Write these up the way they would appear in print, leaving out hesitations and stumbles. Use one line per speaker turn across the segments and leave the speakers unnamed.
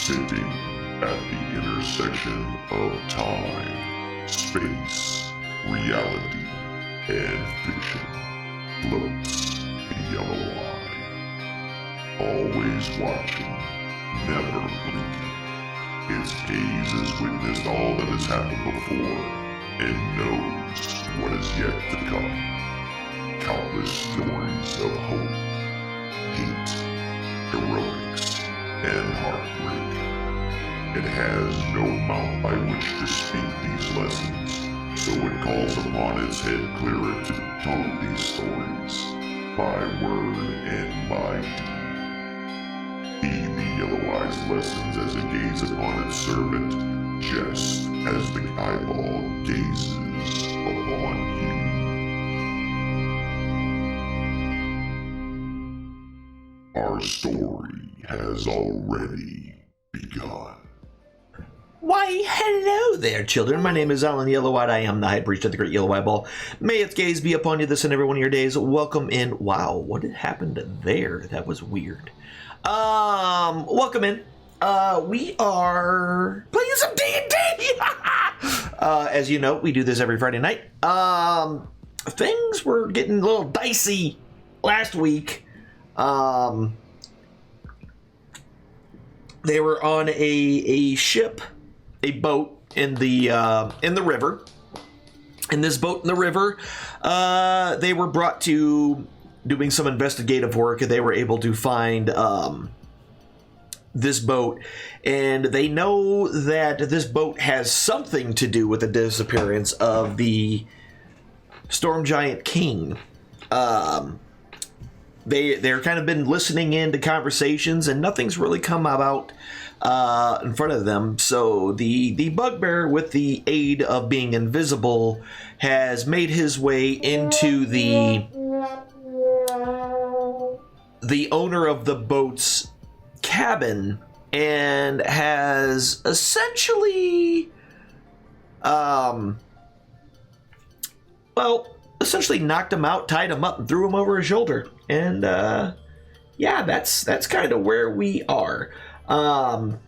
Sitting at the intersection of time, space, reality, and fiction floats the yellow eye. Always watching, never blinking. Its gaze has witnessed all that has happened before and knows what is yet to come. Countless stories of hope, hate, heroics, and heartbreak. It has no mouth by which to speak these lessons, so it calls upon its head clearer to tell these stories, by word and by deed. Heed the yellow eye's lessons as it gazes upon its servant, just as the eyeball gazes upon you. Our story has already begun.
Why, hello there, children. My name is Alan Yellowhide. I am the High Priest of the Great Yellow Eyeball. May its gaze be upon you this and every one of your days. Welcome in. Wow, what had happened there? That was weird. Welcome in. We are playing some D&D. As you know, we do this every Friday night. Things were getting a little dicey last week. They were on a ship, a boat in the river. In this boat in the river, they were brought to doing some investigative work, and they were able to find this boat, and they know that this boat has something to do with the disappearance of the Storm Giant King. They're kind of been listening into conversations, and nothing's really come about in front of them. So the bugbear, with the aid of being invisible, has made his way into the owner of the boat's cabin and has essentially essentially knocked him out, tied him up, and threw him over his shoulder. And yeah, that's kind of where we are. Look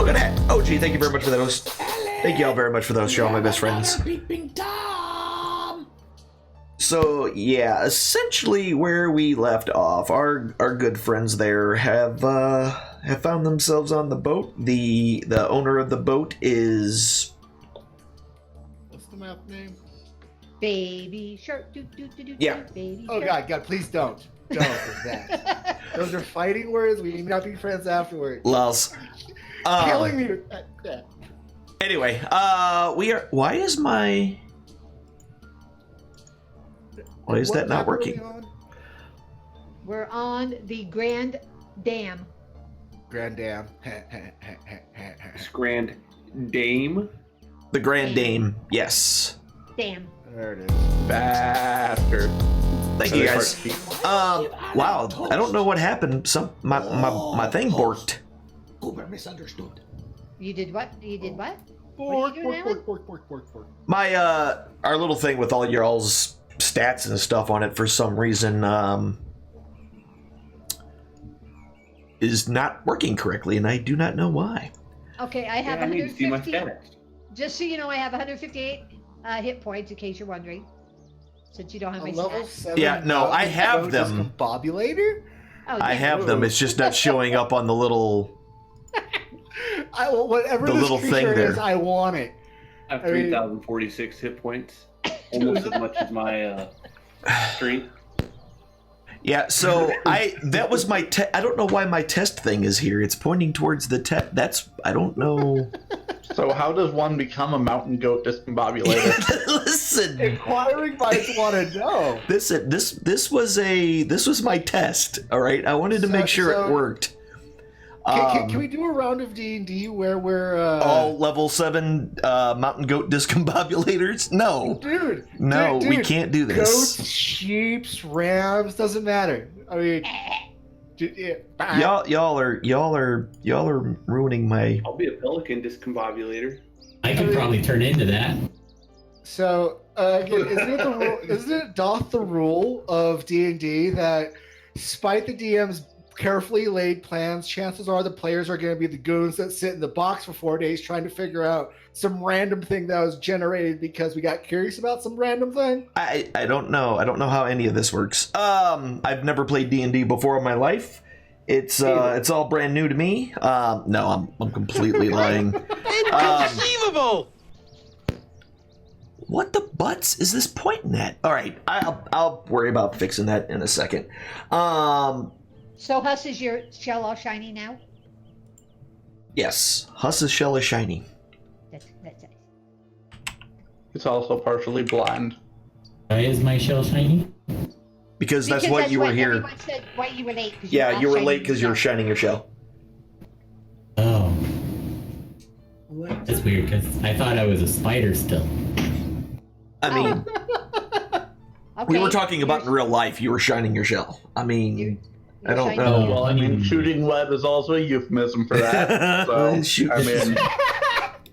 at that. OG, thank you very much for those. Thank you all very much for those. You're all my best friends. So yeah, essentially where we left off, our good friends there have found themselves on the boat. The owner of the boat is...
What's the map name?
Baby shark, do do do do.
Yeah.
Baby
Oh
shark.
God, please don't with that. Those are fighting words. We need not be friends afterwards.
Lulz.
Killing me. Yeah.
Anyway, we are... Why is that not working?
We're on the Grand Dam.
Grand Dam.
It's Grand Dame.
The Grand Dame, yes.
Dam.
There it is.
Bastard.
Thank you guys. Wow, I don't know what happened. My thing borked.
Cooper misunderstood.
You did what? You did what?
Bork,
What are you doing, Alan?
bork.
My our little thing with all y'all's stats and stuff on it for some reason is not working correctly, and I do not know why.
Okay, I have
I need to see my
150.
stats.
Just so you know, I have 158 hit points, in case you're wondering. Since you don't have
A
my
level
stats.
7.
Yeah, no, I have
goat
them.
Discombobulator?
Oh,
I
yeah.
have them. It's just not showing up on the little.
Whatever
The
this
little
creature
thing there.
is, I want it.
I have
I mean-
3,046 hit points. Almost as much as my strength.
Yeah, so that was my I don't know why my test thing is here. It's pointing towards the test. I don't know.
So how does one become a mountain goat discombobulator?
Listen,
Inquiring minds want to know.
this was my test. All right, I wanted to make sure it worked.
Can we do a round of D&D where we're
all level 7 mountain goat discombobulators? No,
dude?
no,
dude,
we can't do this.
Goats, sheep, rams, doesn't matter. I mean,
Y'all are ruining my.
I'll be a pelican discombobulator.
I could probably turn into that.
So again, isn't it doth the rule of D&D that, despite the DM's carefully laid plans. Chances are the players are going to be the goons that sit in the box for 4 days trying to figure out some random thing that was generated because we got curious about some random thing.
I don't know. I don't know how any of this works. I've never played D&D before in my life. It's all brand new to me. No, I'm completely lying.
Inconceivable!
What the butts is this pointing at? All right, I'll worry about fixing that in a second.
So, Huss, is your shell all shiny now?
Yes, Huss's shell is shiny.
That's it.
It's also partially blind.
Why is my shell shiny?
Because that's what you were here.
Everyone said why you were late. 'Cause
Yeah, you were
all
late
shiny
because you were
shell.
shining your shell.
Oh. That's weird, because I thought I was a spider still.
I mean,
Okay,
we were talking about in
you're-
real life. You were shining your shell. I mean,
you're
I don't
shiny
know.
again.
Well, I mean, shooting web is also a euphemism for that. So,
Shoot.
I mean,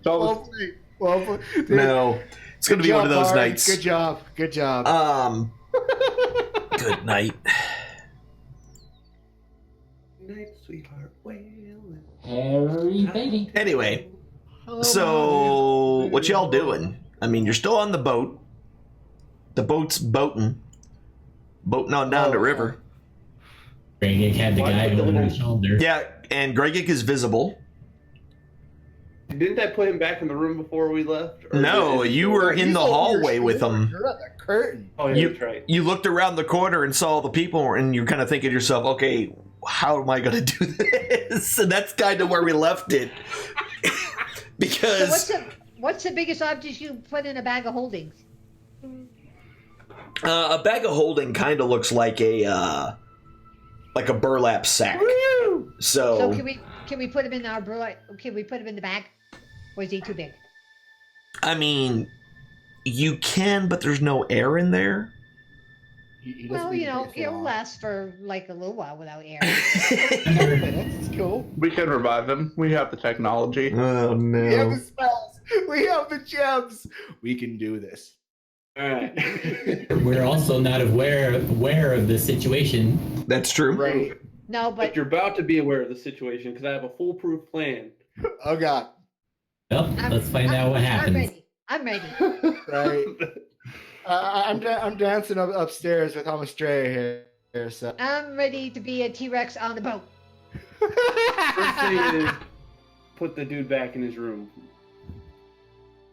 Well played. Well played.
No, it's going to be one of those
Bard.
nights.
Good job. Good job.
Good night.
Night, sweetheart. Well,
Harry baby.
Anyway,
Hello,
so what y'all doing? I mean, you're still on the boat. The boat's boating on down the river.
Greg had the
Why
guy
put the
over
little-
his shoulder.
Yeah, and Gregik is visible.
didn't I put him back in the room before we left? Or
No,
did-
you were in
He's
the
over your
hallway with
shoulder.
him.
You're at the curtain.
Oh, yeah,
You-
that's right.
You looked around the corner and saw the people, and you're kind of thinking to yourself, okay, how am I going to do this? And that's kind of where we left it.
So
Because
what's the biggest object you put in a bag of holdings?
a bag of holding kind of looks like a burlap sack.
So
So,
can we put him in our can we put him in the bag? Or is he too big?
I mean, you can, but there's no air in there.
He doesn't
Well,
need
you
to
know,
breathe for
it'll
long.
last for like a little while without air.
That's cool.
we can revive him. We have the technology.
Oh,
We have
no.
the spells. We have the gems. We can do this.
All right.
We're also not aware of the situation.
That's true.
Right.
No,
But
but
you're about to be aware of the situation because I have a foolproof plan.
Oh God.
Well, let's find out what happens.
I'm ready.
Right. I'm dancing upstairs with Amistrea here. So.
I'm ready to be a T-Rex on the boat.
First thing is put the dude back in his room.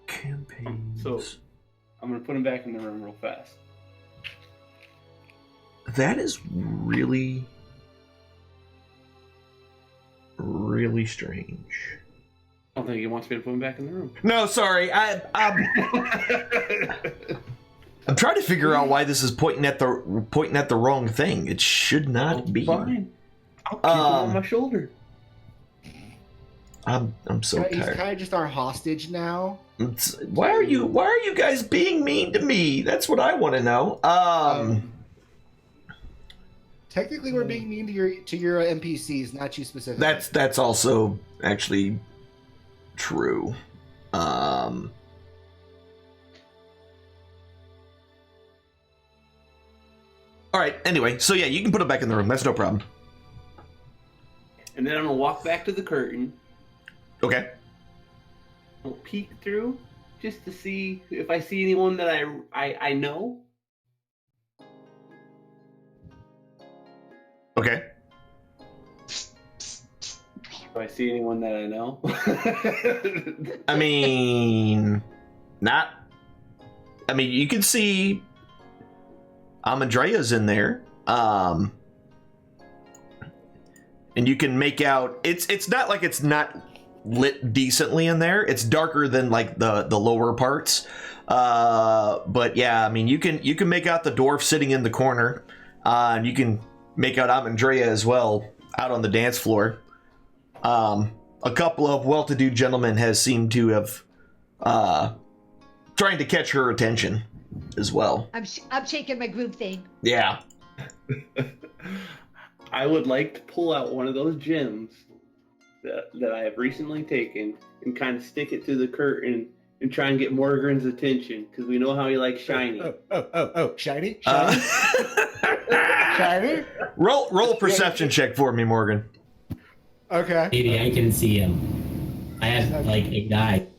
Campaigns.
So I'm gonna put him back in the room real fast.
That is really, really strange.
I don't think he wants me to put him back in the room.
No, sorry. I'm trying to figure out why this is pointing at the wrong thing. It should not be.
Fine. I'll keep him on my shoulder.
I'm so
He's
tired.
kind of just our hostage now.
Why are you guys being mean to me? That's what I want to know.
Technically, we're being mean to your NPCs, not you specifically.
That's also actually true. All right. Anyway, so yeah, you can put it back in the room. That's no problem.
And then I'm gonna walk back to the curtain.
Okay.
I'll peek through just to see if I see anyone that I know.
Okay.
Do I see anyone that I know?
I mean, you can see Amandrea's in there. And you can make out it's not like it's not lit decently in there. It's darker than like the lower parts. But yeah, I mean you can make out the dwarf sitting in the corner. And you can make out Amandrea as well out on the dance floor. A couple of well-to-do gentlemen has seemed to have trying to catch her attention as well.
I'm shaking my groove thing.
Yeah.
I would like to pull out one of those gems that I have recently taken and kind of stick it through the curtain and try and get Morgan's attention because we know how he likes shiny.
Shiny?
Uh,
Shiny?
roll a perception check for me, Morgan.
Okay.
Maybe I can see him. I have like ignite.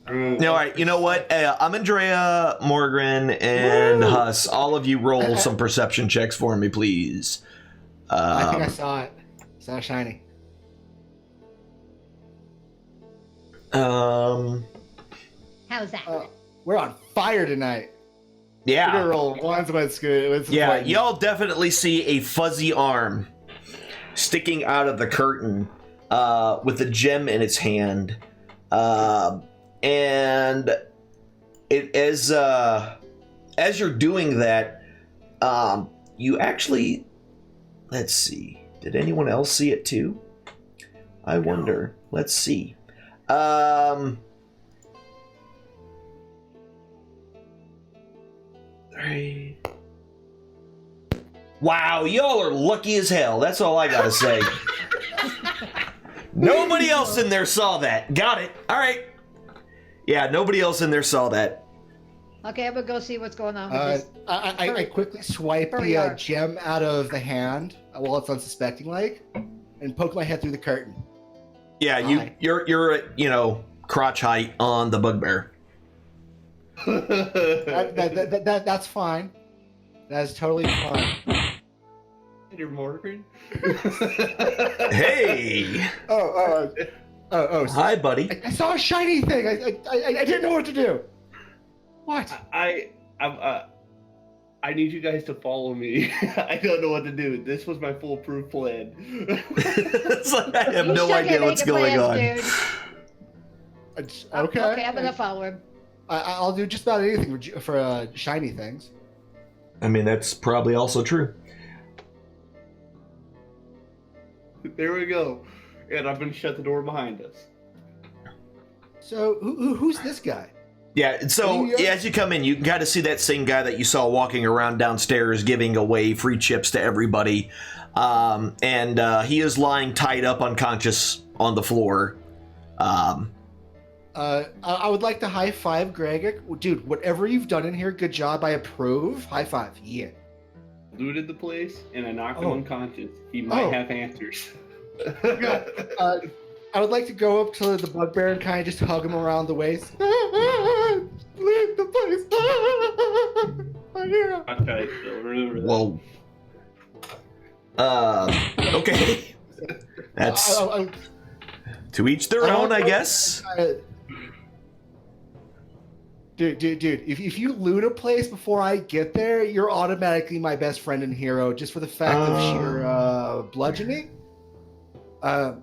All right, you know what? I'm Andrea, Morgan, and Huss. All of you roll some perception checks for me, please.
I think I saw it. Saw shiny.
How's that?
We're on fire tonight.
Yeah.
We're gonna roll ones when it's good. It's
Yeah,
important.
y'all definitely see a fuzzy arm sticking out of the curtain with a gem in its hand. And it as you're doing that, you actually, let's see, did anyone else see it too? I wonder. Let's see. Three. Wow, y'all are lucky as hell. That's all I gotta say. Nobody else in there saw that. Got it. All right. Yeah, nobody else in there saw that.
Okay, I'm gonna go see what's going on with this.
I quickly swipe
Hurry
the
up.
gem out of the hand while it's unsuspecting like, and poke my head through the curtain.
Yeah,
Hi.
you're at, crotch height on the bugbear.
That's fine. That is totally fine.
You're Morgan?
Hey.
Oh.
Hi, buddy.
I saw a shiny thing. I didn't know what to do. What?
I need you guys to follow me. I don't know what to do. This was my foolproof plan.
It's like I have
You
no
sure
idea
can
what's
make a
going
plan,
on.
dude.
Okay.
Okay, I'm gonna follow him.
I'll do just about anything for shiny things.
I mean, that's probably also true.
There we go. And I'm gonna shut the door behind us.
So who's this guy?
Yeah, so as you come in, you can kind of see that same guy that you saw walking around downstairs giving away free chips to everybody. And he is lying tied up unconscious on the floor.
I would like to high five Greg. Dude, whatever you've done in here, good job. I approve. High five. Yeah.
Looted the place and I knocked him
Oh.
unconscious. He might
Oh.
have answers.
I would like to go up to the bugbear and kind of just hug him around the waist. Leave the place.
Okay, so remember that.
Whoa. Okay. That's to each their own, I guess.
Dude, if you loot a place before I get there, you're automatically my best friend and hero just for the fact of sheer bludgeoning. I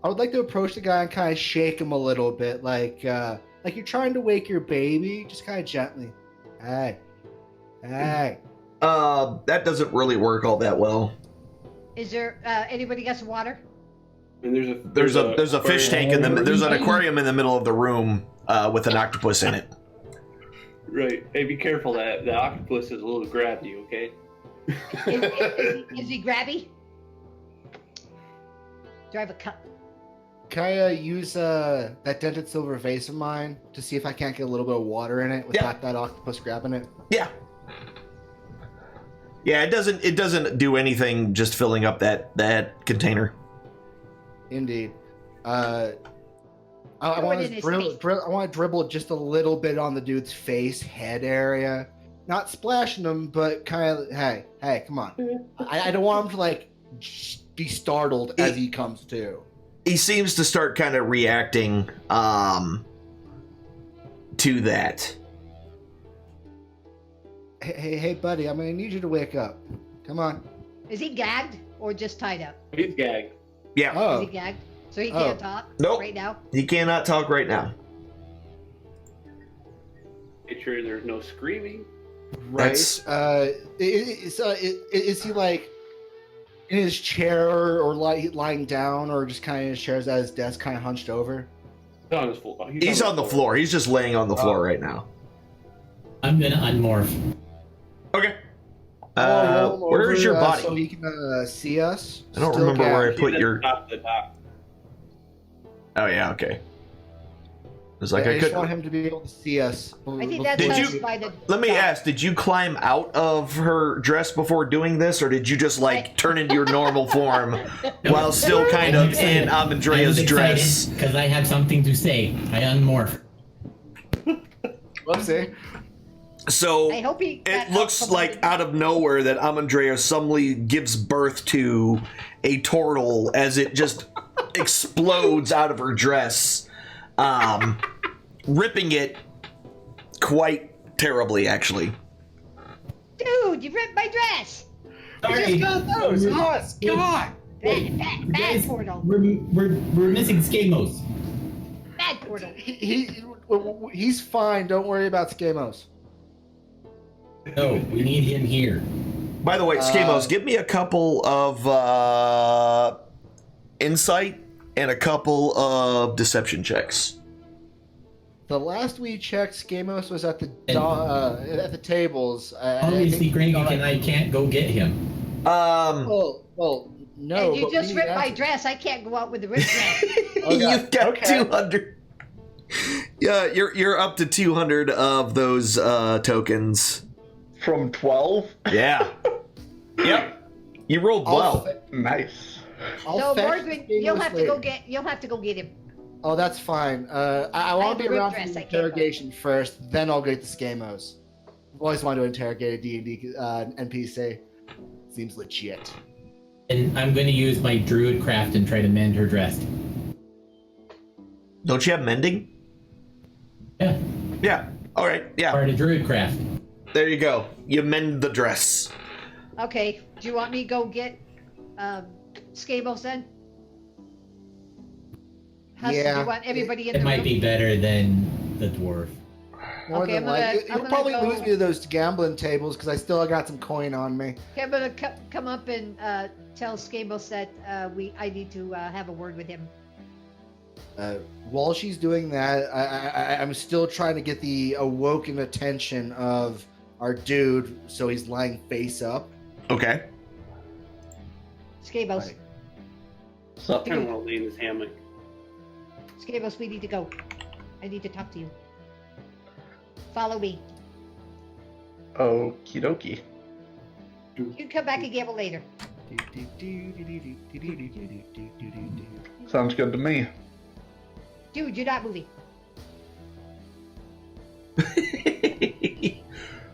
would like to approach the guy and kind of shake him a little bit, like you're trying to wake your baby, just kind of gently. Hey.
That doesn't really work all that well.
Is there anybody got some water?
And
There's a fish tank there's an aquarium in the middle of the room with an octopus in it.
Right. Hey, be careful. That the octopus is a little grabby. Okay.
Is he grabby? Do I have a cup?
Can I use that dented silver vase of mine to see if I can't get a little bit of water in it without that octopus grabbing it?
Yeah. Yeah, it doesn't do anything just filling up that container.
Indeed. I want to dribble just a little bit on the dude's face, head area. Not splashing him, but kind of, hey, come on. I don't want him to, be startled as he comes to.
He seems to start kind of reacting to that.
Hey, buddy, I'm going to need you to wake up. Come on.
Is he gagged or just tied up?
He's gagged.
Yeah.
Oh.
Is he gagged? So he can't talk
Nope.
right now?
He cannot talk right now.
Make sure there's no screaming.
Right.
That's-
Is he in his chair or lying down or just kind of in his chair at his desk, kind of hunched over?
He's on his floor.
He's on the floor. He's just laying on the floor right now.
I'm gonna unmorph.
Okay.
Roll him
Where's
over,
your body?
so he can see us.
I don't
Still
remember where I
gagged.
put
He's at
your.
the top of the dock.
Oh yeah. Okay. It's like
I
I
just
could.
want him to be able to see us.
I think that's
Did
us
you-
by the.
Let me ask: did you climb out of her dress before doing this, or did you just like turn into your normal form while still kind of in Amandrea's dress?
Because I have something to say. I unmorph.
Whoopsie.
So
I hope he got
it looks
out
like out of nowhere that Amandrea suddenly gives birth to a turtle as it just explodes out of her dress, ripping it quite terribly, actually.
Dude, you ripped my dress.
Sorry.
those. Us. God.
Bad portal.
We're missing Skamos.
Bad portal.
He's fine. Don't worry about Skamos.
No, we need him here.
By the way, Skamos, give me a couple of insight and a couple of deception checks.
The last we checked, Skamos was at the tables.
Obviously, Granny and I can't go get him.
Well, no.
And you
but
just
we
ripped my
answered-
dress. I can't go out with the ripped dress.
You've got
Okay.
200. Yeah, you're up to 200 of those tokens.
From 12?
Yeah. Yep. You rolled well.
Nice.
I'll
So
fetch
Morgan,
Skamos
you'll have to
later.
go get. You'll have to go get him.
Oh, that's fine. I
have
want to
a
be
ripped
around for
dress,
the
I can't go.
interrogation first, then I'll get the Skamos. I've always wanted to interrogate a D&D NPC. Seems legit.
And I'm going to use my druid craft and try to mend her dress.
Don't you have mending?
Yeah,
Yeah. All right. Yeah.
part of druid craft.
There you go. You mend the dress.
Okay. Do you want me to go get Skamos then? Do
Yeah.
you want everybody in
It
the
might
room?
be better than the dwarf.
More
Okay,
than
I'm gonna-
likely.
I'm
You'll
gonna
probably
go-
lose me to those gambling tables because I still got some coin on me.
Okay, I'm gonna come up and tell Skamos that I need to have a word with him.
While she's doing that, I'm still trying to get the awoken attention of our dude, so he's lying face up.
Okay.
Skamos,
Right.
So,
I don't want to lay in his hammock.
Skamos, we need to go. I need to talk to you. Follow me.
okie dokie.
You can come back and gamble later.
Sounds good to me.
Dude, you're not moving.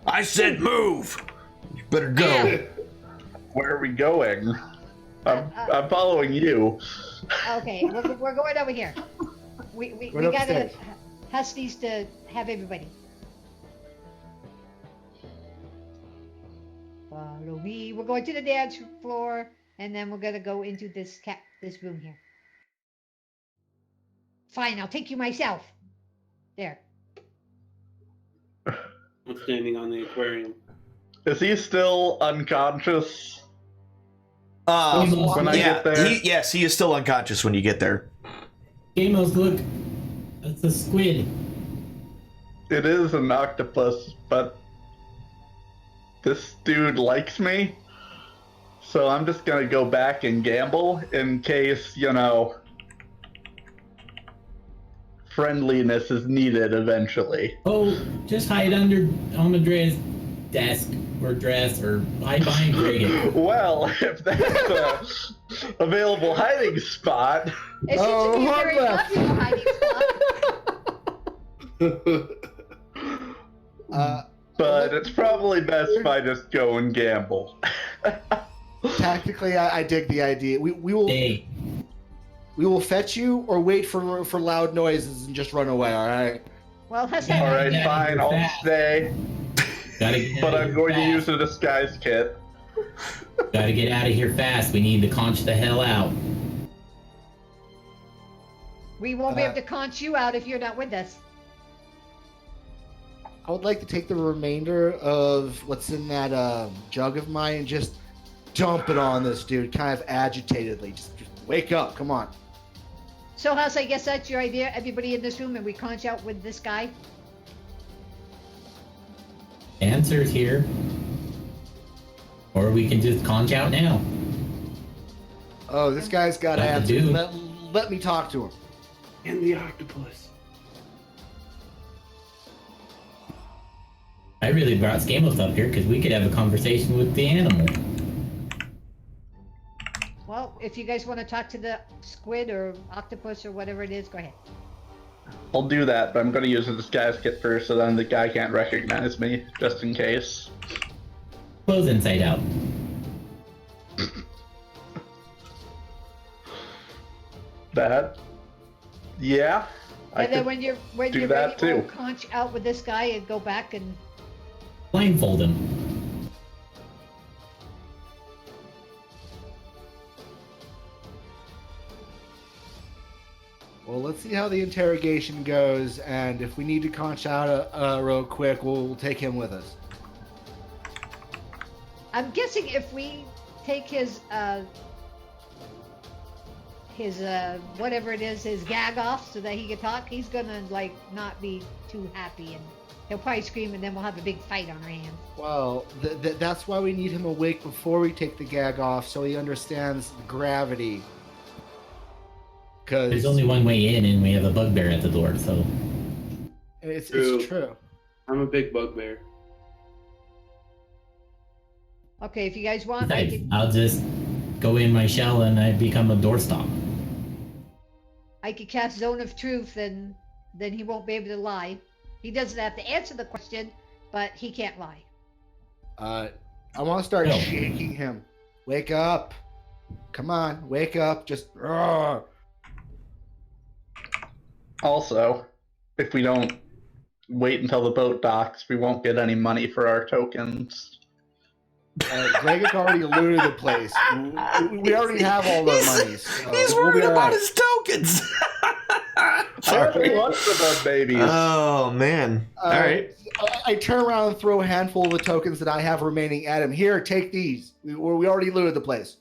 I said move. You better go.
Ow.
Where are we going? I'm following you.
Okay, we're going over here. We
Right
gotta
upstairs.
Huskies to have everybody. Follow me. We're going to the dance floor, and then we're gonna go into this room here. Fine, I'll take you myself. There.
I'm standing on the aquarium.
Is he still unconscious? When I
yeah,
get there?
yes, he is still unconscious when you get there.
Skamos, look. That's a squid.
It is an octopus, but this dude likes me. So I'm just gonna go back and gamble in case, friendliness is needed eventually.
Oh, just hide under Amadrea's desk or dress or hide behind Reagan.
Well, if that's a available hiding spot.
It seems to be a
hard
very
left.
popular hiding spot.
But it's probably best if I just go and gamble.
Tactically, I dig the idea. We will
Hey,
we will fetch you or wait for loud noises and just run away. All right.
Well, Husky,
All right,
Yeah,
fine,
you're
I'll
fast.
stay. But I'm going to use a disguise kit.
Gotta get out of here fast. We need to conch the hell out.
we won't be able to conch you out if you're not with us.
I would like to take the remainder of what's in that jug of mine and just dump it on this dude, kind of agitatedly. Just wake up, come on.
So, Huss, I guess that's your idea. Everybody in this room, and we conch out with this guy.
Answer's here. Or we can just conch out now.
Oh, this guy's got
Got the
answers.
dude.
Let me talk to him.
And the octopus.
I really brought Scamos up here because we could have a conversation with the animal.
Well, if you guys want to talk to the squid or octopus or whatever it is, go ahead.
I'll do that, but I'm going to use a disguise kit first so then the guy can't recognize me, just in case.
Close inside out.
That? Yeah.
And then when you're
do
ready,
that too.
we'll conch out with this guy and go back and.
Blindfold him.
Well, let's see how the interrogation goes, and if we need to conch out real quick, we'll take him with us.
I'm guessing if we take his whatever it is, his gag off so that he can talk, he's gonna like not be too happy and he'll probably scream and then we'll have a big fight on our hands.
Well, that's why we need him awake before we take the gag off, so he understands gravity.
There's only one way in, and we have a bugbear at the door, so.
It's
True.
true.
I'm a big bugbear.
Okay, if you guys want, I
Besides,
could
I'll just go in my shell and I become a doorstop.
cast Zone of Truth, and then he won't be able to lie. He doesn't have to answer the question, but he can't lie.
I want to start
No.
shaking him. Wake up! Come on, wake up! Just. Roar.
Also, if we don't wait until the boat docks, we won't get any money for our tokens.
Gregor already looted the place. We already have all the money. So
He's
we'll be
worried
all
about
right.
his tokens.
I already watched the bug babies.
Oh man! All right.
I turn around and throw a handful of the tokens that I have remaining at him. Here, take these. We already looted the place.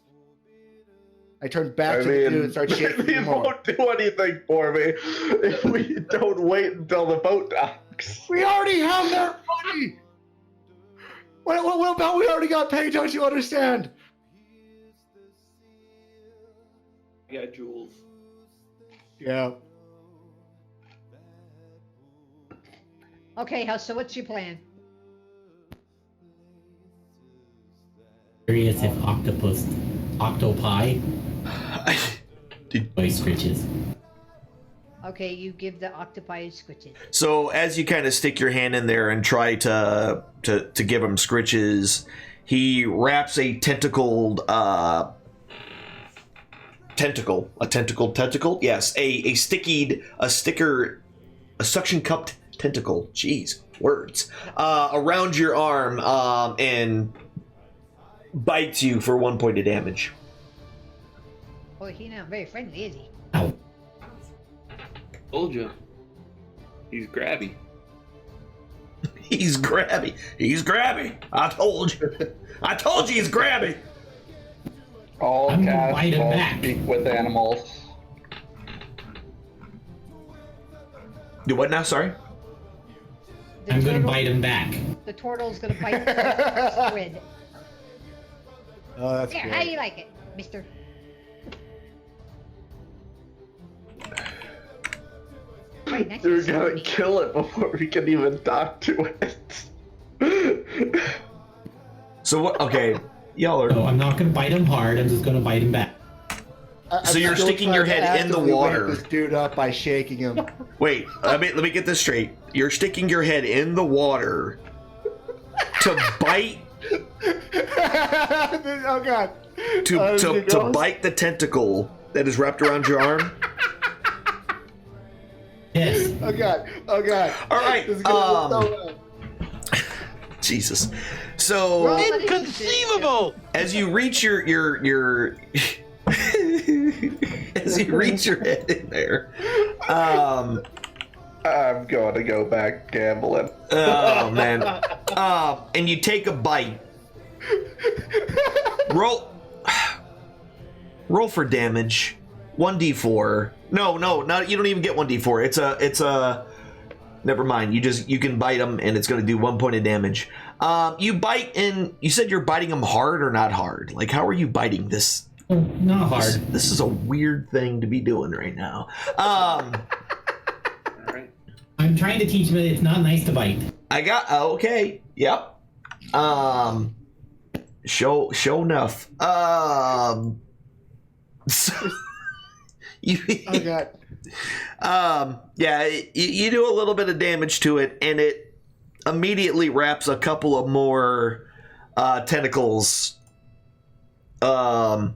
I turn back to the dude and start shaking
these
him more.
won't do anything for me if we don't wait until the boat docks.
We already have their money. What about we already got paid? Don't you understand?
I got jewels.
Yeah.
Okay, so what's your plan?
Curious if octopi, voice scritches.
Okay, you give the octopi his scritches.
So as you kind of stick your hand in there and try to give him scritches, he wraps a tentacled tentacle. Yes, a suction cupped tentacle. Jeez, words. Around your arm and bites you for 1 point of damage.
Boy, he's not very friendly, is he?
Ow.
Told you. He's grabby.
He's grabby. I told you he's grabby.
All
I'm gonna
cats
bite him
all
back.
speak with animals.
Do what now? Sorry.
The
I'm gonna
turtle-
bite him back.
The turtle's gonna bite the squid.
Oh, that's
Here,
good.
how do you like it, mister? Right, next
We're
to
gonna
me.
kill it before we can even talk to it.
So what? Okay, y'all are.
No, I'm not gonna bite him hard. I'm just gonna bite him back.
So you're
still
sticking your
trying to
head in the
actively wake
water.
This dude up by shaking him.
Wait, let me get this straight. You're sticking your head in the water to bite
Oh god.
to bite the tentacle that is wrapped around your arm.
Yes.
Oh god. Oh god.
All right.
This is gonna be so bad.
Jesus. So
Roll
Inconceivable!
as you reach your as you reach your head in there,
I'm gonna go back gambling.
oh man, and you take a bite. Roll for damage. 1d4. No, not you don't even get 1d4. It's a. Never mind. You can bite them and it's going to do 1 point of damage. You bite and you said you're biting them hard or not hard. Like how are you biting this?
Not hard.
This is a weird thing to be doing right now.
Alright.
I'm trying to teach him that it's not nice to bite.
Okay. Yep. Show enough. So you,
Oh god.
yeah, you do a little bit of damage to it, and it immediately wraps a couple of more tentacles, up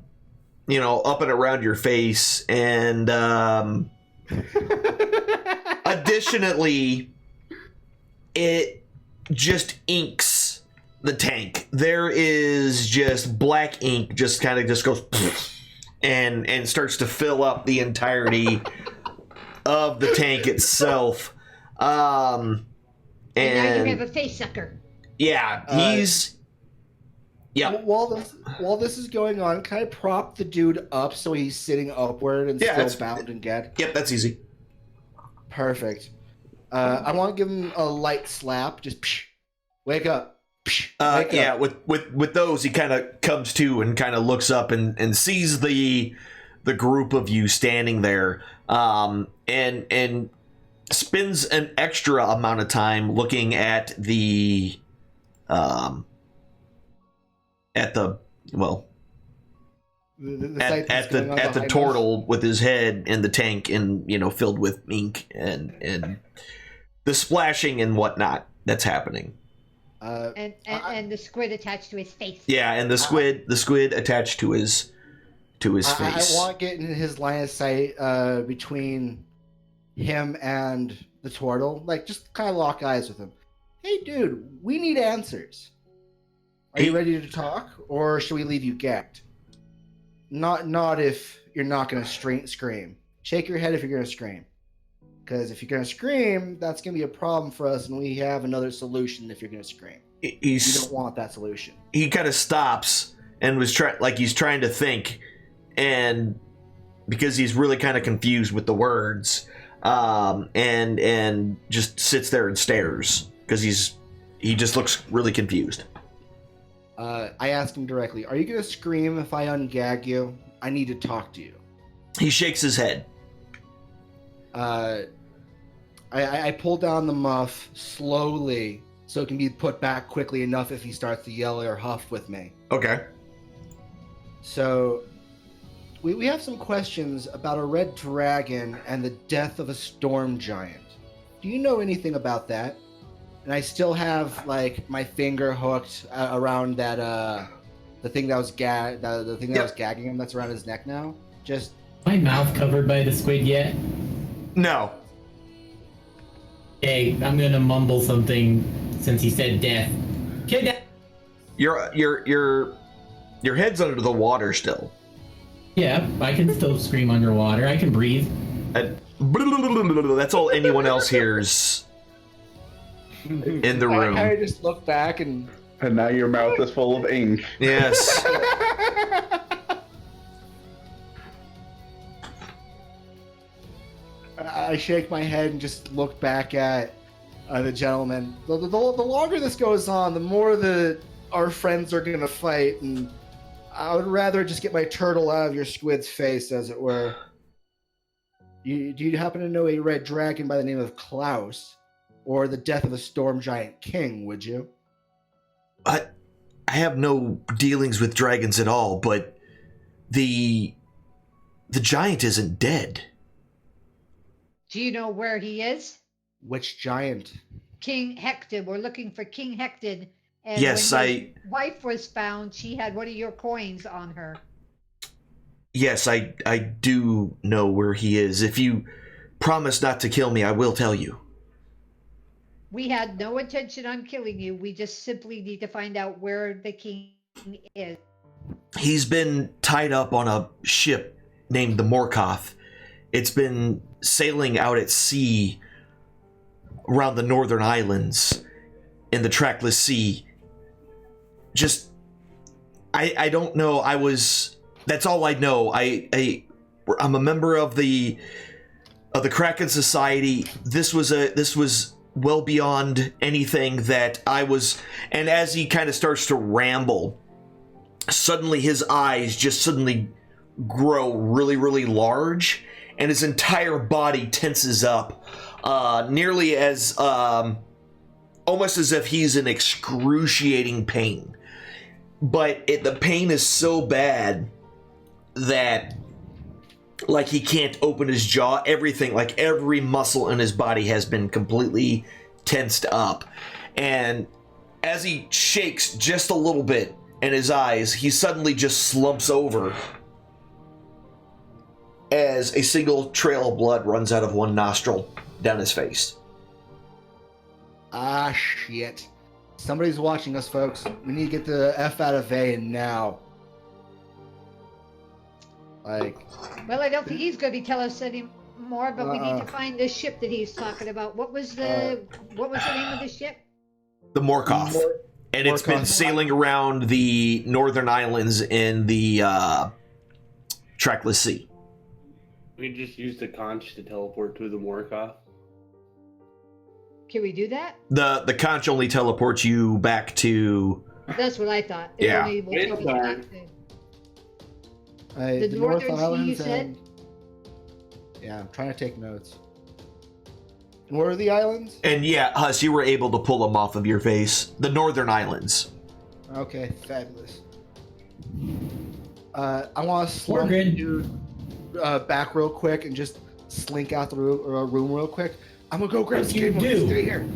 and around your face, and additionally, it just inks the tank. There is just black ink, just kind of just goes and starts to fill up the entirety of the tank itself.
And now you have a face sucker.
Yeah, he's. Yeah.
While this is going on, can I prop the dude up so he's sitting upward and still bound and gagged?
Yep, that's easy.
Perfect. I want to give him a light slap. Just wake up. Wake
yeah,
up.
with those, he kind of comes to and kind of looks up and sees the group of you standing there, and spends an extra amount of time looking at the at the turtle with his head in the tank and filled with ink and the splashing and whatnot that's happening.
And the squid attached to his face.
Yeah, and the squid attached to his face.
I want to get in his line of sight between him and the turtle. Like, just kind of lock eyes with him. Hey, dude, we need answers. Are you ready to talk, or should we leave you gagged? Not if you're not going to scream. Shake your head if you're going to scream. Because if you're going to scream, that's going to be a problem for us, and we have another solution if you're going to scream. You don't want that solution.
He kind of stops and was he's trying to think, and because he's really kind of confused with the words, and just sits there and stares because he just looks really confused.
I asked him directly, are you going to scream if I ungag you? I need to talk to you.
He shakes his head.
I pull down the muff slowly so it can be put back quickly enough if he starts to yell or huff with me.
Okay.
So, we have some questions about a red dragon and the death of a storm giant. Do you know anything about that? And I still have, like, my finger hooked around that, the thing that was was gagging him that's around his neck now. Just...
My mouth covered by the squid yet?
No.
Hey, I'm gonna mumble something since he said death. Kidnap.
Your head's under the water still.
Yeah, I can still scream underwater. I can breathe.
That's all anyone else hears in the room.
I just look back and
now your mouth is full of ink.
Yes.
I shake my head and just look back at the gentleman. The longer this goes on, the more our friends are going to fight, and I would rather just get my turtle out of your squid's face, as it were. Do you happen to know a red dragon by the name of Klaus, or the death of a storm giant king, would you?
I have no dealings with dragons at all, but the giant isn't dead.
Do you know where he is?
Which giant?
King Hector. We're looking for King Hector. And
yes,
when his wife was found, she had one of your coins on her.
Yes, I do know where he is. If you promise not to kill me, I will tell you.
We had no intention on killing you. We just simply need to find out where the king is.
He's been tied up on a ship named the Morkoth. It's been sailing out at sea around the northern islands in the trackless sea. Just, I don't know. That's all I know. I'm a member of the Kraken Society. This was well beyond anything that I was. And as he kind of starts to ramble, suddenly his eyes just suddenly grow really, really large, and his entire body tenses up, nearly as almost as if he's in excruciating pain. But the pain is so bad that, like, he can't open his jaw. Everything, like every muscle in his body has been completely tensed up. And as he shakes just a little bit in his eyes, he suddenly just slumps over as a single trail of blood runs out of one nostril down his face.
Ah, shit. Somebody's watching us, folks. We need to get the F out of A now. Like...
Well, I don't think he's going to be telling us anymore, but we need to find this ship that he's talking about. What was the name of the ship?
The Morkoth. And it's been sailing around the northern islands in the Trackless Sea.
We just used the conch to teleport to the Morkoth.
Can we do that?
The conch only teleports you back to...
That's what I thought.
Yeah.
It only will take us back to the
North
Northern Sea,
Islands
you said?
and... Yeah, I'm trying to take notes. And where are the islands?
And yeah, Huss, you were able to pull them off of your face. The northern islands.
Okay, fabulous. I want to slump you back real quick and just slink out the room real quick. I'm gonna go grab Skimo. Stay here.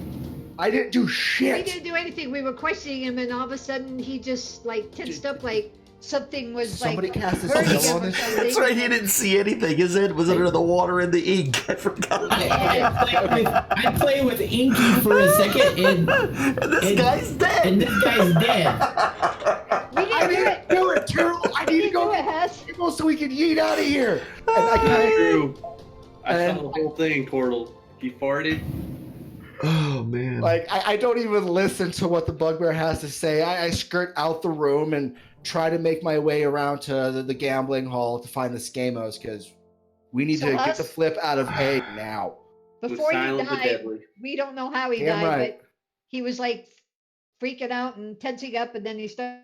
I didn't do shit.
We didn't do anything. We were questioning him, and all of a sudden he just like tensed up, like something was
somebody
like
cast a
hurting
spell
him
on
or
this.
something.
That's right, he didn't see anything. His head was under the water and the ink. I forgot.
I play with Inky for a second, and
this guy's dead.
And this guy's dead.
We didn't do it.
Do it, Turtle. I need to go
Do it, Hess.
so we can yeet out of here. And I
That's
kind
true. I saw the whole thing, Tortle. He farted.
Oh, man.
like I don't even listen to what the bugbear has to say. I skirt out the room and try to make my way around to the gambling hall to find the Skamos because we need to get the flip out of A now.
Before he died, we don't know how he
Damn
died,
right.
but he was like freaking out and tensing up, and then he started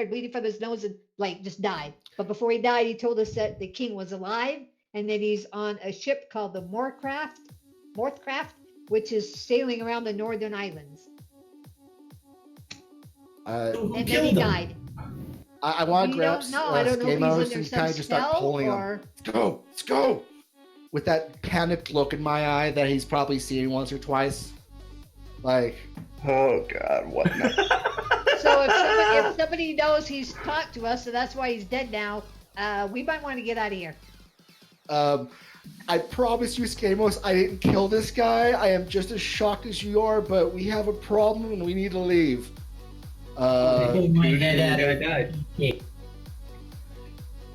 bleeding from his nose and like just died. But before he died, he told us that the king was alive and that he's on a ship called the Morthcraft, which is sailing around the northern islands.
Who
And then
killed
he
him?
died.
I want to grab
I don't know if
Skamos
he's under
and
some
kind of just start
spell
pulling
or...
him. Let's go! With that panicked look in my eye that he's probably seen once or twice. Like,
Oh God, what now?
So if somebody knows he's talked to us, so that's why he's dead now, we might want to get out of here.
I promise you, Skamos, I didn't kill this guy. I am just as shocked as you are, but we have a problem and we need to leave.
I pulled my head out
guy
of
died.
it.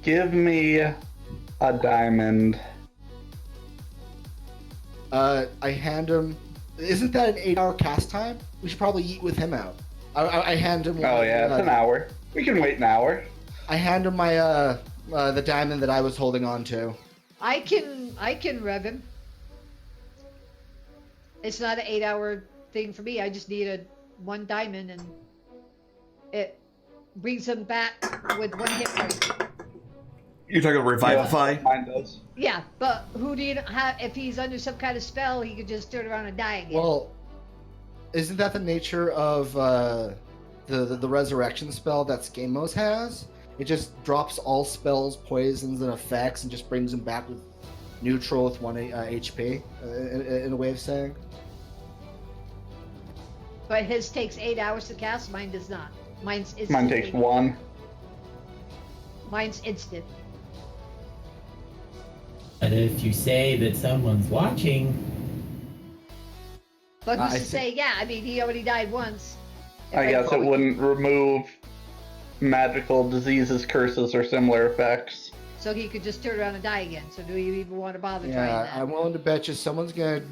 Give me a diamond.
I hand him. Isn't that an 8-hour cast time? We should probably eat with him out. I hand him.
Oh yeah, it's an hour. We can wait an hour.
I hand him my the diamond that I was holding on to.
I can rev him. It's not an 8-hour thing for me. I just need one diamond, and it brings him back with one hit point.
You're talking Revivify?
Yeah, mine does.
Yeah, but who do you have? If he's under some kind of spell, he could just turn around and die again.
Well, isn't that the nature of the resurrection spell that Skamos has? It just drops all spells, poisons, and effects, and just brings him back with neutral with 1 HP. In a way of saying.
But his takes 8 hours to cast. Mine does not. Mine's instant.
Mine takes 1.
Mine's instant.
But if you say that someone's watching,
But who's
I
to
see.
say? Yeah, I mean, he already died once.
I guess it wouldn't remove magical diseases, curses, or similar effects.
So he could just turn around and die again. So do you even want to bother trying
Yeah,
that?
I'm willing to bet you someone's gonna.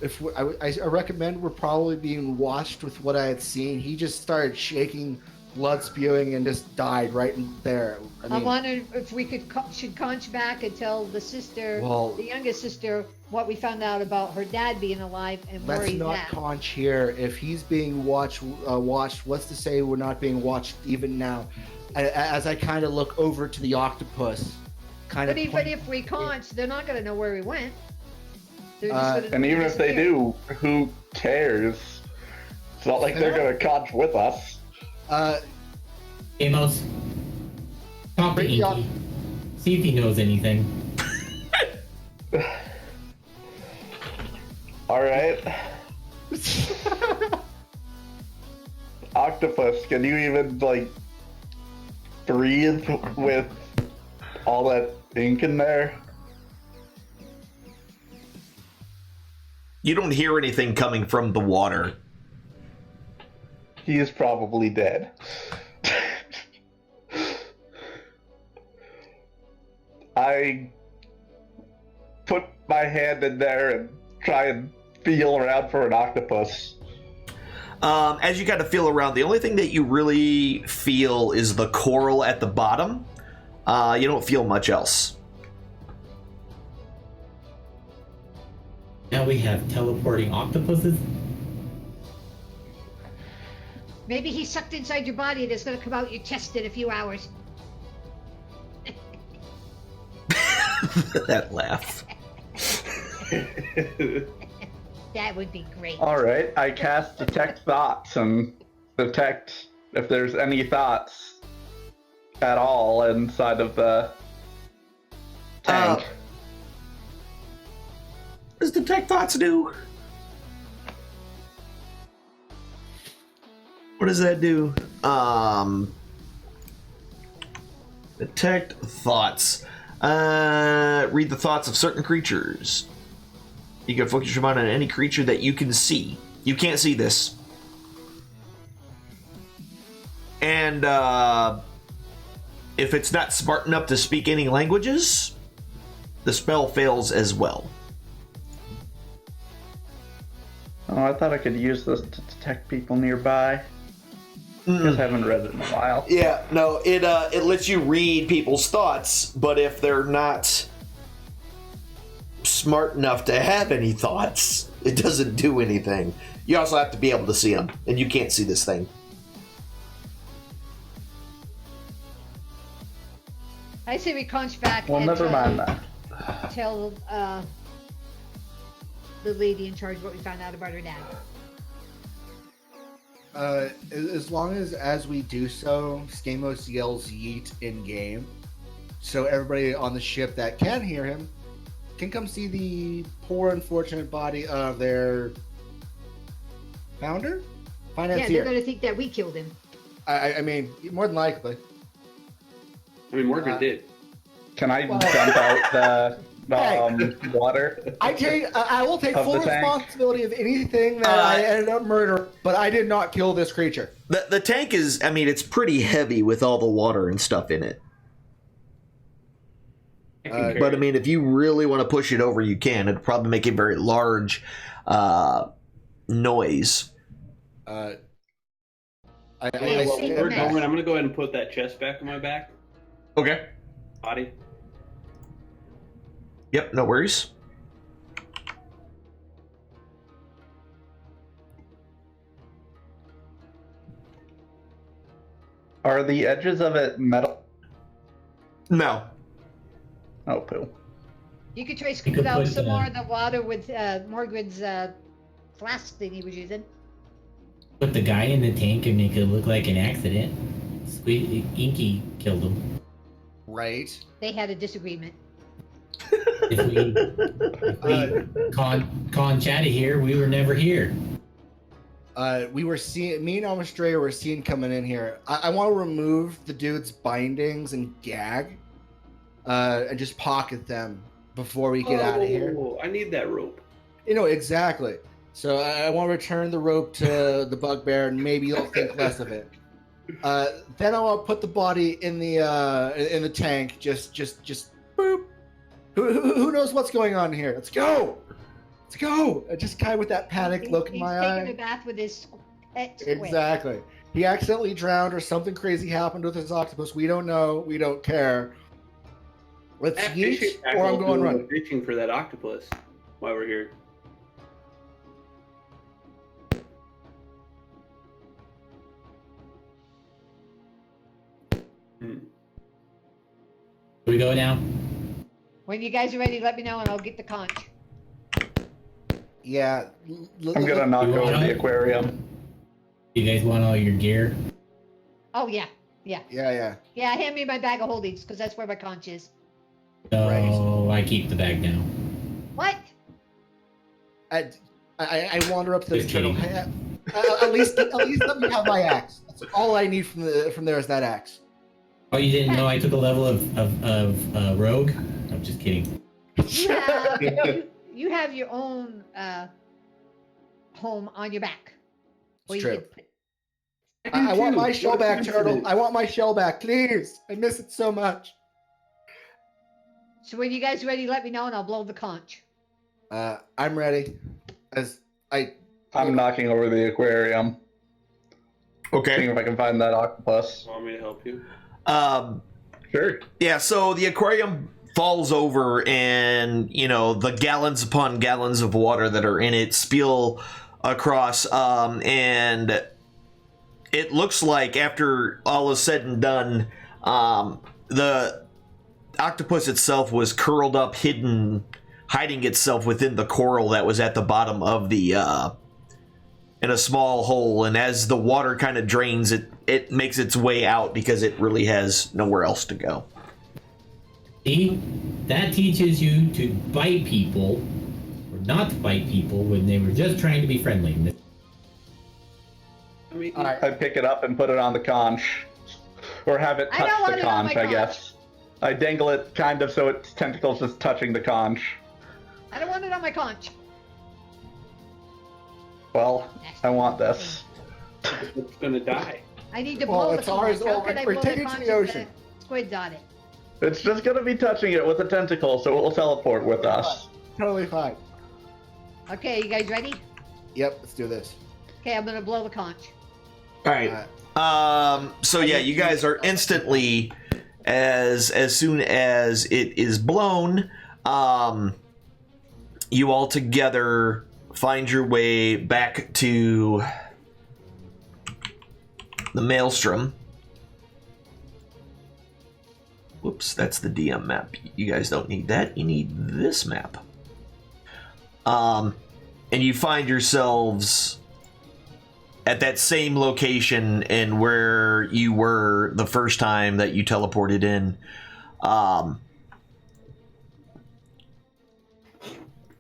If I recommend we're probably being watched with what I had seen. He just started shaking, blood spewing, and just died right in there.
I wondered if we should conch back and tell the sister,
Well-
the youngest sister, what we found out about her dad being alive and where
Let's
he's
not
at.
conch here. If he's being watched, what's to say we're not being watched even now? As I kind of look over to the octopus, kind
But
of.
even if we conch, they're not going to know where we went. They're just gonna
And even if they
disappear.
do, who cares? It's not like they're gonna conch with us.
Amos, talk to
Pretty
Inky. See if he knows anything.
Alright. Octopus, can you even, like, breathe with all that ink in there?
You don't hear anything coming from the water.
He is probably dead. I put my hand in there and try and feel around for an octopus.
As you kind of feel around, the only thing that you really feel is the coral at the bottom. You don't feel much else.
Now we have teleporting octopuses.
Maybe he's sucked inside your body and it's going to come out your chest in a few hours.
That laugh.
That would be great.
Alright, I cast Detect Thoughts and detect if there's any thoughts at all inside of the tank.
What does Detect Thoughts do? What does that do? Detect Thoughts. Read the thoughts of certain creatures. You can focus your mind on any creature that you can see. You can't see this. And if it's not smart enough to speak any languages, the spell fails as well.
Oh, I thought I could use this to detect people nearby. Just haven't read it in a while.
Yeah, no, it lets you read people's thoughts, but if they're not smart enough to have any thoughts, it doesn't do anything. You also have to be able to see them, and you can't see this thing.
I say we conch back
Well,
and
never mind that.
tell the lady in charge what we found out about her dad.
As long as we do so, Stamos yells yeet in game, so everybody on the ship that can hear him can come see the poor, unfortunate body of their founder,
Yeah,
financier.
they're going to think that we killed him.
I mean, more than likely.
I mean, Morgan did.
Can I dump out the water?
I will take
Of
full
the tank?
responsibility of anything that I ended up murdering, but I did not kill this creature.
The tank is, I mean, it's pretty heavy with all the water and stuff in it. But I mean, if you really want to push it over, you can. It'd probably make a very large noise.
Well, we're going. I'm going to go ahead and put that chest back on my back.
Okay.
Body.
Yep, no worries.
Are the edges of it metal?
No.
Oh, poo.
You could try
You
scooping
could
out
put,
some more of the water with Morgan's flask thing he was using.
Put the guy in the tank and make it look like an accident. Inky killed him.
Right.
They had a disagreement.
If we con Chatty here, we were never here.
We were seeing, me and Almastraya were seeing coming in here. I want to remove the dude's bindings and gag, and just pocket them before we get out of here.
I need that rope.
You know, exactly. So I want to return the rope to the bugbear, and maybe you'll think less of it. Then I want to put the body in the tank. Just boop. Who knows what's going on here? Let's go. Let's go. Just kind of with that panic look in
He's
my
taking
eye.
a bath with his pet squid.
Exactly. He accidentally drowned, or something crazy happened with his octopus. We don't know. We don't care. Let's yeet, or I'm going running.
Fishing for that octopus while we're here.
Here we go now.
When you guys are ready, let me know and I'll get the conch.
Yeah.
I'm gonna knock
You
over
wanna-
the aquarium.
You guys want all your gear?
Oh yeah.
Yeah.
Yeah, hand me my bag of holdings because that's where my conch is.
No, I keep the bag now.
What?
I wander up to the
Just
turtle.
kidding.
At least let me have my axe. That's all I need from there is that axe.
Oh, you didn't know I took a level of rogue? I'm just kidding.
You have your own home on your back.
It's
you
true.
can put-
I want my shell
What a
back, turtle.
coincidence.
I want my shell back, please. I miss it so much.
So when you guys ready, let me know and I'll blow the conch.
I'm ready.
I'm knocking over the aquarium,
Okay.
seeing if I can find that octopus.
Want me to help you?
Sure.
Yeah, so the aquarium falls over and, the gallons upon gallons of water that are in it spill across, and it looks like after all is said and done, the octopus itself was curled up, hiding itself within the coral that was at the bottom of the, in a small hole, and as the water kind of drains, it makes its way out because it really has nowhere else to go.
See? That teaches you to bite people, or not to bite people when they were just trying to be friendly.
I mean,
All right.
I pick it up and put it on the conch. Or have it
I don't
touch
want
the
it on
conch,
my
I guess. I dangle it kind of so its tentacles is touching the conch.
I don't want it on my conch.
Well, I want this.
it's gonna die.
I need to
Well,
blow the
it's ours.
conch. How
Oh,
can I
we're
blow
taking
the
it to
conch
the
if
ocean.
squid's on it?
It's just gonna be touching it with a tentacle, so it will teleport with us.
Totally fine.
Okay, you guys ready?
Yep, let's do this.
Okay, I'm gonna blow the conch.
All right. So yeah, you guys are instantly, as soon as it is blown, you all together find your way back to the Maelstrom. Whoops, that's the DM map. You guys don't need that. You need this map. And you find yourselves at that same location and where you were the first time that you teleported in. All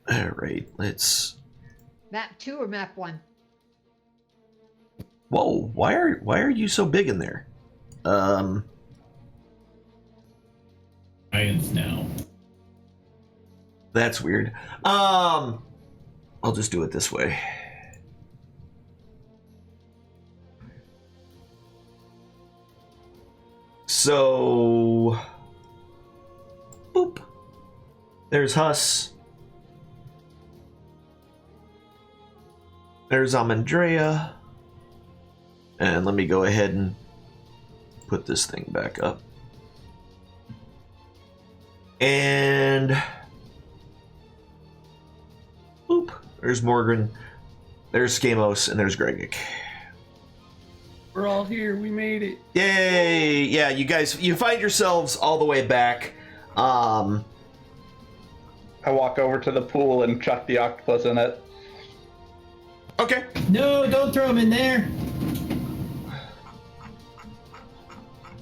right, let's.
Map 2 or map 1?
Whoa! Why are you so big in there?
Science now.
That's weird. I'll just do it this way. So, boop. There's Huss. There's Amandrea. And let me go ahead and put this thing back up. And boop. There's Morgan. There's Skamos, and there's Gregic.
We're all here. We made it.
Yay! Yeah, you guys, you find yourselves all the way back.
I walk over to the pool and chuck the octopus in it.
Okay.
No, don't throw him in there.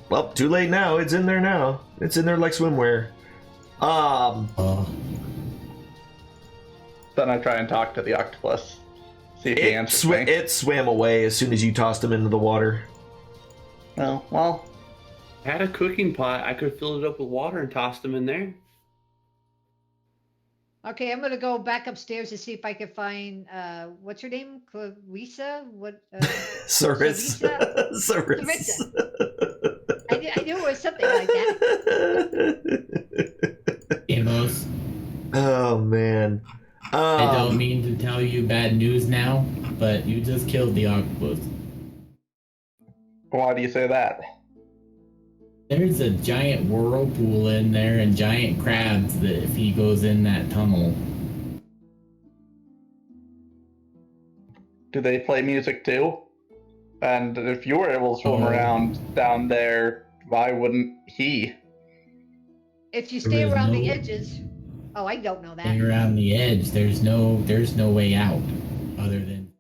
Well, too late now. It's in there now. It's in there like swimwear.
Oh,
Then I try and talk to the octopus. See if he answers me.
It swam away as soon as you tossed him into the water.
Oh, well,
I had a cooking pot. I could fill it up with water and toss them in there.
Okay, I'm gonna go back upstairs to see if I can find what's her name? Clarissa? What?
Saris.
Sarissa?
Saris.
I knew it was something like that.
Amos.
Oh man.
I don't mean to tell you bad news now, but you just killed the octopus.
why do you say that?
There's a giant whirlpool in there and giant crabs that if he goes in that tunnel.
Do they play music too? And if you were able to swim around down there, why wouldn't he?
If you stay
There is
around the
no-
edges. Oh, I don't know that.
Hang around the edge. There's no way out other than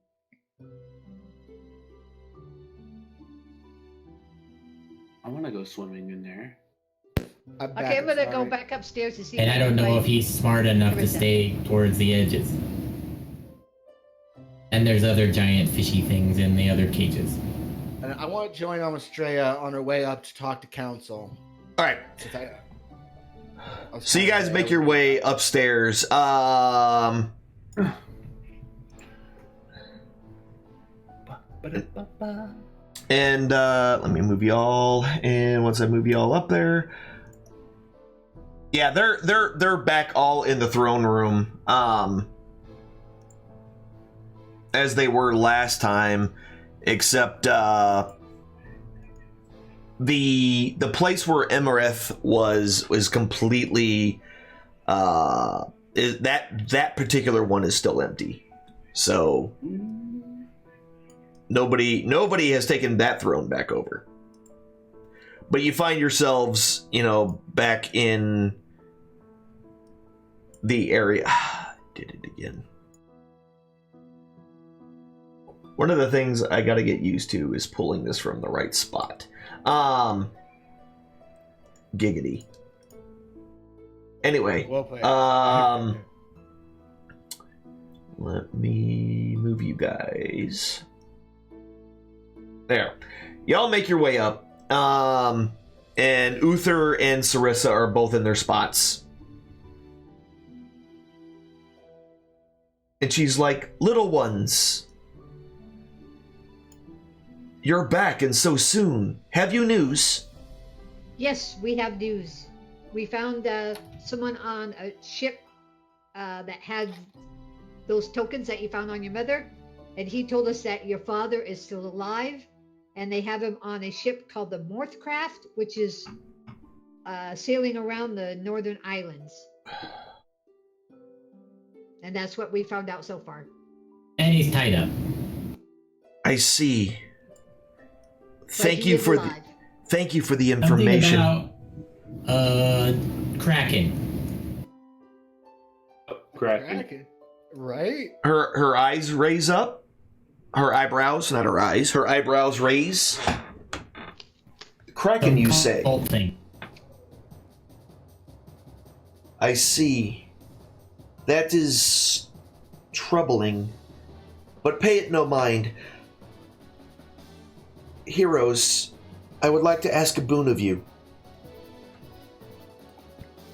want to go swimming in there.
Okay, I'm gonna go back upstairs to see.
And I don't know if he's smart enough to stay towards the edges. And there's other giant fishy things in the other cages.
And I want to join Amastrea on her way up to talk to council.
All right. So you guys make your way upstairs. And let me move y'all. And once I move y'all up there, yeah, they're back all in the throne room, as they were last time, except the place where Emerith was completely that particular one is still empty. So nobody has taken that throne back over. But you find yourselves, back in the area. Did it again. One of the things I got to get used to is pulling this from the right spot. Giggity. Anyway, let me move you guys. There. Y'all make your way up. And Uther and Sarissa are both in their spots. And she's like, little ones, you're back and so soon. Have you news?
Yes, we have news. We found someone on a ship that had those tokens that you found on your mother. And he told us that your father is still alive. And they have him on a ship called the Morthcraft, which is sailing around the northern islands. And that's what we found out so far.
And he's tied up.
I see. Thank you for the information.
Something about Kraken.
Kraken.
Right?
Her eyes raise up. Her eyebrows, not her eyes. Her eyebrows raise. Kraken, you say?
Thing.
I see. That is troubling. But pay it no mind. Heroes, I would like to ask a boon of you.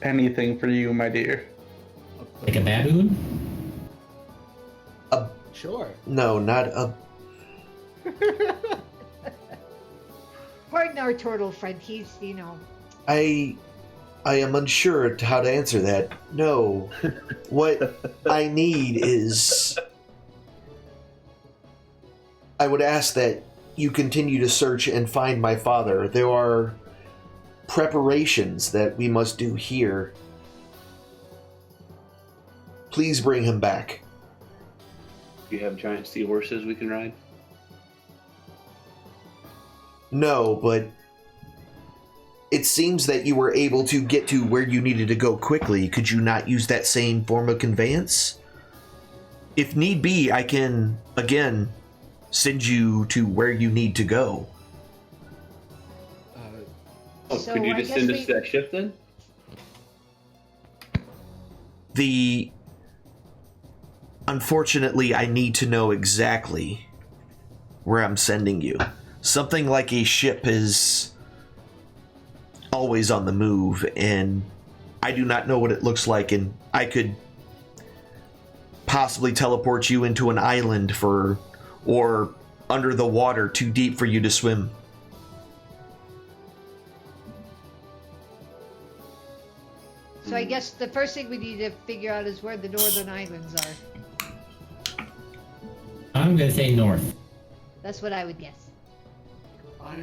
Anything for you, my dear.
Like a baboon?
Sure.
No, not a...
Pardon our turtle friend. He's,
I am unsure how to answer that. No. What I need is... I would ask that you continue to search and find my father. There are preparations that we must do here. Please bring him back.
Do you have giant seahorses we can ride?
No, but it seems that you were able to get to where you needed to go quickly. Could you not use that same form of conveyance? If need be, I can, again, send you to where you need to go.
Could you just send us that ship then?
Unfortunately, I need to know exactly where I'm sending you. Something like a ship is always on the move, and I do not know what it looks like, and I could possibly teleport you into an island or under the water too deep for you to swim.
So I guess the first thing we need to figure out is where the northern islands are.
I'm gonna say north.
That's what I would guess.
I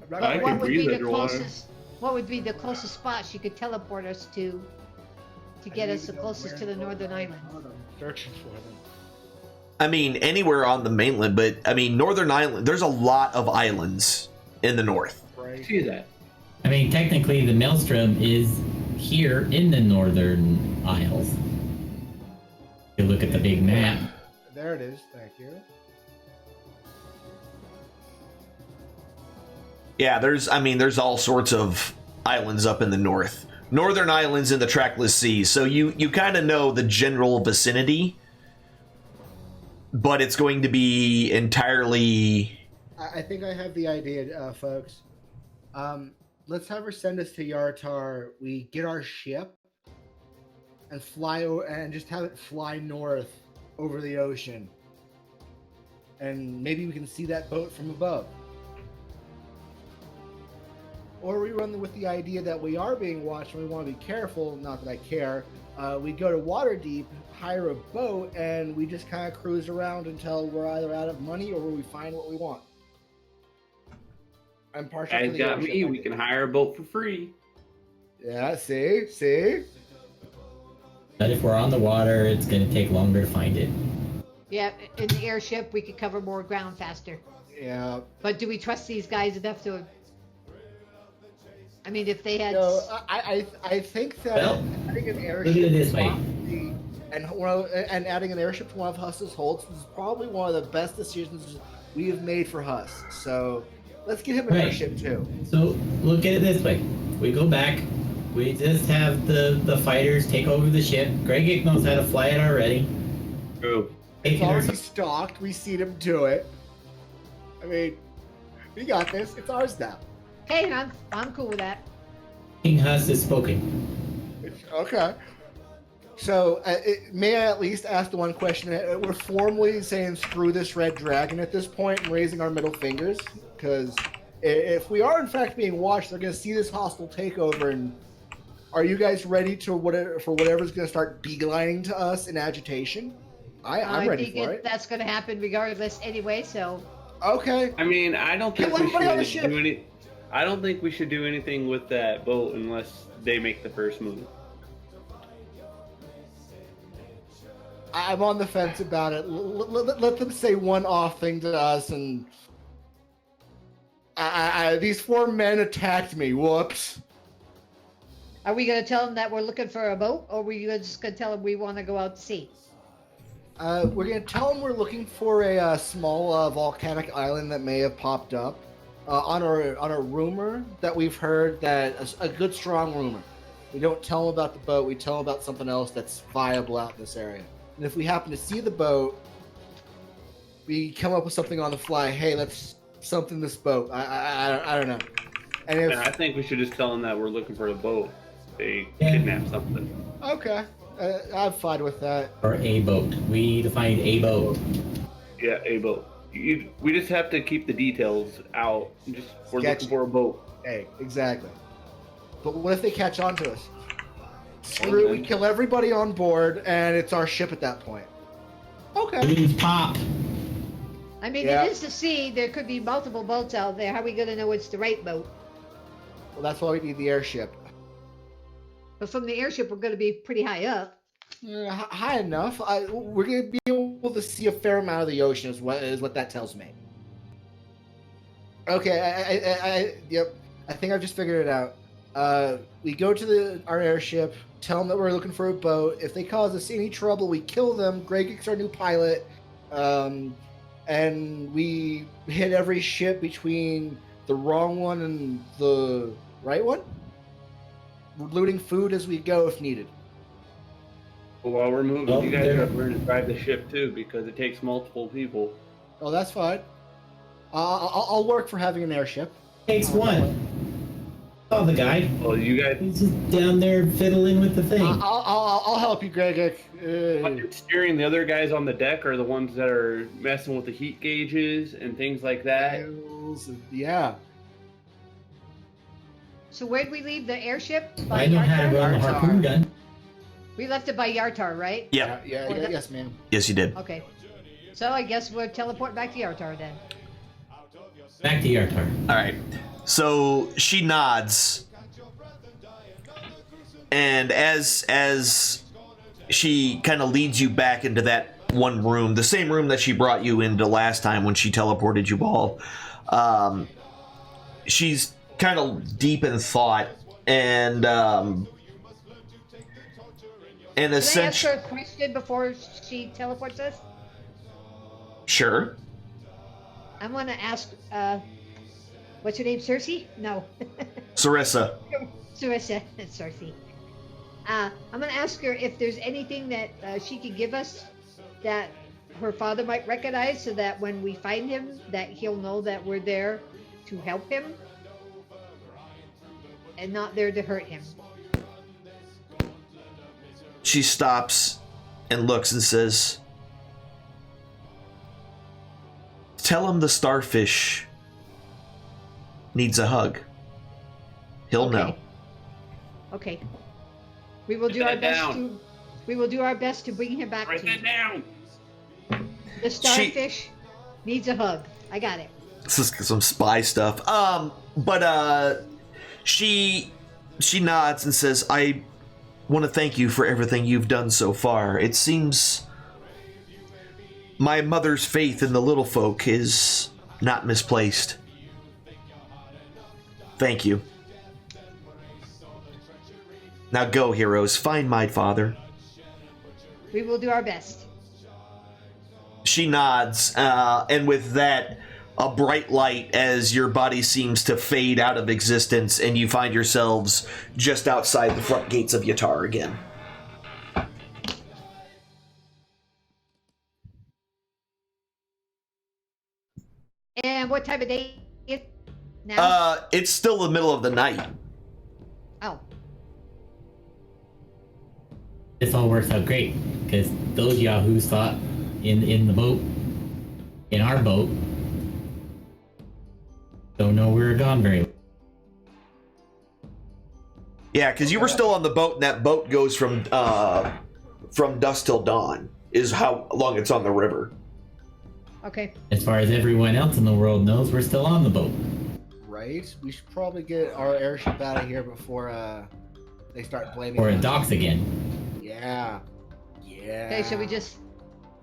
What
can
would
breathe
be the
underwater.
closest? What would be the closest spot she could teleport us to get us the closest to the northern islands?
Searching for them.
I mean, anywhere on the mainland, but I mean, Northern Island, there's a lot of islands in the north.
I see that.
I mean, technically, the Maelstrom is here in the Northern Isles. You look at the big map.
There it is. Thank you.
Yeah, there's all sorts of islands up in the north. Northern islands in the trackless sea, so you kind of know the general vicinity, but it's going to be entirely...
I think I have the idea, folks. Let's have her send us to Yartar. We get our ship and fly and just have it fly north over the ocean, and maybe we can see that boat from above. Or we run with the idea that we are being watched and we want to be careful. Not that I care. We go to Waterdeep, hire a boat, and we just kind of cruise around until we're either out of money or we find what we want. I'm partial to
Guys
the
got
airship
me. We
idea.
can hire a boat for free.
Yeah, see?
But if we're on the water, it's going to take longer to find it.
Yeah, in the airship, we could cover more ground faster.
Yeah.
But do we trust these guys enough to? I mean, if they had.
No, I think that
Well,
adding an
look
airship
at it this way.
and adding an airship to one of Huss's holds is probably one of the best decisions we have made for Huss. So let's get him an
Right.
airship too.
So look at it this way. We go back. We just have the fighters take over the ship. Greg knows how to fly it already.
True.
It's
Taking
already
her-
stocked. We seen him do it. I mean, we got this. It's ours now.
Hey, I'm cool with that.
King Huss is spoken.
Okay. So, may I at least ask the one question? We're formally saying screw this red dragon at this point and raising our middle fingers, because if we are in fact being watched, they're going to see this hostile takeover. And are you guys ready to whatever's going to start beelining to us in agitation? I'm ready for it.
That's going to happen regardless anyway. So.
Okay.
I mean, I don't think
Kill
we
everybody on the
should
ship.
do any. I don't think we should do anything with that boat unless they make the first move.
I'm on the fence about it. Let them say one off thing to us, and these 4 men attacked me. Whoops.
Are we going to tell them that we're looking for a boat, or are we just going to tell them we want to go out to sea?
We're going to tell them we're looking for a small volcanic island that may have popped up on a rumor that we've heard, that a good strong rumor. We don't tell them about the boat. We tell them about something else that's viable out in this area. And if we happen to see the boat, we come up with something on the fly. Hey, let's something this boat. I don't know. And if
And I think we should just tell them that we're looking for a boat. They
Yeah.
kidnap something.
okay, I'm fine with that.
Or a boat. We need to find a boat.
Yeah, a boat. We just have to keep the details out. We're
Sketchy.
looking for a boat.
Hey, exactly. But what if they catch on to us? Screw it, we kill everybody on board, and it's our ship at that point. Okay.
Balloons pop.
I mean,
Yeah.
it is the sea. There could be multiple boats out there. How are we going to know it's the right boat?
Well, that's why we need the airship.
But from the airship, we're going to be pretty high up.
High enough. We're going to be able to see a fair amount of the ocean, is what that tells me. Okay, yep. I think I've just figured it out. We go to our airship, tell them that we're looking for a boat. If they cause us any trouble, we kill them. Greg's our new pilot. And we hit every ship between the wrong one and the right one. We're looting food as we go if needed.
But while we're moving,
Oh,
you guys
there-
are learn to drive the ship too, because it takes multiple people.
Oh, that's fine. I'll work for having an airship.
Takes one. Oh, the guy.
Well, you guys
He's just down there fiddling with the thing.
I'll help you, Greg.
steering. The other guys on the deck are the ones that are messing with the heat gauges and things like that.
Yeah.
So where'd we leave the airship?
I know how to run a
Yartar.
harpoon gun.
We left it by Yartar, right?
Yep.
Yes, ma'am.
Yes, you did.
Okay. So I guess we'll teleport back to Yartar then.
Back to Yartar.
All right. So she nods, and as she kind of leads you back into that one room, the same room that she brought you into last time when she teleported you all, she's kind of deep in thought, and
Can I ask
essentially,
her a question before she teleports us?
sure.
I want to ask, what's her name? Cersei? No.
Sarissa.
Sarissa. Cersei. I'm going to ask her if there's anything that she can give us that her father might recognize, so that when we find him, that he'll know that we're there to help him and not there to hurt him.
She stops and looks and says, tell him the starfish needs a hug. He'll know.
Okay. We will do our best to. We will do our best to bring him back
Write
to
that
you.
down.
The starfish needs a hug. I got it.
This is some spy stuff. But she nods and says, I want to thank you for everything you've done so far. It seems my mother's faith in the little folk is not misplaced. Thank you. Now go, heroes. Find my father.
We will do our best.
She nods, and with that, a bright light as your body seems to fade out of existence, and you find yourselves just outside the front gates of Yatar again.
And what time of day is it now?
It's still the middle of the night.
Oh,
This all works out great because those yahoos thought in the boat, in our boat, don't know we were gone very long.
Yeah, because you were still on the boat, and that boat goes from dusk till dawn, is how long it's on the river.
okay.
As far as everyone else in the world knows, we're still on the boat.
Right? We should probably get our airship out of here before they start blaming
Or it
us.
docks again.
Yeah. Yeah.
Okay, shall we just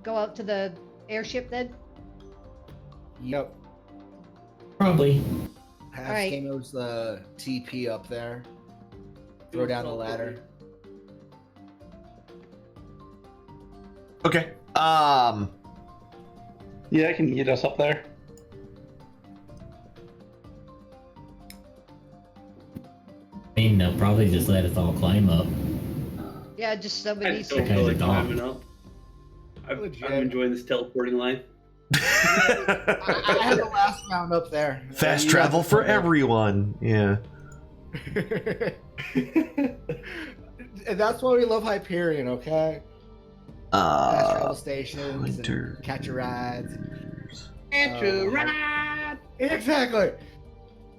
go out to the airship then?
Yep.
Probably.
Have
Alright.
Stamos the TP up there. Throw down the ladder.
Okay.
Yeah, I can get us up there.
I mean, they'll probably just let us all climb up.
Yeah, just
I
somebody.
just don't
Okay,
feel like
the dog.
climbing up. I'm
Legit.
enjoying this teleporting life.
I had the last round up there.
Fast
You
travel
guys-
for everyone. Yeah.
And that's why we love Hyperion, okay? Fast travel stations,
Winter.
and catch a rides.
Catch a
Oh.
ride.
Exactly.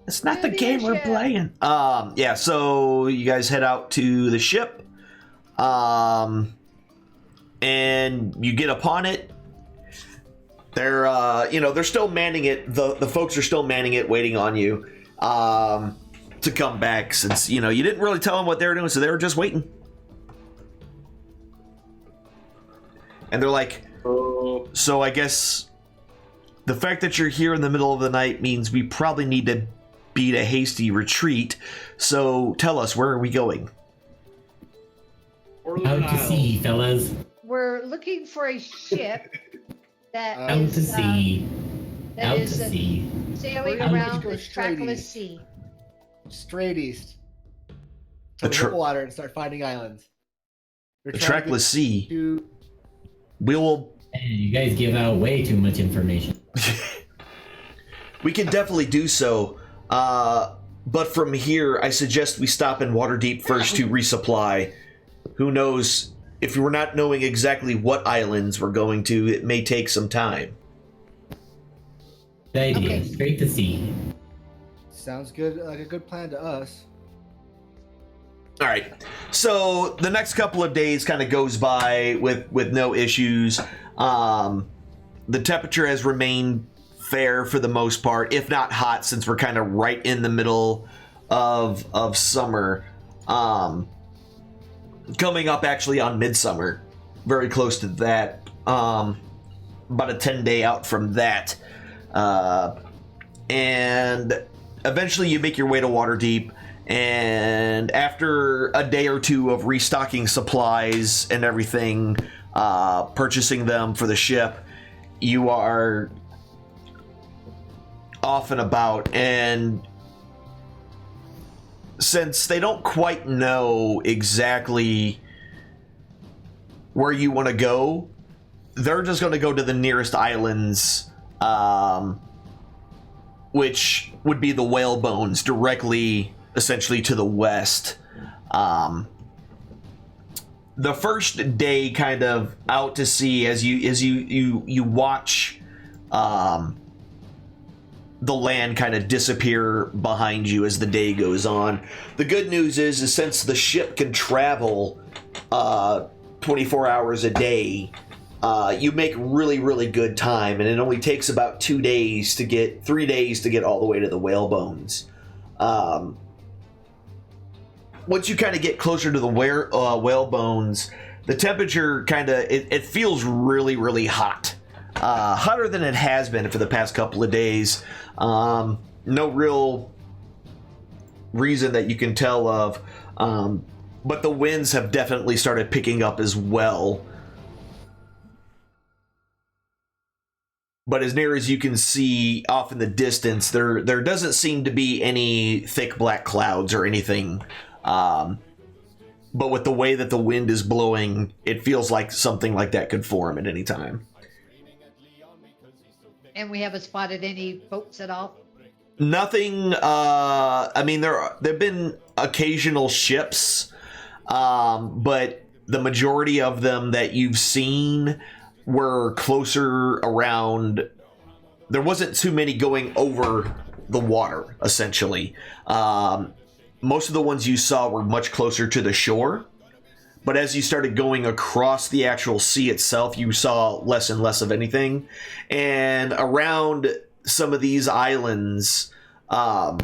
It's not the
Maybe
game
you
we're
should.
playing. Yeah, so you guys head out to the ship. And you get upon it. They're they're still manning it. The folks are still manning it, waiting on you to come back, since you didn't really tell them what they were doing, so they were just waiting. And they're like,
Oh,
so I guess the fact that you're here in the middle of the night means we probably need to beat a hasty retreat. So tell us, where are we going?
Orlando
Out to
Isles.
sea, fellas.
We're looking for a ship that
Out
Out
is,
to sea.
that
Out
is,
to sea.
sailing
We're gonna
around
go
the
straight
trackless
east.
sea.
Straight east.
The
To
tr-
the water and start finding islands. We're
The
trying to get
trackless sea.
to-
We will.
Man, you guys give out way too much information.
We can definitely do so. But from here, I suggest we stop in Waterdeep first to resupply. Who knows? If we're not knowing exactly what islands we're going to, it may take some time.
Good idea.
Okay.
Straight to sea.
Sounds good, like a good plan to us.
All right. So the next couple of days kind of goes by with no issues. The temperature has remained fair for the most part, if not hot, since we're kind of right in the middle of summer. Coming up actually on midsummer, very close to that. About a 10-day out from that. And eventually you make your way to Waterdeep. And after a day or two of restocking supplies and everything, purchasing them for the ship, you are off and about, and since they don't quite know exactly where you want to go, they're just going to go to the nearest islands, which would be the Whalebones, directly, essentially, to the west. The first day, kind of out to sea, as you watch the land kind of disappear behind you as the day goes on. The good news is since the ship can travel 24 hours a day, you make really, really good time, and it only takes about 3 days to get all the way to the Whalebones. Once you kind of get closer to the Whalebones, the temperature kind of it feels really, really hot, hotter than it has been for the past couple of days. No real reason that you can tell of, but the winds have definitely started picking up as well. But as near as you can see off in the distance, there doesn't seem to be any thick black clouds or anything. But with the way that the wind is blowing, it feels like something like that could form at any time.
And we haven't spotted any boats at all?
Nothing. I mean, there've been occasional ships, but the majority of them that you've seen were closer around. There wasn't too many going over the water, essentially. Most of the ones you saw were much closer to the shore, but as you started going across the actual sea itself, you saw less and less of anything. And around some of these islands, the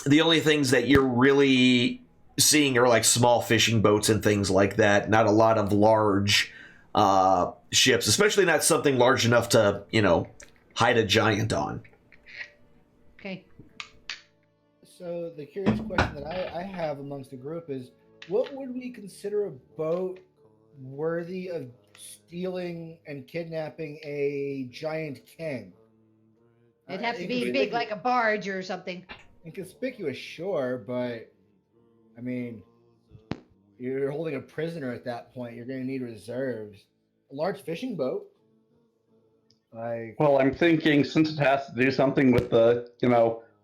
only things that you're really seeing are like small fishing boats and things like that. Not a lot of large ships, especially not something large enough to, hide a giant on.
Okay.
So the curious question that I have amongst the group is, what would we consider a boat worthy of stealing and kidnapping a giant king?
It'd have to be big, like a barge or something.
Inconspicuous, sure, but I mean, you're holding a prisoner at that point. You're going to need reserves. A large fishing boat.
Well, I'm thinking since it has to do something with the,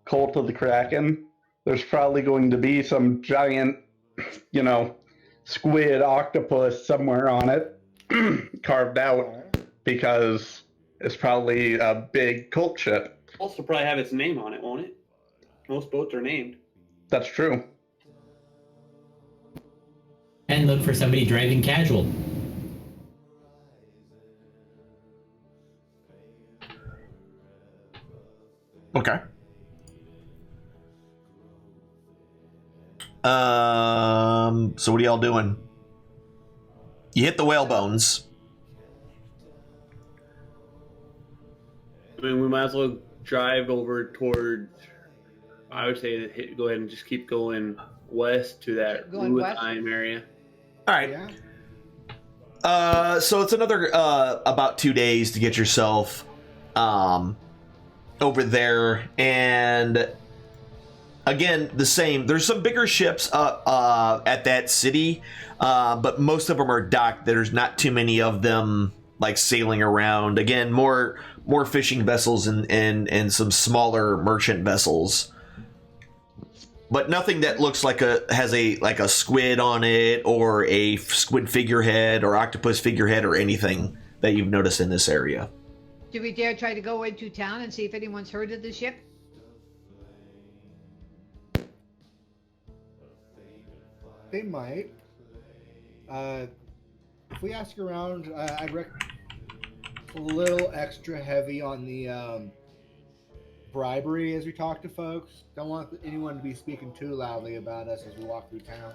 Cult of the Kraken, there's probably going to be some giant, squid octopus somewhere on it, carved out, because it's probably a big cult ship.
Also probably have its name on it, won't it? Most boats are named.
That's true.
And look for somebody driving casual.
Okay. So what are y'all doing? You hit the Whalebones.
I mean, we might as well drive over toward. I would say go ahead and just keep going west to that Ruatime area.
All right.
Yeah.
So it's another about 2 days to get yourself over there, and again, the same. There's some bigger ships at that city, but most of them are docked. There's not too many of them like sailing around. Again, more fishing vessels and some smaller merchant vessels, but nothing that looks like has a squid on it, or a squid figurehead or octopus figurehead or anything that you've noticed in this area.
Do we dare try to go into town and see if anyone's heard of the ship?
They might. If we ask around, I'd recommend a little extra heavy on the bribery as we talk to folks. Don't want anyone to be speaking too loudly about us as we walk through town.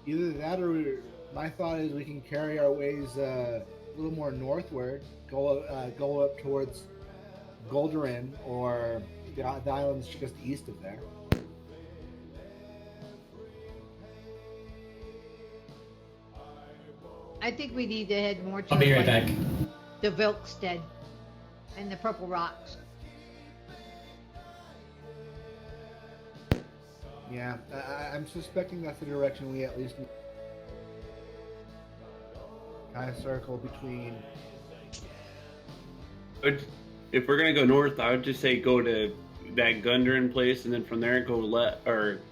Either that, or my thought is we can carry our ways a little more northward, go up towards Goldarin, or the islands just east of there.
I think we need to head more to
I'll be right back.
the Vilkstead. and the Purple Rocks.
Yeah, I'm suspecting that's the direction we at least need. Kind of circle between.
If we're gonna go north, I would just say go to that Gundren place, and then from there go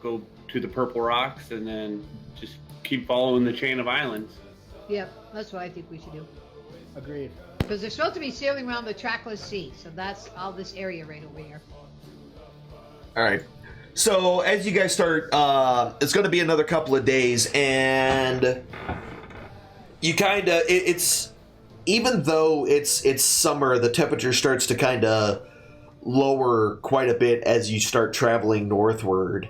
go to the Purple Rocks, and then just keep following the chain of islands.
Yep, that's what I think we should do.
Agreed.
Because they're supposed to be sailing around the trackless sea, so that's all this area right over here.
All right. So as you guys start, it's going to be another couple of days, and you kind of it's even though it's summer, the temperature starts to kind of lower quite a bit as you start traveling northward,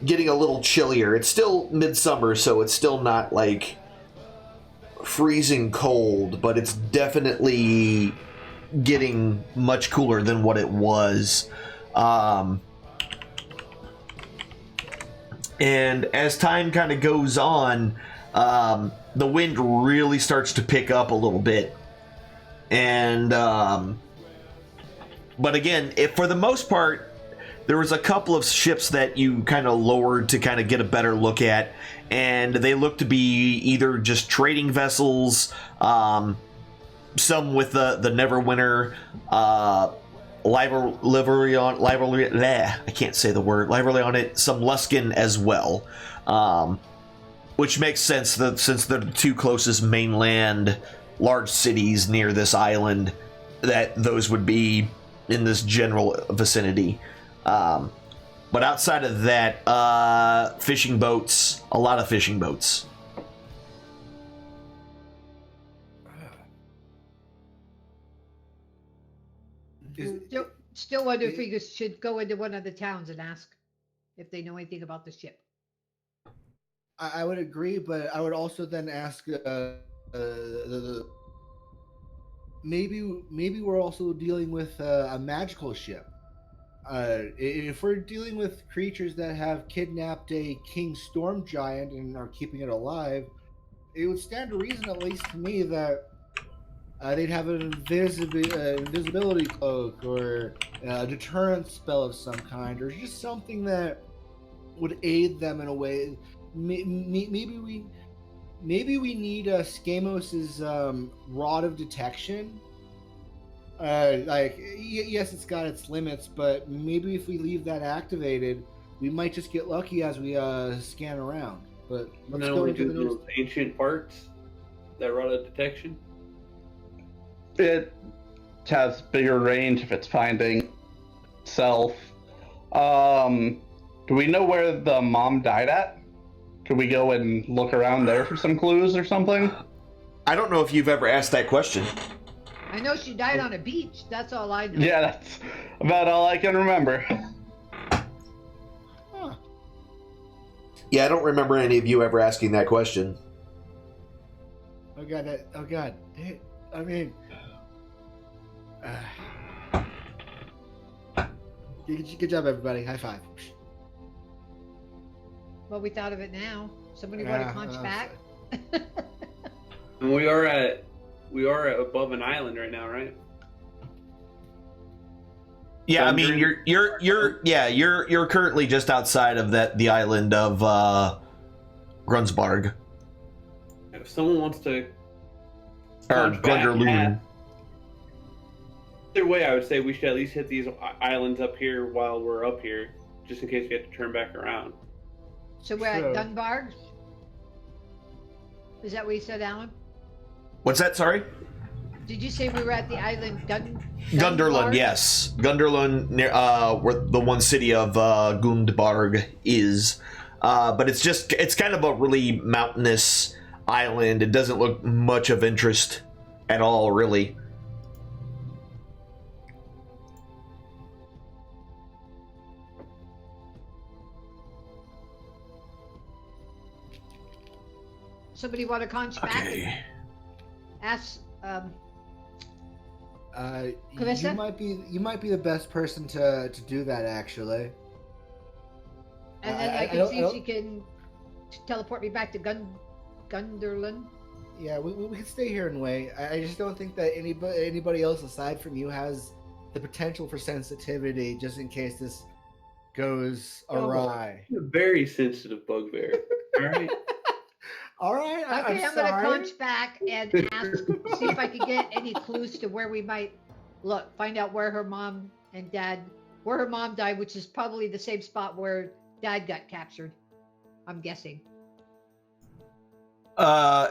getting a little chillier. It's still midsummer, so it's still not like freezing cold, but it's definitely getting much cooler than what it was. And as time kind of goes on, the wind really starts to pick up a little bit. And, but again, if for the most part, there was a couple of ships that you kind of lowered to kind of get a better look at, and they look to be either just trading vessels, some with the Neverwinter, livery on it, some Luskan as well, which makes sense that since they're the two closest mainland large cities near this island, that those would be in this general vicinity. But outside of that, fishing boats, a lot of fishing boats.
Still wonder if we should go into one of the towns and ask if they know anything about the ship.
I would agree, but I would also then ask maybe we're also dealing with a magical ship. If we're dealing with creatures that have kidnapped a king storm giant and are keeping it alive, it would stand to reason, at least to me, that they'd have an invisibility cloak or a deterrent spell of some kind, or just something that would aid them in a way. Maybe we need Skamos' Rod of Detection. Yes, it's got its limits, but maybe if we leave that activated, we might just get lucky as we scan around. But let's go into
those ancient parts. That Rod of Detection.
It has bigger range if it's finding itself. Do we know where the mom died at? Could we go and look around there for some clues or something?
I don't know if you've ever asked that question.
I know she died on a beach. That's all I know.
Yeah, that's about all I can remember.
Huh.
Yeah, I don't remember any of you ever asking that question.
Oh god. I mean, good job, everybody. High five.
Well, we thought of it now. Somebody want to conch back?
And we are at above an island right now, right?
Yeah, I mean you're currently just outside of the island of Grunsbarg.
If someone wants to
Or Grunderloon.
Either way, I would say we should at least hit these islands up here while we're up here, just in case we have to turn back around.
So we're at Dunbarg? Is that what you said, Alan?
What's that, sorry?
Did you say we were at the island
Gunderlund, yes. Gunderlund, near where the one city of Gundbarg is. But it's kind of a really mountainous island. It doesn't look much of interest at all, really.
Somebody want to conch back? Ask
you might be the best person to do that, actually.
And then I can see if she can teleport me back to Gunderlund.
Yeah, we can stay here and wait. I just don't think that anybody else aside from you has the potential for sensitivity, just in case this goes awry.
I'm a very sensitive bugbear. All right.
All right.
Okay, I'm gonna crunch back and ask, see if I can get any clues to where we might look. Find out where her mom died, which is probably the same spot where Dad got captured. I'm guessing.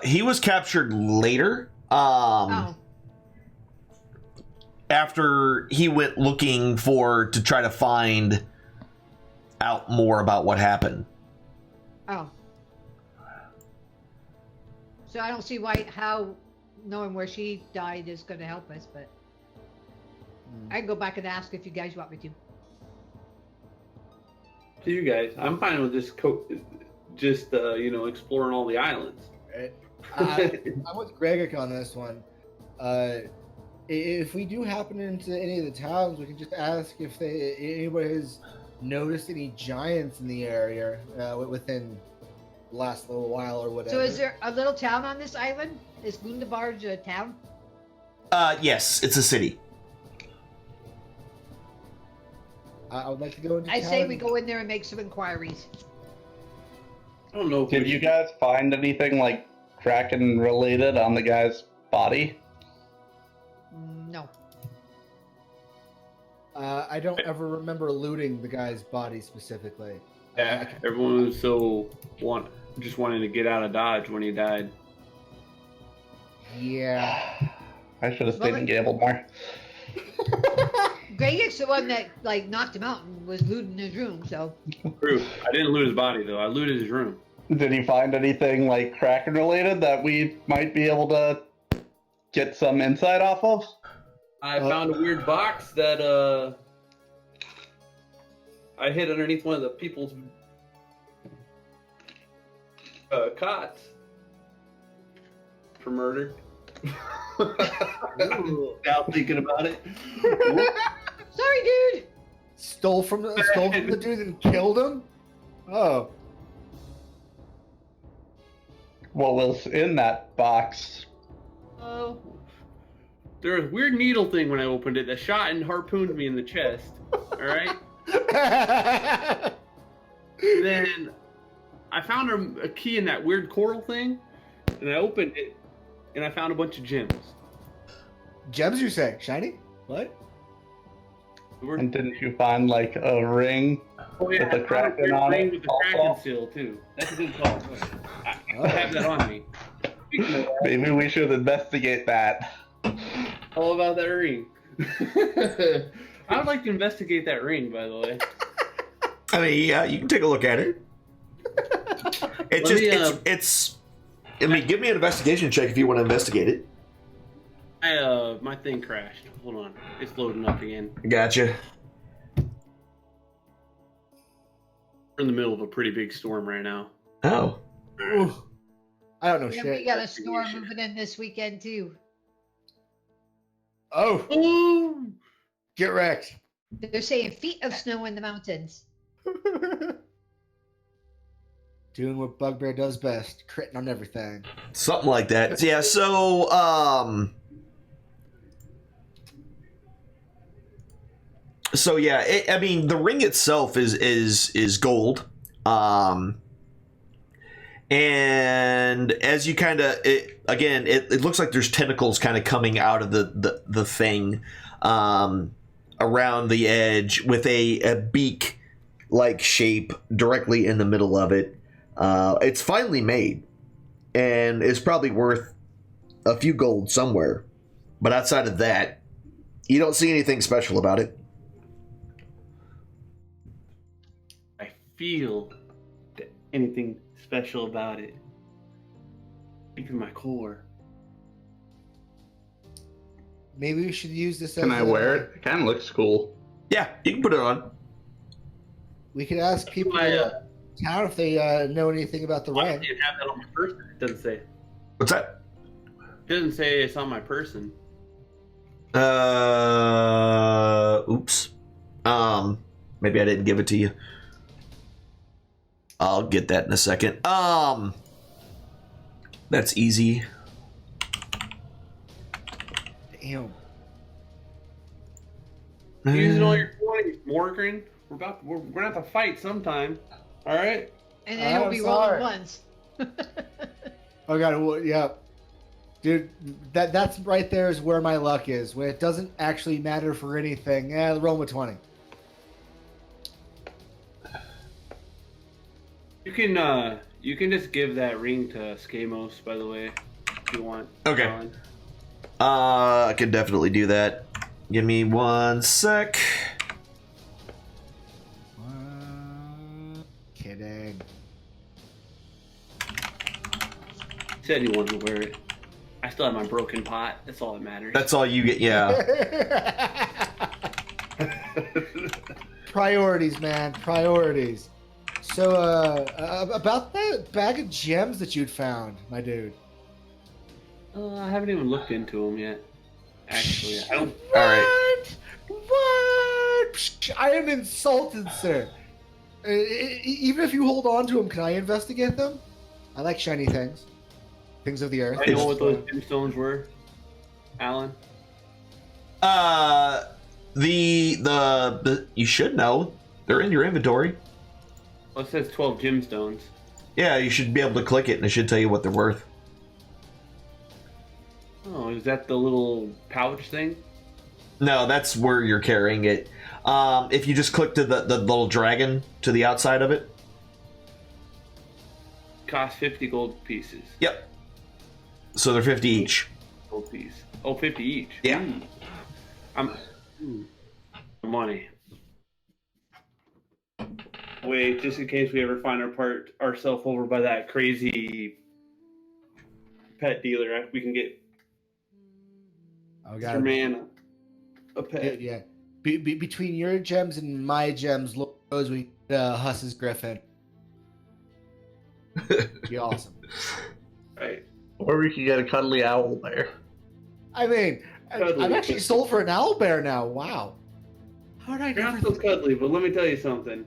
He was captured later. After he went looking to try to find out more about what happened.
Oh. So I don't see how knowing where she died is going to help us, but I can go back and ask if you guys want me to.
To you guys, I'm fine with just exploring all the islands.
I'm with Gregor on this one. If we do happen into any of the towns, we can just ask if anybody has noticed any giants in the area within the last little while or whatever.
So is there a little town on this island? Is Gundabarge a town?
Yes, it's a city.
I would like to go into
I
town.
say we go in there and make some inquiries.
I don't know.
Did you guys find anything like Kraken related on the guy's body?
No.
I don't ever remember looting the guy's body specifically.
Yeah, everyone was just wanting to get out of Dodge when he died.
Yeah.
I should have stayed and gambled more.
Gregor's the one that knocked him out and was looting his room, so.
True. I didn't loot his body though. I looted his room.
Did he find anything like Kraken related that we might be able to get some insight off of?
I found a weird box that I hid underneath one of the people's cots for murder. Now thinking about it.
Sorry, dude.
Stole from the dude and killed him? Oh.
What was in that box?
Oh. There was a weird needle thing when I opened it that shot and harpooned me in the chest. Alright? Then I found a key in that weird coral thing, and I opened it, and I found a bunch of gems.
Gems, you say? Shiny? What?
And
didn't you find like a ring with the Kraken on it?
With the Kraken seal too. That's a good call. I have that on me.
Maybe we should investigate that.
All about that ring. I would like to investigate that ring, by the way.
I mean, yeah, you can take a look at it. I mean, give me an investigation check if you want to investigate it.
My thing crashed. Hold on. It's loading up again.
Gotcha.
We're in the middle of a pretty big storm right now.
Oh.
Ooh. I don't know
Yeah,
shit.
we got a storm moving in this weekend, too.
Oh.
Ooh.
Get wrecked.
They're saying feet of snow in the mountains.
Doing what Bugbear does best, critting on everything.
Something like that. Yeah, so, So yeah, I mean, the ring itself is gold. And as you kind of, it looks like there's tentacles kind of coming out of the thing around the edge with a beak-like shape directly in the middle of it. It's finely made, and it's probably worth a few gold somewhere. But outside of that, you don't see anything special about it.
I feel that anything special about it, deep in my core.
Maybe we should use this.
Can I wear it? It kind of looks cool.
Yeah, you can put it on.
We could ask people in town if they know anything about the
I
ring.
didn't have that on my person. It doesn't say.
What's that?
It doesn't say it's on my person.
Oops. Maybe I didn't give it to you. I'll get that in a second. That's easy.
Damn.
Using all your 20s, Morgan. We're gonna have to fight sometime. All right.
And then he'll be rolling ones.
Oh god, well, yeah. Dude, that's right there is where my luck is. When it doesn't actually matter for anything, roll with 20.
You can just give that ring to Skamos, by the way, if you want.
Okay. I can definitely do that. Give me 1 sec.
Kidding.
Said you wanted to wear it. I still have my broken pot. That's all that matters.
That's all you get, yeah.
Priorities, man. Priorities. So, about that bag of gems that you'd found, my dude.
I haven't even looked into them yet. Actually, I don't.
What? All right. What? I am insulted, sir. Even if you hold on to them, can I investigate them? I like shiny things. Things of the earth.
I know what those gemstones were, Alan.
The you should know. They're in your inventory.
Well, it says 12 gemstones.
Yeah, you should be able to click it, and it should tell you what they're worth.
Oh, is that the little pouch thing?
No, that's where you're carrying it. If you just click to the little dragon to the outside of it.
Cost 50 gold pieces.
Yep. So they're 50 each.
Gold piece. Oh, 50 each.
Yeah.
Money. Wait, just in case we ever find ourselves over by that crazy pet dealer, we can get Mr. Man a pet.
Yeah. Between your gems and my gems, Lord knows we Huss's Griffin. Be awesome.
Right.
Or we could get a cuddly owl bear.
I mean, I'm actually sold for an owl bear now. Wow. How did I
You're
never
not so cuddly, but let me tell you something.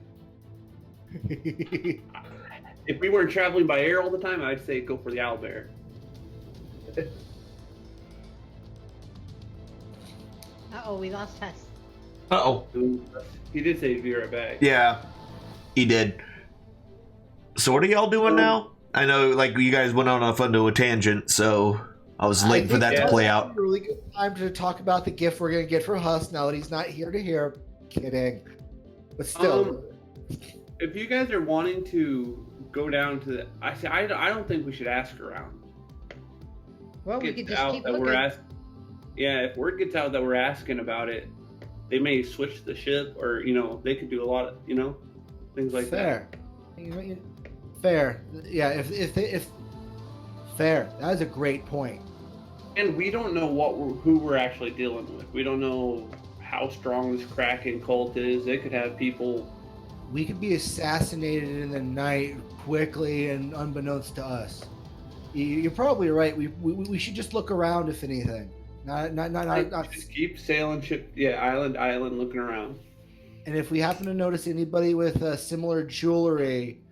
If we weren't traveling by air all the time, I'd say go for the owl bear.
Uh-oh, we lost Huss.
Uh-oh.
He did say he'd be right back.
Yeah, he did. So what are y'all doing now? I know, like, you guys went on off onto a tangent, so I was waiting for that to play out.
A really good time to talk about the gift we're going to get for Huss now that he's not here to hear. Kidding. But still.
If you guys are wanting to go down to the... I don't think we should ask around.
Well, we could just keep looking.
Yeah, if word gets out that we're asking about it, they may switch the ship, or, they could do a lot of, things like
that. Fair. Yeah, if fair. That is a great point.
And we don't know who we're actually dealing with. We don't know how strong this Kraken cult is. They could have people...
We could be assassinated in the night quickly and unbeknownst to us. You're probably right. We should just look around, if anything. Not
just keep sailing ship. Yeah, island, looking around.
And if we happen to notice anybody with similar jewelry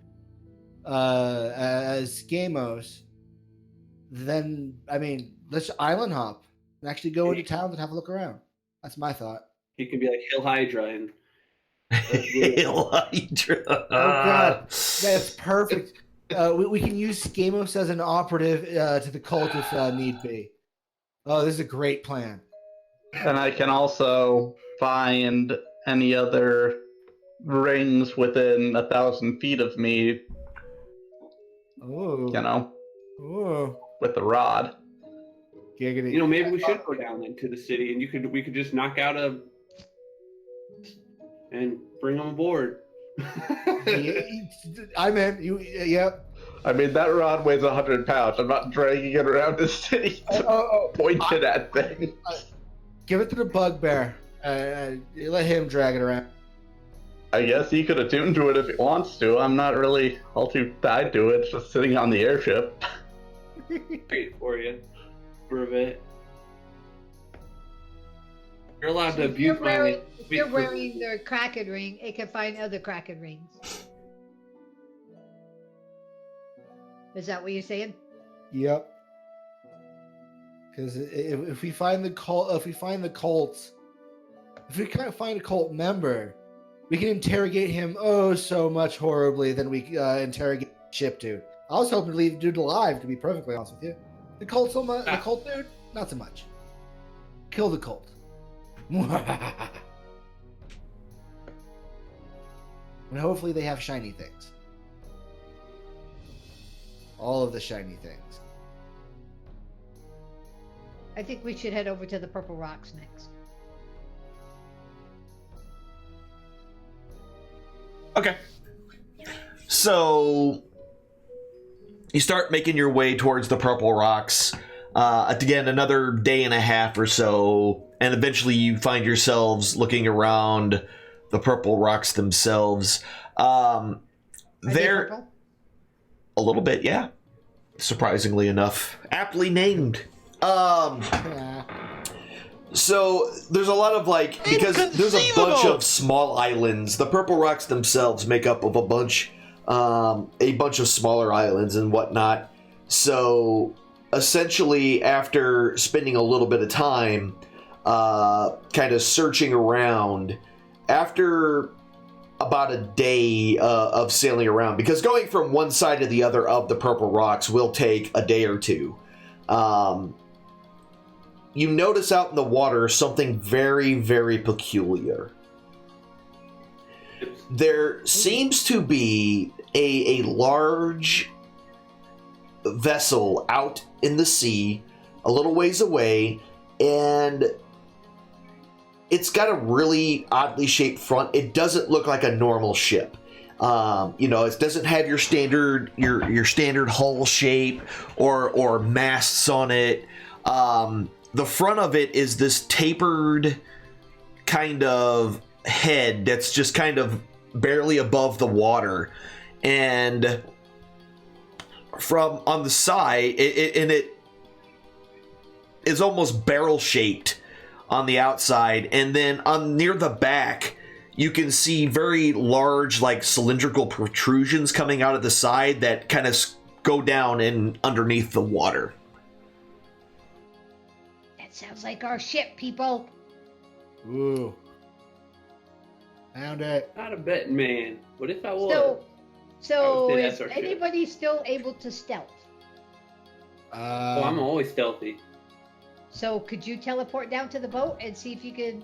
as Skamos, then let's island hop and actually go into town and have a look around. That's my thought.
He can be like Hill Hydra and
Hill Hydra.
Oh god, that's perfect. We can use Skamos as an operative to the cult if need be. Oh, this is a great plan.
And I can also find any other rings within 1,000 feet of me.
Oh.
Oh. With the rod.
Giggity.
Maybe we should go down into the city, and we could just knock out and bring them aboard.
I'm in. Yep.
That rod weighs 100 pounds. I'm not dragging it around the city to point it at things.
Give it to the bugbear. Let him drag it around.
I guess he could attune to it if he wants to. I'm not really all too tied to it. It's just sitting on the airship.
Great for you. For a bit. You're allowed to abuse my...
If you're wearing the Kraken ring, it can find other Kraken rings. Is that what you're saying?
Yep. Because if we find the cult, if we can't find a cult member, we can interrogate him so much horribly than we interrogate Ship Dude. I was hoping to leave Dude alive, to be perfectly honest with you. The cult dude, not so much. Kill the cult. And hopefully they have shiny things. All of the shiny things.
I think we should head over to the Purple Rocks next.
Okay. So you start making your way towards the Purple Rocks. Again, another day and a half or so, and eventually you find yourselves looking around the Purple Rocks themselves. They're
purple?
a little bit, yeah. Surprisingly enough, aptly named. So there's a lot of because there's a bunch of small islands. The Purple Rocks themselves make up of a bunch of smaller islands and whatnot. So essentially, after spending a little bit of time kind of searching around, after about a day of sailing around, because going from one side to the other of the Purple Rocks will take a day or two, you notice out in the water something very, very peculiar. There seems to be a large vessel out in the sea, a little ways away, and it's got a really oddly shaped front. It doesn't look like a normal ship. It doesn't have your standard hull shape or masts on it. The front of it is this tapered kind of head that's just kind of barely above the water, and from on the side, it is almost barrel shaped on the outside, and then on near the back, you can see very large, cylindrical protrusions coming out of the side that kind of go down in underneath the water.
Sounds like our ship, people.
Ooh. Found it.
Not a betting man. What if I was?
So
I would say
is
that's our ship.
anybody still able to stealth?
I'm always stealthy.
So could you teleport down to the boat and see if you could...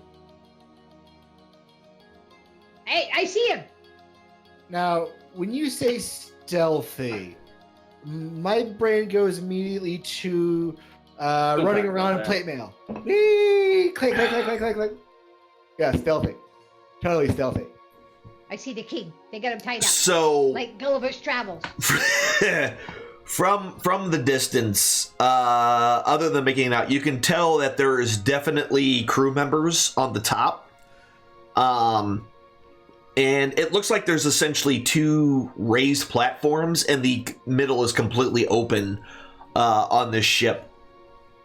Hey, I see him!
Now, when you say stealthy, my brain goes immediately to running around in plate mail. Whee! Click, click, click, click, click, click. Yeah, stealthy. Totally stealthy.
I see the king. They got him tied up.
So,
like Gulliver's Travels.
from the distance, other than making it out, you can tell that there is definitely crew members on the top. And it looks like there's essentially two raised platforms, and the middle is completely open on this ship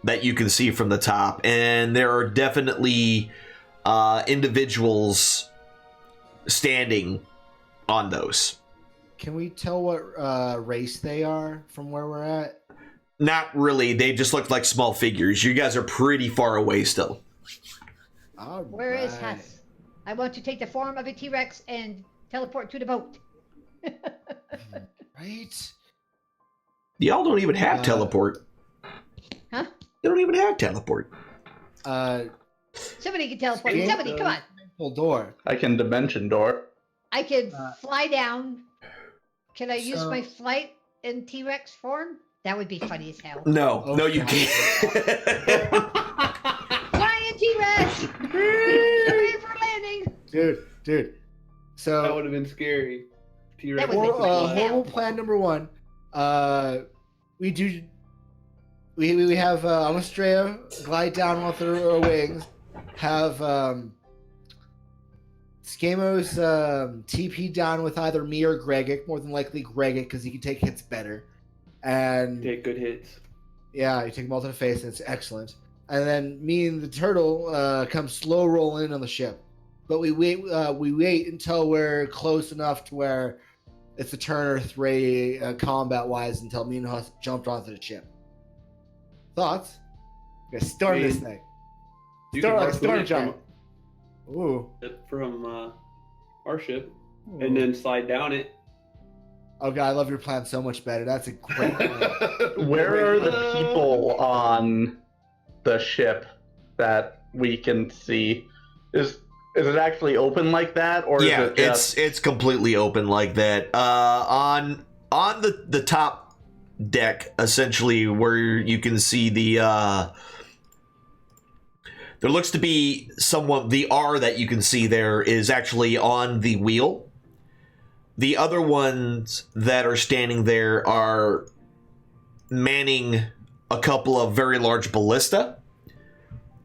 that you can see from the top. And there are definitely individuals standing on those.
Can we tell what race they are from where we're at?
Not really. They just look like small figures. You guys are pretty far away still.
Where is Huss? I want to take the form of a T-Rex and teleport to the boat.
Right?
Y'all don't even have teleport.
Huh?
You don't even have teleport.
Somebody can teleport. Somebody, come on.
Full door.
I can dimension door.
I can fly down. Can I use my flight in T-Rex form? That would be funny as hell.
No, no, you can't.
Flying T-Rex! Ready for landing!
Dude. So
That would have been scary. T-Rex.
That would be funny.
horrible plan number one. We have Amastrea glide down with her wings. Have Skamos TP down with either me or Gregic. More than likely Gregic, because he can take hits better. And
Take good hits.
yeah, you take them all to the face, and it's excellent. And then me and the turtle come slow roll in on the ship. But we wait until we're close enough to where it's a turn or three combat-wise until me and Huss jumped onto the ship. Thoughts? Yeah, storm this thing.
You
Storm
can
like storm
harpoon
giant. Ooh.
from our ship, and then slide down it.
Oh god, I love your plan so much better. That's a great plan.
Where are the people on the ship that we can see? Is it actually open like that, or
Yeah,
is it just...
it's completely open like that. On the top deck, essentially, where you can see the there looks to be somewhat the R that you can see there is actually on the wheel. The other ones that are standing there are manning a couple of very large ballista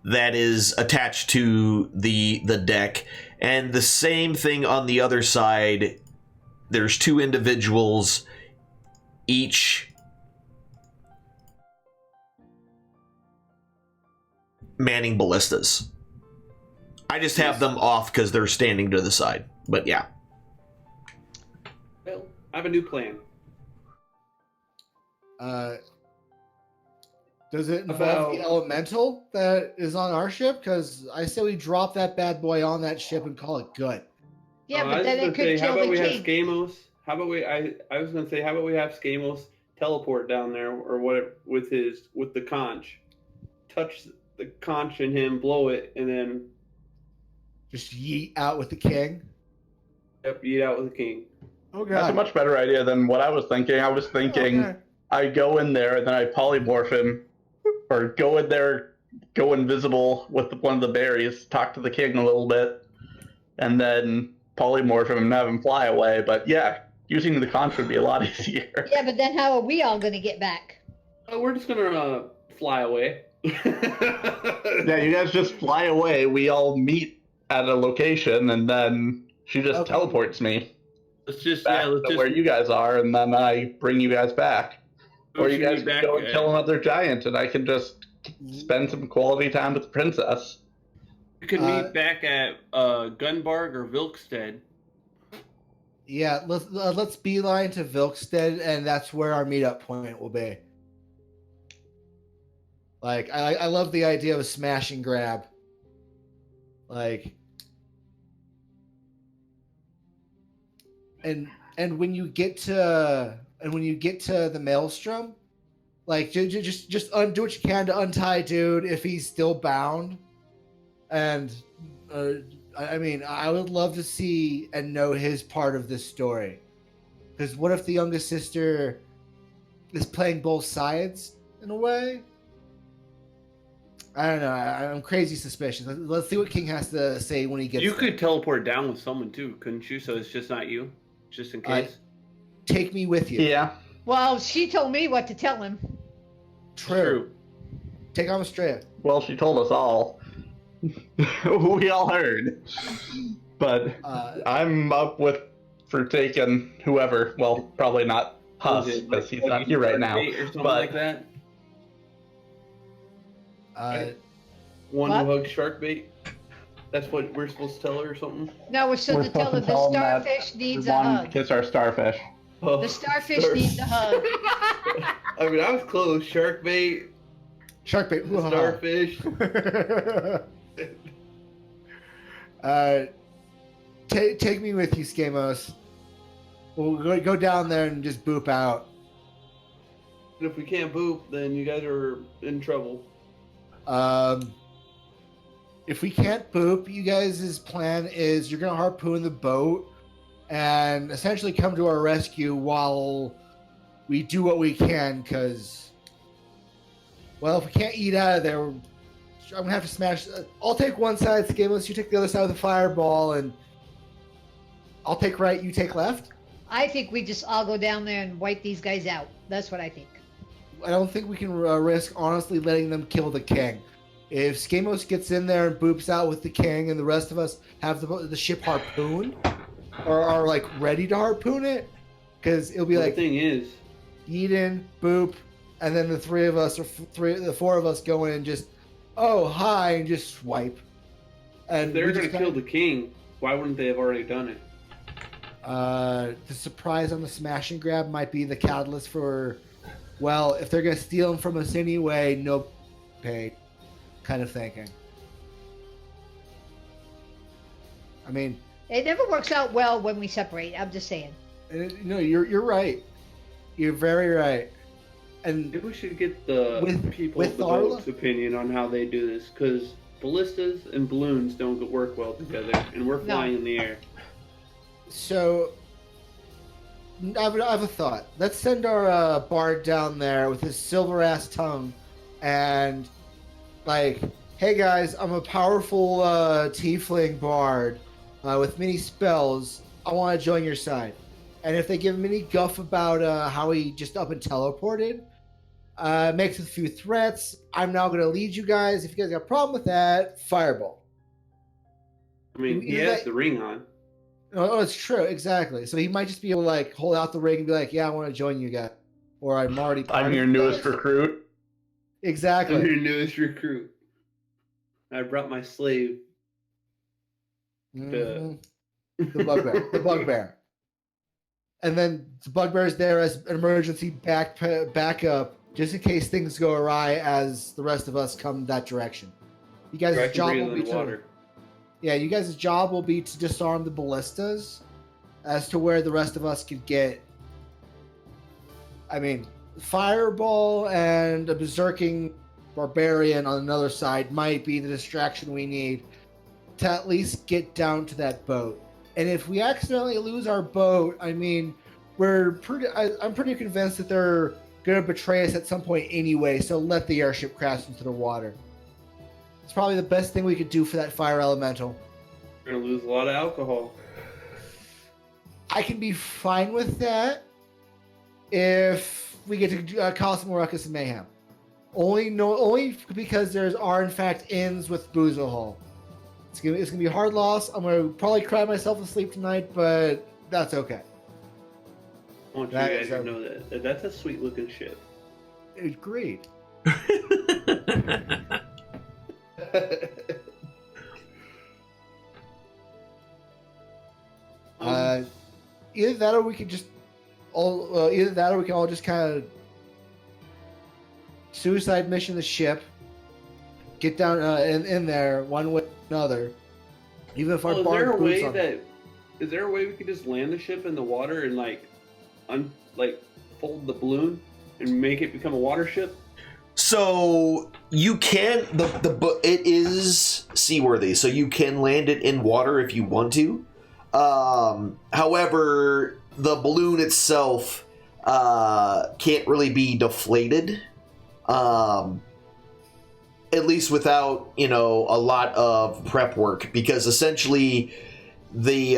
that is attached to the deck. And the same thing on the other side. There's two individuals, each manning ballistas. I just have them off because they're standing to the side. But yeah.
Well, I have a new plan.
Does it involve the elemental that is on our ship? Because I say we drop that bad boy on that ship and call it good.
Yeah, but then it could kill the king.
How about we have Skamos? How about we? I was gonna say, how about we have Skamos teleport down there, or what, with the conch, touch the conch in him, blow it, and then
just yeet out with the king.
Yep, yeet out with the king.
Oh god,
That's a much better idea than what I was thinking. I was thinking I go in there and then I polymorph him, or go in there, go invisible with one of the berries, talk to the king a little bit, and then polymorph him and have him fly away. But yeah, using the conch would be a lot easier.
Yeah, but then how are we all going to get back?
We're just gonna fly away.
Yeah, you guys just fly away. We all meet at a location, and then she just teleports me.
Let's just
back to where you guys are, and then I bring you guys back. Or you guys can go and kill another giant, and I can just spend some quality time with the princess.
We could meet back at Gunbarg or Vilkstead.
Yeah, let's beeline to Vilkstead, and that's where our meetup point will be. Like, I love the idea of a smash and grab. Like, and when you get to the maelstrom, like just do what you can to untie dude if he's still bound. And I mean, I would love to see and know his part of this story. Because what if the youngest sister is playing both sides in a way? I don't know. I'm crazy suspicious. Let's see what King has to say when he gets
You
there.
could teleport down with someone too, couldn't you? So it's just not you, just in case.
Take me with you.
Yeah.
Well, she told me what to tell him.
True. Take Amstraya.
Well, she told us all. We all heard. But I'm up for taking whoever. Well, probably not Huss, because he's not here right now.
Or something
But
like that. One
What?
who hugs shark bait. That's what we're supposed to tell her or something.
No, we're supposed to tell her the starfish needs a hug.
Kiss our starfish.
Oh,
The starfish needs a hug.
I mean, I was close. Shark bait,
Shark bait.
starfish.
Take me with you, Skamos. We'll go down there and just boop out.
And if we can't boop, then you guys are in trouble.
If we can't boop, you guys' plan is you're gonna harpoon the boat and essentially come to our rescue while we do what we can. Because, well, if we can't eat out of there, I'm gonna have to smash. I'll take one side, Skamos. You take the other side with the fireball, and I'll take right. You take left.
I think we just all go down there and wipe these guys out. That's what I think.
I don't think we can risk honestly letting them kill the king. If Skamos gets in there and boops out with the king, and the rest of us have the ship harpooned, or are like ready to harpoon it, because it'll be
Well,
like
the thing is,
Eden, boop, and then the three of us, or the four of us, go in and just, oh hi, and just swipe. And
if they're
we
going to
just
kill the king, why wouldn't they have already done it?
The surprise on the smash and grab might be the catalyst for, well, if they're going to steal them from us anyway, no pay. kind of thinking. I mean,
it never works out well when we separate. I'm just saying.
No, you're right. You're very right. And
maybe we should get the boat's opinion on how they do this, because ballistas and balloons don't work well together, and we're flying in the air.
So, I have a thought. Let's send our bard down there with his silver ass tongue, and like, hey guys, I'm a powerful tiefling bard with many spells. I want to join your side. And if they give him any guff about how he just up and teleported, makes a few threats, I'm now going to lead you guys. If you guys got a problem with that, fireball.
I mean, he has the ring on.
Oh, it's true, exactly. So he might just be able to like hold out the ring and be like, "Yeah, I want to join you guys," or "I'm already."
I'm your newest recruit.
Exactly.
I'm your newest recruit. I brought my slave.
The bugbear. And then the bugbear is there as an emergency backup, just in case things go awry as the rest of us come that direction. You guys' job will be you guys' job will be to disarm the ballistas, as to where the rest of us could get. I mean, fireball and a berserking barbarian on another side might be the distraction we need to at least get down to that boat. And if we accidentally lose our boat, I mean, I'm pretty convinced that they're going to betray us at some point anyway, so let the airship crash into the water. It's probably the best thing we could do for that fire elemental.
We're going to lose a lot of alcohol.
I can be fine with that if we get to cause some ruckus and mayhem. Only because there are in fact inns with Boozlehole. It's gonna be a hard loss. I'm gonna probably cry myself to sleep tonight, but that's okay.
I want you guys to know that that's a sweet looking ship.
Agreed. Either that, or we could just either that, or we can all just kind of suicide mission the ship, get down in there one way or another. Even if our
is there a way we could just land the ship in the water and fold the balloon and make it become a water ship?
So you can it is seaworthy, so you can land it in water if you want to. However, the balloon itself can't really be deflated. At least without, a lot of prep work, because essentially the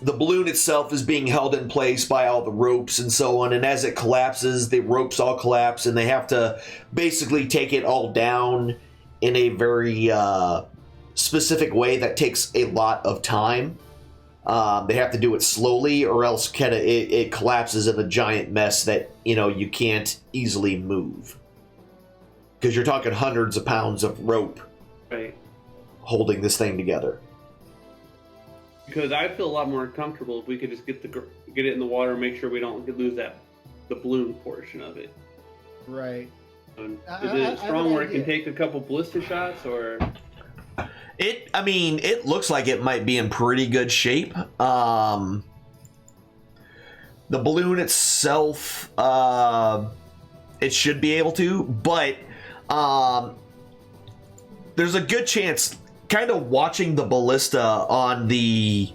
balloon itself is being held in place by all the ropes and so on, and as it collapses, the ropes all collapse, and they have to basically take it all down in a very specific way that takes a lot of time. They have to do it slowly, or else it collapses in a giant mess that you can't easily move. Because you're talking hundreds of pounds of rope,
right,
holding this thing together.
Because I feel a lot more comfortable if we could just get it in the water and make sure we don't lose the balloon portion of it.
Right.
Is it strong where it can take a couple ballista shots, or?
It looks like it might be in pretty good shape. The balloon itself, it should be able to, but there's a good chance, kind of watching the ballista on the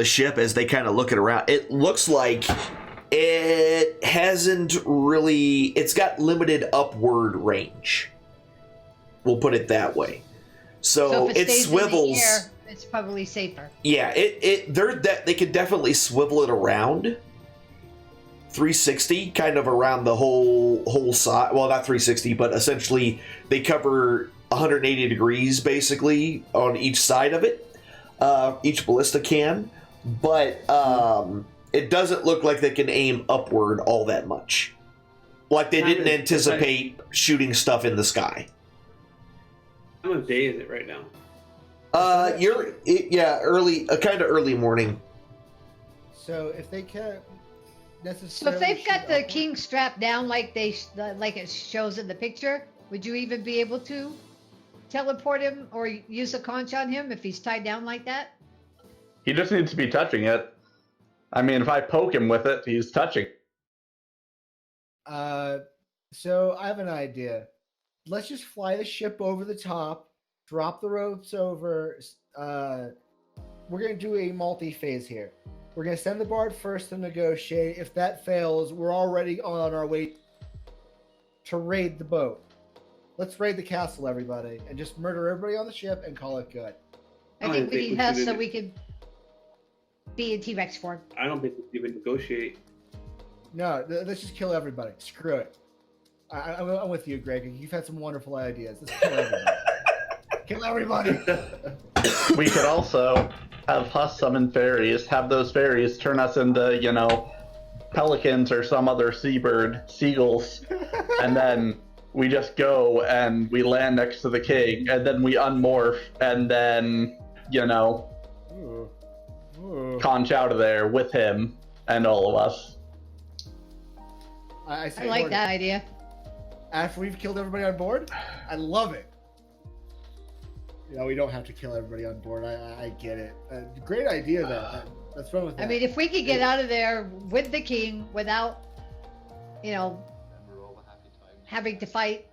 ship as they kind of look it around, it looks like it hasn't really, it's got limited upward range. We'll put it that way. So
if it stays
swivels.
In the air, it's probably safer.
Yeah, they could definitely swivel it around 360, kind of around the whole side. Well, not 360, but essentially they cover 180 degrees basically on each side of it. Each ballista can, but it doesn't look like they can aim upward all that much. Like they didn't anticipate shooting stuff in the sky.
What time of day is it right now?
Early, kind of early morning.
So if they can't
necessarily, so if they've got the king strapped down like it shows in the picture, Would you even be able to teleport him or use a conch on him if he's tied down like that?
He just needs to be touching it. I mean, if I poke him with it, he's touching.
So I have an idea. Let's just fly the ship over the top, drop the ropes over. We're going to do a multi-phase here. We're going to send the bard first to negotiate. If that fails, we're already on our way to raid the boat. Let's raid the castle, everybody, and just murder everybody on the ship and call it good.
I think we need Hess so we can be in T-Rex form.
I don't think we even negotiate.
No, let's just kill everybody. Screw it. I'm with you, Greg. You've had some wonderful ideas. Let's kill everybody. Kill everybody.
We could also have Huss summon fairies, have those fairies turn us into, you know, pelicans or some other seagulls, and then we just go and we land next to the king, and then we unmorph, and then, you know, conch out of there with him and all of us.
I like that idea.
After we've killed everybody on board, I love it. You know, we don't have to kill everybody on board. I get it. Great idea, though. Let's run with that.
I mean, if we could get out of there with the king without, you know, having to fight,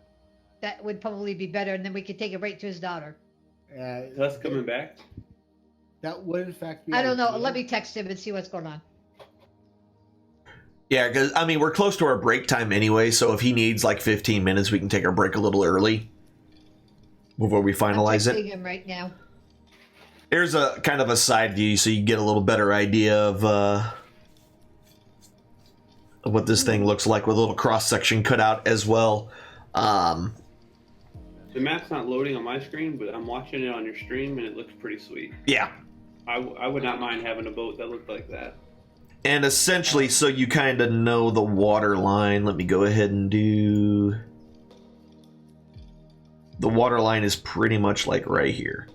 that would probably be better, and then we could take it right to his daughter.
Us coming back?
That would, in fact, be
I don't know. Let me text him and see what's going on.
Yeah, because, I mean, we're close to our break time anyway, so if he needs like 15 minutes, we can take our break a little early before we finalize
I'm
it.
him right now.
There's a kind of a side view so you get a little better idea of what this thing looks like with a little cross-section cut out as well. The
map's not loading on my screen, but I'm watching it on your stream, and it looks pretty sweet.
Yeah.
I would not mind having a boat that looked like that.
And essentially, so you kind of know the water line. Let me go ahead and do... The water line is pretty much like right here.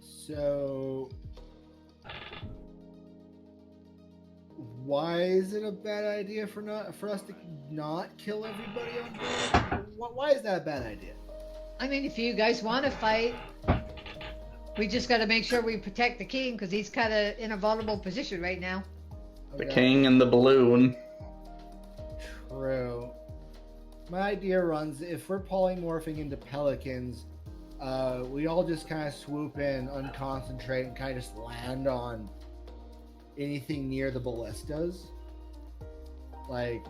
So... Why is it a bad idea for us to not kill everybody on board? Why is that a bad idea?
I mean, if you guys want to fight, we just got to make sure we protect the king because he's kind of in a vulnerable position right now.
The king and the balloon.
True. My idea runs, if we're polymorphing into pelicans, we all just kind of swoop in, unconcentrate, and kind of just land on anything near the ballistas. Like,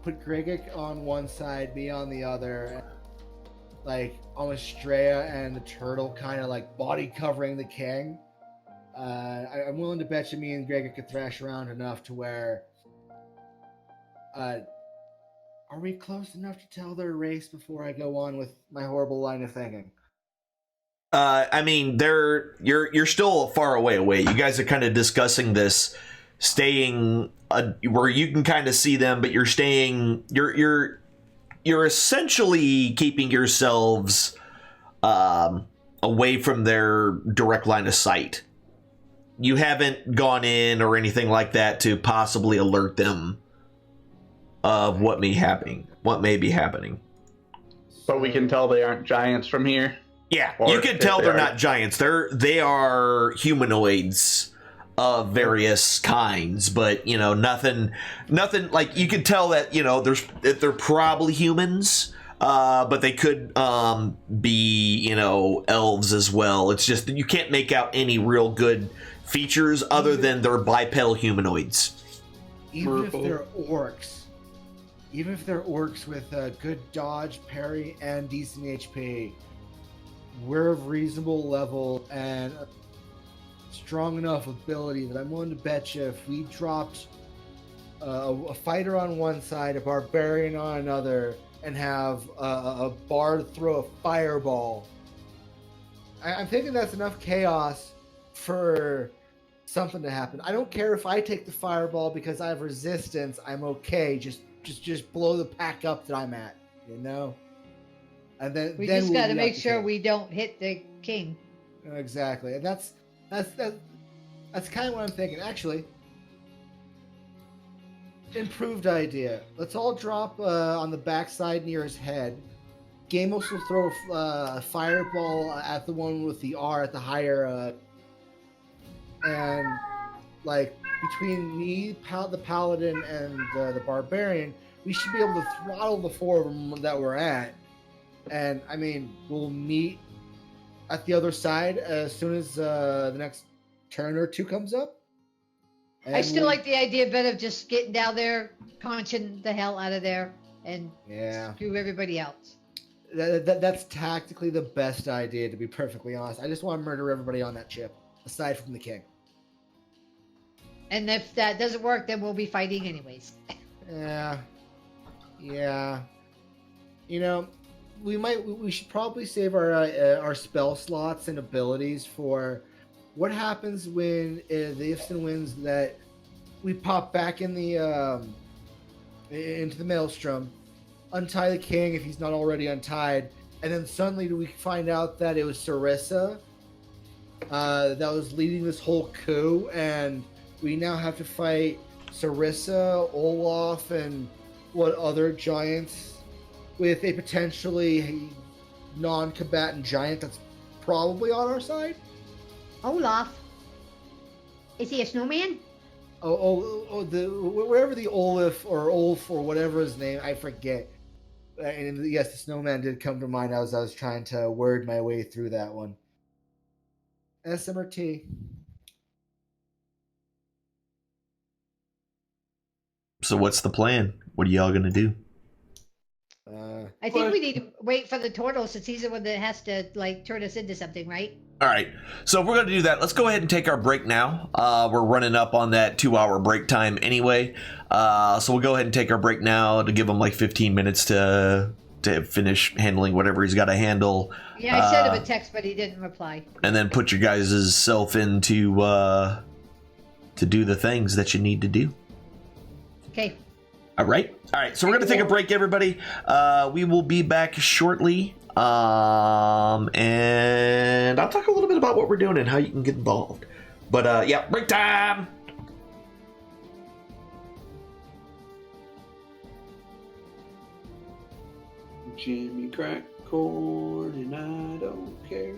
put Grigic on one side, me on the other. Like, Amistrea and the turtle kind of like body covering the king. I'm willing to bet you me and Grigic could thrash around enough to where... are we close enough to tell their race before I go on with my horrible line of thinking?
I mean, you're still far away. You guys are kind of discussing this, staying where you can kind of see them, but you're staying. You're essentially keeping yourselves away from their direct line of sight. You haven't gone in or anything like that to possibly alert them of what may be happening.
But we can tell they aren't giants from here.
Yeah,
Or
you can
if
tell
they
they're
are-
not giants. They are humanoids of various kinds, but you know, nothing like you can tell that, you know, they're probably humans, but they could be, you know, elves as well. It's just that you can't make out any real good features other than they're bipedal humanoids.
Even if they're orcs with a good dodge, parry, and decent HP, we're of reasonable level and strong enough ability that I'm willing to bet you if we dropped a fighter on one side, a barbarian on another, and have a bard throw a fireball, I'm thinking that's enough chaos for something to happen. I don't care if I take the fireball because I have resistance. I'm okay. Just blow the pack up that I'm at, you know? And then
We
then
just
we'll
got to
be
make
up to
sure
kill.
we don't hit the king.
Exactly, and that's kind of what I'm thinking. Actually, improved idea. Let's all drop on the backside near his head. Gamos will throw a fireball at the one with the R at the higher, and like between me, the paladin, and the barbarian, we should be able to throttle the four of them that we're at. And I mean, we'll meet at the other side as soon as the next turn or two comes up. And
I still like the idea better of just getting down there, punching the hell out of there, and screw everybody else.
That's tactically the best idea, to be perfectly honest. I just want to murder everybody on that ship, aside from the king.
And if that doesn't work, then we'll be fighting anyways.
Yeah. You know, we should probably save our spell slots and abilities for what happens when the ifs and wins that we pop back in the into the maelstrom, untie the king if he's not already untied, and then suddenly we find out that it was Sarissa that was leading this whole coup, and we now have to fight Sarissa, Olaf, and what other giants with a potentially non-combatant giant that's probably on our side.
Olaf? Is he a snowman?
Wherever the Olaf or Olf or whatever his name, I forget. And yes, the snowman did come to mind as I was trying to word my way through that one. SMRT.
So what's the plan? What are y'all gonna do?
I think we need to wait for the turtle since he's the one that has to like turn us into something, right?
All right. So if we're gonna do that, let's go ahead and take our break now. We're running up on that 2-hour break time anyway. So we'll go ahead and take our break now to give him like 15 minutes to finish handling whatever he's got to handle.
Yeah, I sent him a text, but he didn't reply.
And then put your guys' self into to do the things that you need to do.
Okay.
All right. So we're going to take a break, everybody. We will be back shortly. And I'll talk a little bit about what we're doing and how you can get involved. But yeah, break time.
Jimmy crack corn and I don't care.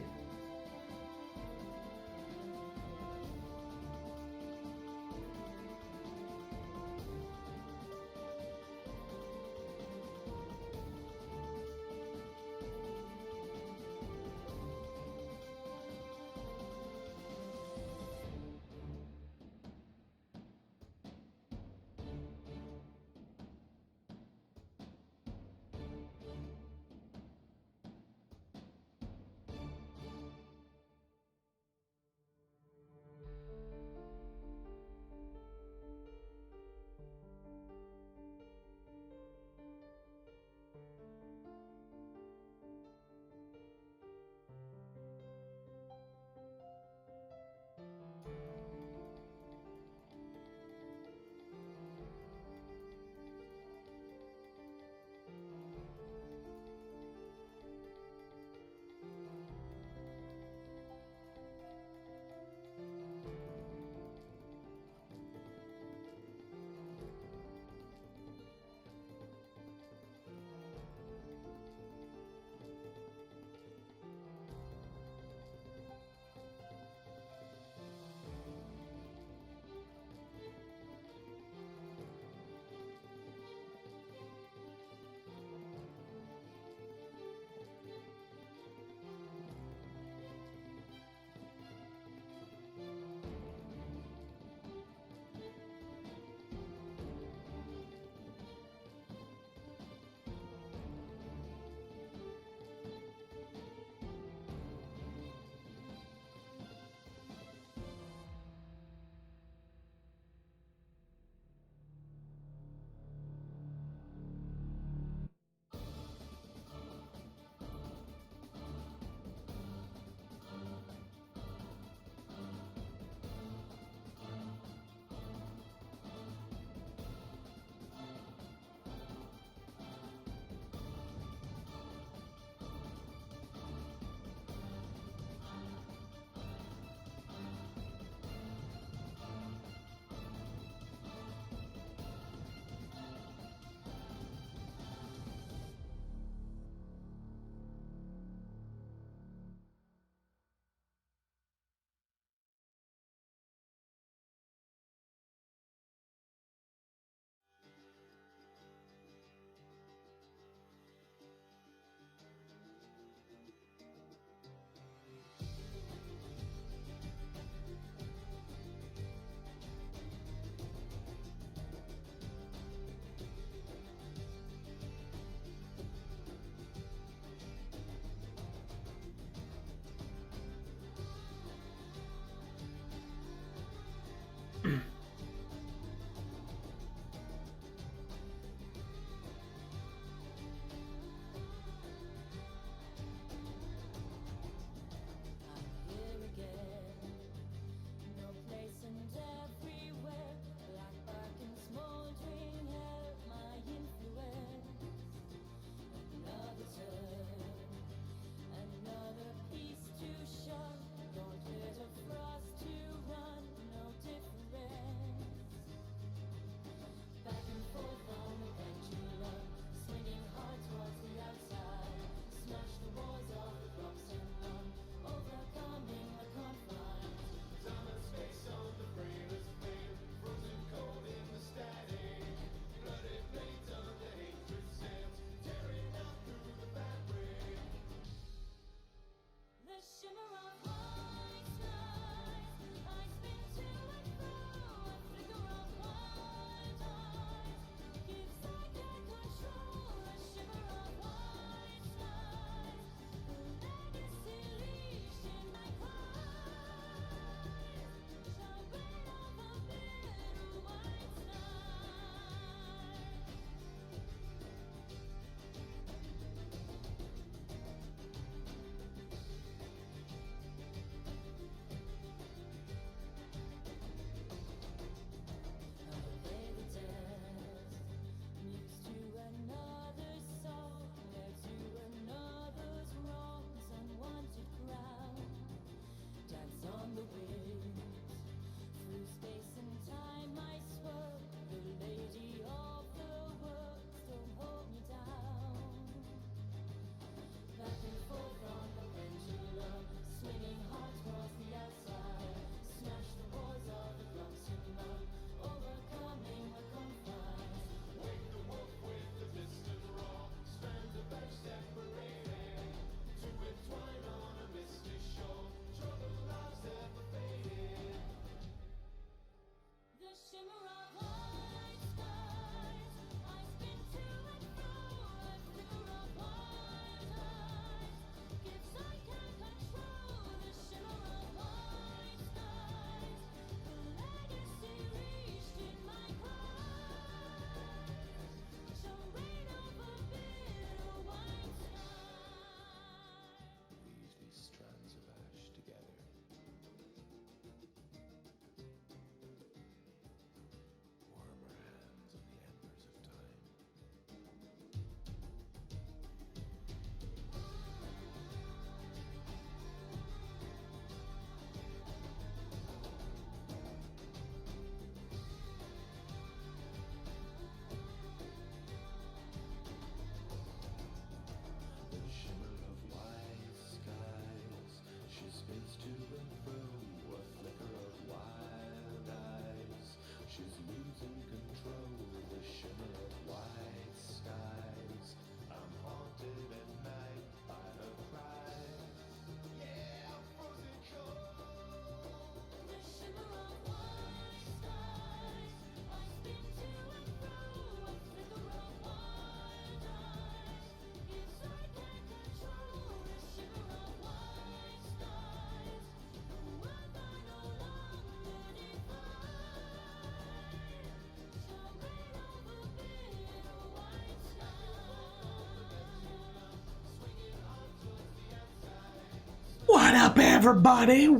up, everybody?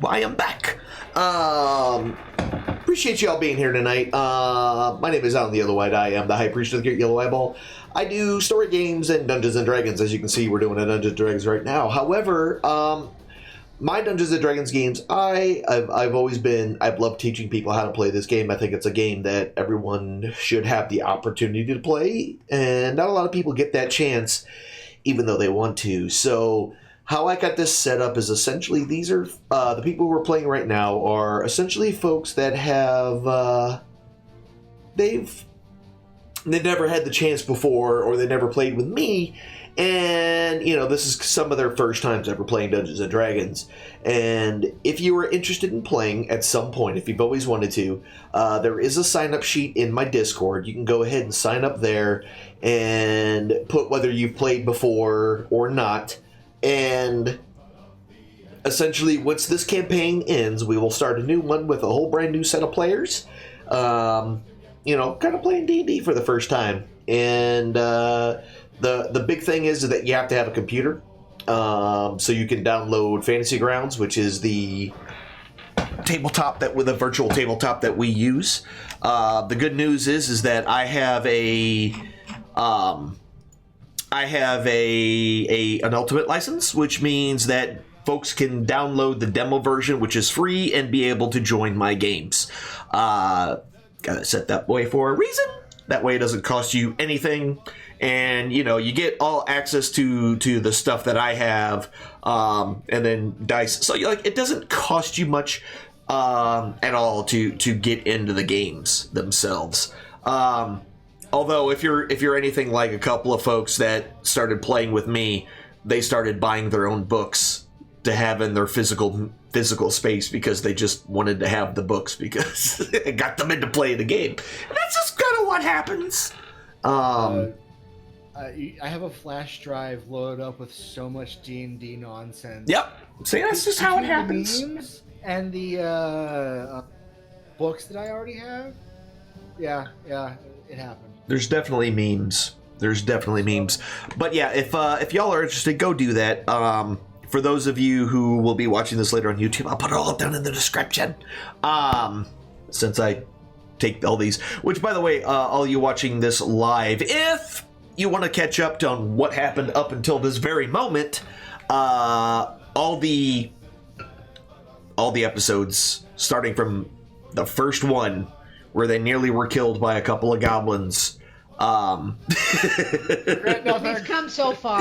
I am back. Appreciate y'all being here tonight. My name is Alan the Yellow-Eyed. I am the High Priest of the Great Yellow Eyeball. I do story games and Dungeons and Dragons. As you can see, we're doing a Dungeons and Dragons right now. However, my Dungeons and Dragons games, I've loved teaching people how to play this game. I think it's a game that everyone should have the opportunity to play, and not a lot of people get that chance, even though they want to. So how I got this set up is essentially these are the people who are playing right now are essentially folks that have they've never had the chance before, or they never played with me. And, you know, this is some of their first times ever playing Dungeons & Dragons. And if you are interested in playing at some point, if you've always wanted to, there is a sign-up sheet in my Discord. You can go ahead and sign up there and put whether you've played before or not. And essentially, once this campaign ends, we will start a new one with a whole brand new set of players. You know, kind of playing D&D for the first time. And the big thing is that you have to have a computer, so you can download Fantasy Grounds, which is the tabletop with a virtual tabletop that we use. The good news is that I have an Ultimate license, which means that folks can download the demo version, which is free, and be able to join my games. Got it set that way for a reason. That way it doesn't cost you anything. And, you know, you get all access to the stuff that I have, and then dice. So, like, it doesn't cost you much at all to get into the games themselves. Although, if you're anything like a couple of folks that started playing with me, they started buying their own books to have in their physical space because they just wanted to have the books because it got them into playing the game. And that's just kind of what happens.
I have a flash drive loaded up with so much D&D nonsense.
Yep. See, that's just how it happens.
The memes and the books that I already have. Yeah, it happened.
There's definitely memes. But yeah, if y'all are interested, go do that. For those of you who will be watching this later on YouTube, I'll put it all down in the description. Since I take all these, which, by the way, all you watching this live, if you want to catch up on what happened up until this very moment, all the episodes starting from the first one where they nearly were killed by a couple of goblins.
We've come so far.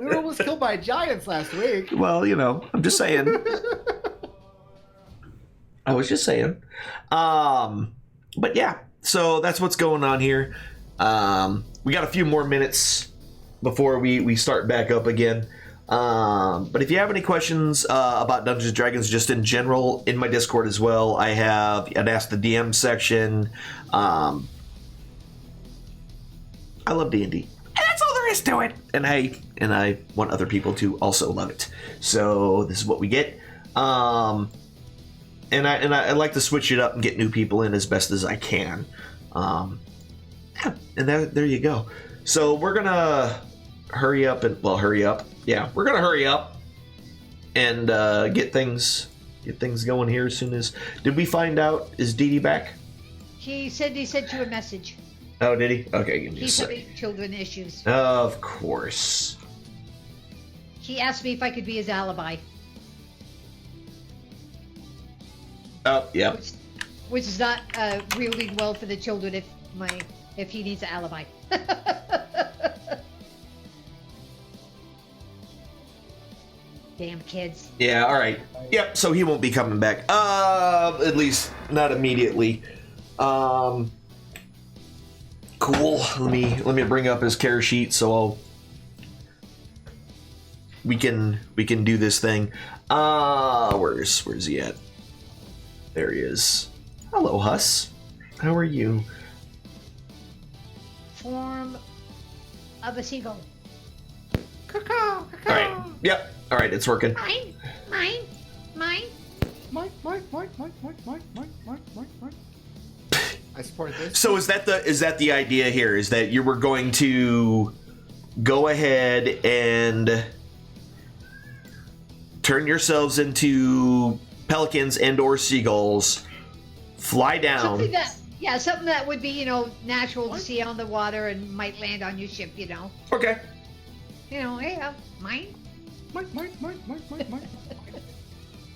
We were almost killed by giants last week.
Well, you know, I'm just saying. I was just saying. But yeah, so that's what's going on here. We got a few more minutes before we start back up again. But if you have any questions about Dungeons & Dragons just in general, in my Discord as well, I have an Ask the DM section. I love D&D. And that's all there is to it. And I want other people to also love it. So this is what we get. And I like to switch it up and get new people in as best as I can. Yeah, and there you go. So we're gonna hurry up. Yeah, we're gonna hurry up and get things going here as soon as. Did we find out? Is Dee Dee back?
He said he sent you a message.
Oh, did he? Okay, give me a
He's
second.
having children issues.
Of course.
He asked me if I could be his alibi.
Oh, yeah.
Which is not really well for the children if he needs an alibi. Damn kids.
Yeah, all right. Yep, so he won't be coming back. At least not immediately. Cool. Let me bring up his care sheet so we can do this thing. Where's he at? There he is. Hello, Huss. How are you?
Form of a seagull.
Caw-caw.
All right. Yep. All right, it's working.
Mine.
Mike. I support this.
So is that the idea here? Is that you were going to go ahead and turn yourselves into pelicans and or seagulls, fly down.
Something that would be, natural to see on the water and might land on your ship,
Okay.
Mine.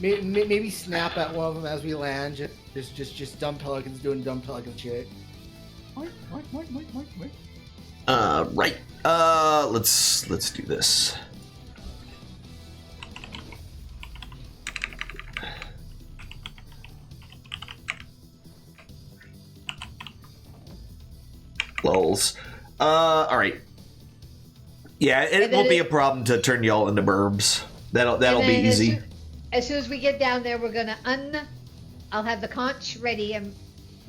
Maybe snap at one of them as we land. Just dumb pelicans doing dumb pelican shit.
Right. Let's do this. Lulz. All right. Yeah, it won't be a problem to turn y'all into burbs. That'll be easy.
As soon as we get down there, we're gonna I'll have the conch ready, and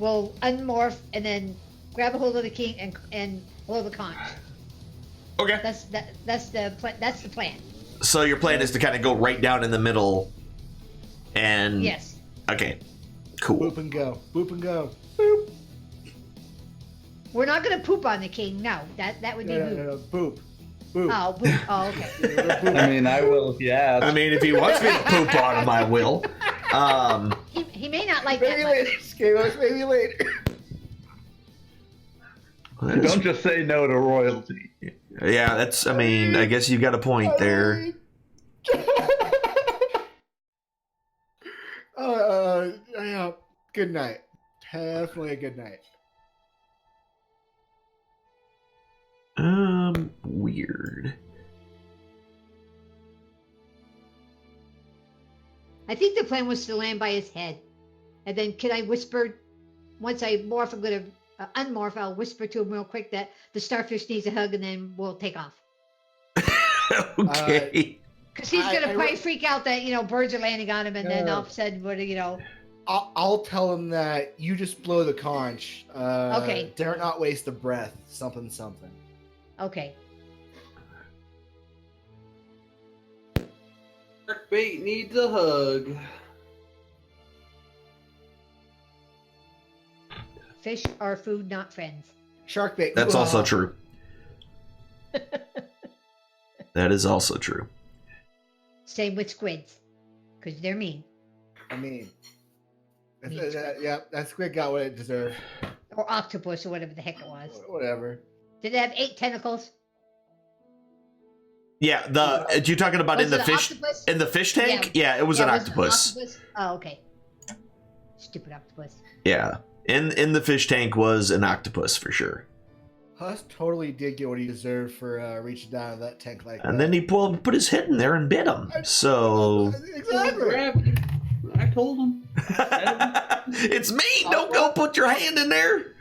we'll unmorph, and then grab a hold of the king and hold the conch.
Okay.
That's the plan.
So your plan is to kind of go right down in the middle, and
yes.
Okay. Cool.
Boop and go. Boop and go. Boop.
We're not gonna poop on the king. No, that would be boop.
No. Boop. Boop.
Oh, boop. Oh, okay.
I mean, I will. Yeah.
I mean, if he wants me to poop on him, I will.
He may not like
maybe
that
later, Skalos, maybe later.
Don't just say no to royalty.
Yeah, that's. I mean, I guess you got a point there.
Yeah. Good night. Definitely a good night.
Weird.
I think the plan was to land by his head, and then can I whisper? Once I morph, I'm gonna unmorph. I'll whisper to him real quick that the starfish needs a hug, and then we'll take off.
Okay.
Because he's gonna probably freak out that birds are landing on him, and then all of a sudden,
I'll tell him that you just blow the conch.
Okay.
Dare not waste the breath. Something.
Okay.
Bait needs a hug.
Fish are food, not friends.
Shark bait.
That's also true. That is also true.
Same with squids, because they're mean.
I mean, that squid got what it deserved.
Or octopus, or whatever the heck it was.
Whatever.
Did it have 8 tentacles?
Yeah, you talking about in the fish
octopus?
in the fish tank? Yeah, it was an octopus.
Oh, okay. Stupid octopus.
Yeah, in the fish tank was an octopus for sure.
Huss totally did get what he deserved for reaching down to that tank like that.
And then he put his head in there and bit him. So
exactly.
I told him.
It's me. Don't go put your hand in there.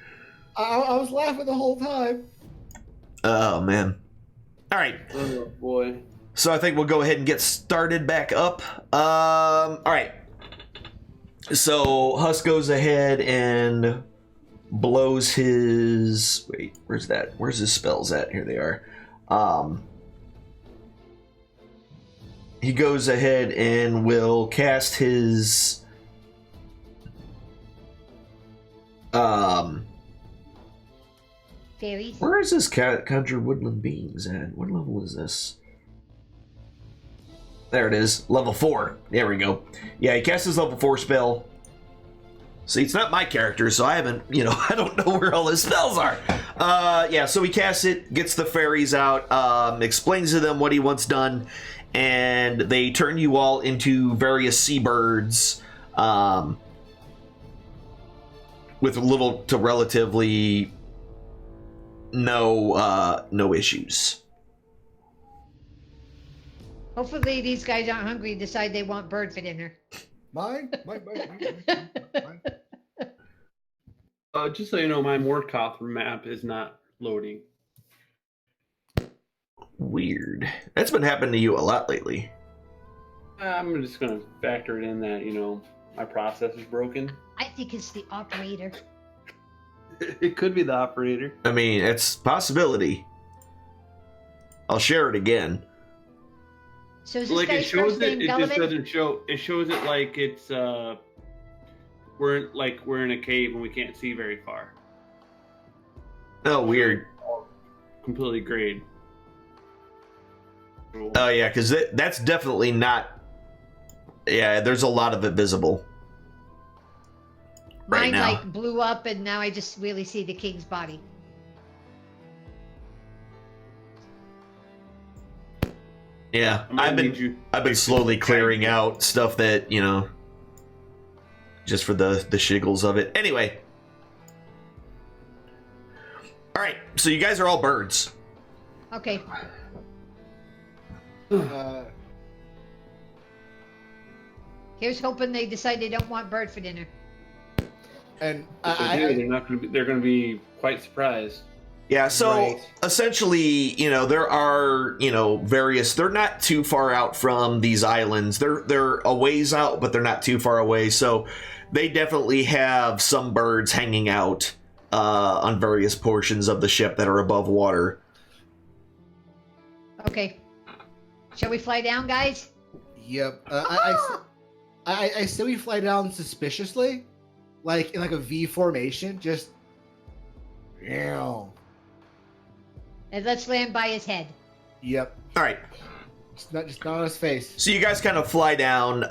I was laughing the whole time.
Oh man. All right.
Oh boy.
So I think we'll go ahead and get started back up. All right. So Huss goes ahead and blows his. Wait, where's that? Where's his spells at? Here they are. He goes ahead and will cast his.
Fairies.
Where is this conjure woodland beings at? What level is this? There it is, level 4. There we go. Yeah, he casts his level 4 spell. See, it's not my character, so I haven't, I don't know where all his spells are. Yeah, so he casts it, gets the fairies out, explains to them what he wants done, and they turn you all into various seabirds, with little to relatively no issues.
Hopefully these guys aren't hungry and decide they want bird for dinner.
Mine.
Just so you know, my Morkoth map is not loading.
Weird. That's been happening to you a lot lately.
I'm just going to factor it in that, my processor's broken.
I think it's the operator.
It could be the operator.
I mean, it's a possibility. I'll share it again.
So is this guy's first name
it just doesn't show. It shows it like it's we're in a cave and we can't see very far.
Oh, weird.
Completely grayed.
Oh yeah, because that's definitely not Yeah, there's a lot of it visible. Right
Mine
now.
like blew up, and now I just really see the king's body.
Yeah,
I might
I've been slowly clearing out stuff that, you know, just for the shiggles of it. Anyway. All right, so you guys are all birds.
Okay. Here's hoping they decide they don't want bird for dinner.
And
If they do, they're not going to be. They're going to be quite surprised.
Yeah, so
Right.
essentially, you know, there are, you know, various. They're not too far out from these islands. They're a ways out, but they're not too far away. So they definitely have some birds hanging out on various portions of the ship that are above water.
Okay. Shall we fly down, guys?
Yep. I say we fly down suspiciously, like in like a V formation, just. Yeah.
And let's land by his head.
Yep.
All right.
Just not on his face.
So you guys kind of fly down,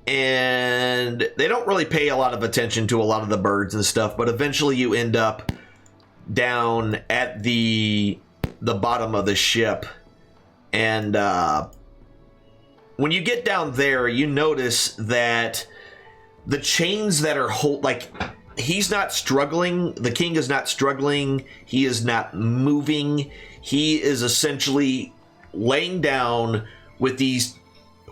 and they don't really pay a lot of attention to a lot of the birds and stuff, but eventually you end up down at the bottom of the ship, and when you get down there, you notice that the chains that are he's not struggling. The king is not struggling. He is not moving. He is essentially laying down with these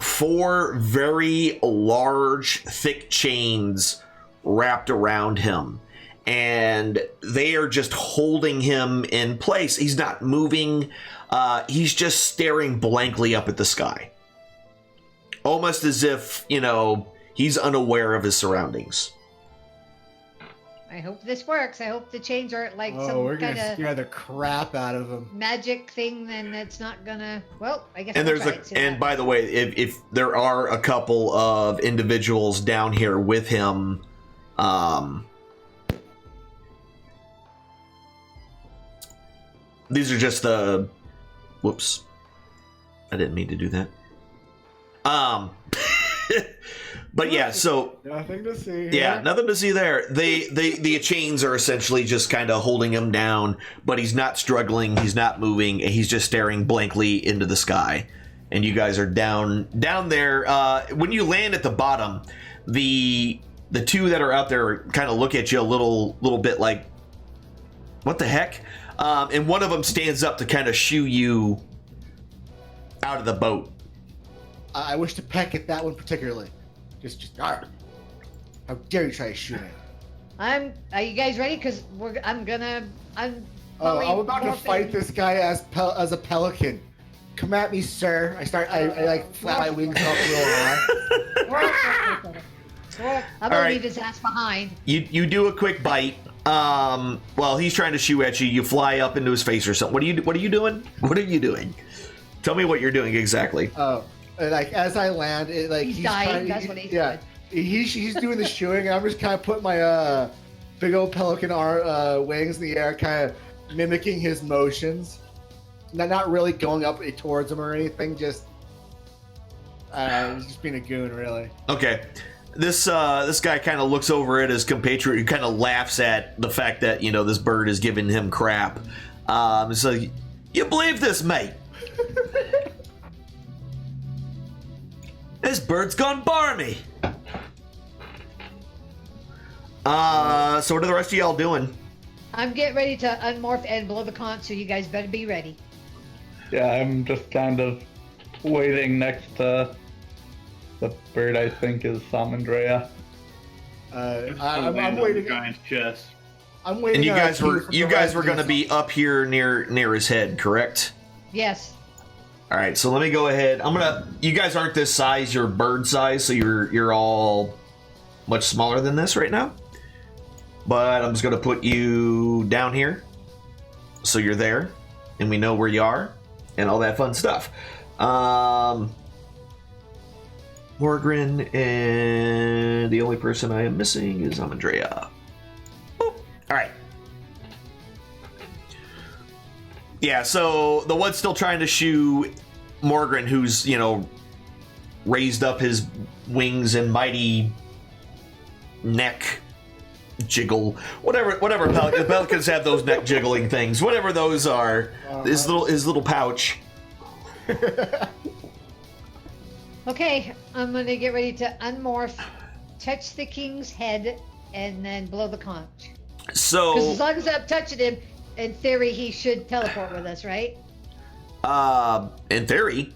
4 very large, thick chains wrapped around him. And they are just holding him in place. He's not moving. He's just staring blankly up at the sky. Almost as if, you know, he's unaware of his surroundings.
I hope this works. I hope the chains are like
Oh,
some
we're
kind
gonna
of
scare the crap out of him.
magic thing. Then that's not gonna. Well, I guess.
And
we'll
there's
try it, see what
and by
happens.
the way, if there are a couple of individuals down here with him, these are just the. Whoops, I didn't mean to do that. But yeah, so
Nothing to see.
yeah, nothing to see there. The chains are essentially just kind of holding him down, but he's not struggling, he's not moving, and he's just staring blankly into the sky. And you guys are down there. When you land at the bottom, the 2 that are out there kind of look at you a little bit like, what the heck? And one of them stands up to kind of shoo you out of the boat.
I wish to peck at that one particularly. Just how dare you try to shoot me?
Are you guys ready? Because I'm
I'm about to fight this guy as a pelican. Come at me, sir. I like flap my wings up real high.
I'm gonna
All right.
leave his ass behind.
You do a quick bite. While he's trying to shoo at you, you fly up into his face or something. What are you doing? What are you doing? Tell me what you're doing exactly.
Oh, like as I land,
He's dying. That's what he's doing.
He's doing the shooing. I'm just kind of putting my big old pelican wings in the air, kind of mimicking his motions. Not really going up towards him or anything. Just he's just being a goon, really.
Okay. This guy kind of looks over at his compatriot and kind of laughs at the fact that, you know, this bird is giving him crap. So, you believe this, mate? This bird's gone barmy. So what are the rest of y'all doing?
I'm getting ready to unmorph and blow the conch, so you guys better be ready.
Yeah, I'm just kind of waiting next to the bird I think is Samandrea.
I'm waiting.
Giant's chest.
I'm waiting.
And you guys
cue
were
from
you
the
guys
rest
were
of
going to
you.
be up here near his head, correct?
Yes.
All right, so let me go ahead. You guys aren't this size, you're bird size, so you're all much smaller than this right now. But I'm just going to put you down here so you're there and we know where you are and all that fun stuff. Morgren, and the only person I am missing is Amandrea. All right. Yeah, so the one's still trying to shoo Morgren, who's, you know, raised up his wings and mighty neck jiggle, whatever pelicans have those neck jiggling things, whatever those are. His little pouch.
Okay, I'm gonna get ready to unmorph, touch the king's head, and then blow the conch.
So,
because as long as I'm touching him, in theory he should teleport with us, right?
In theory.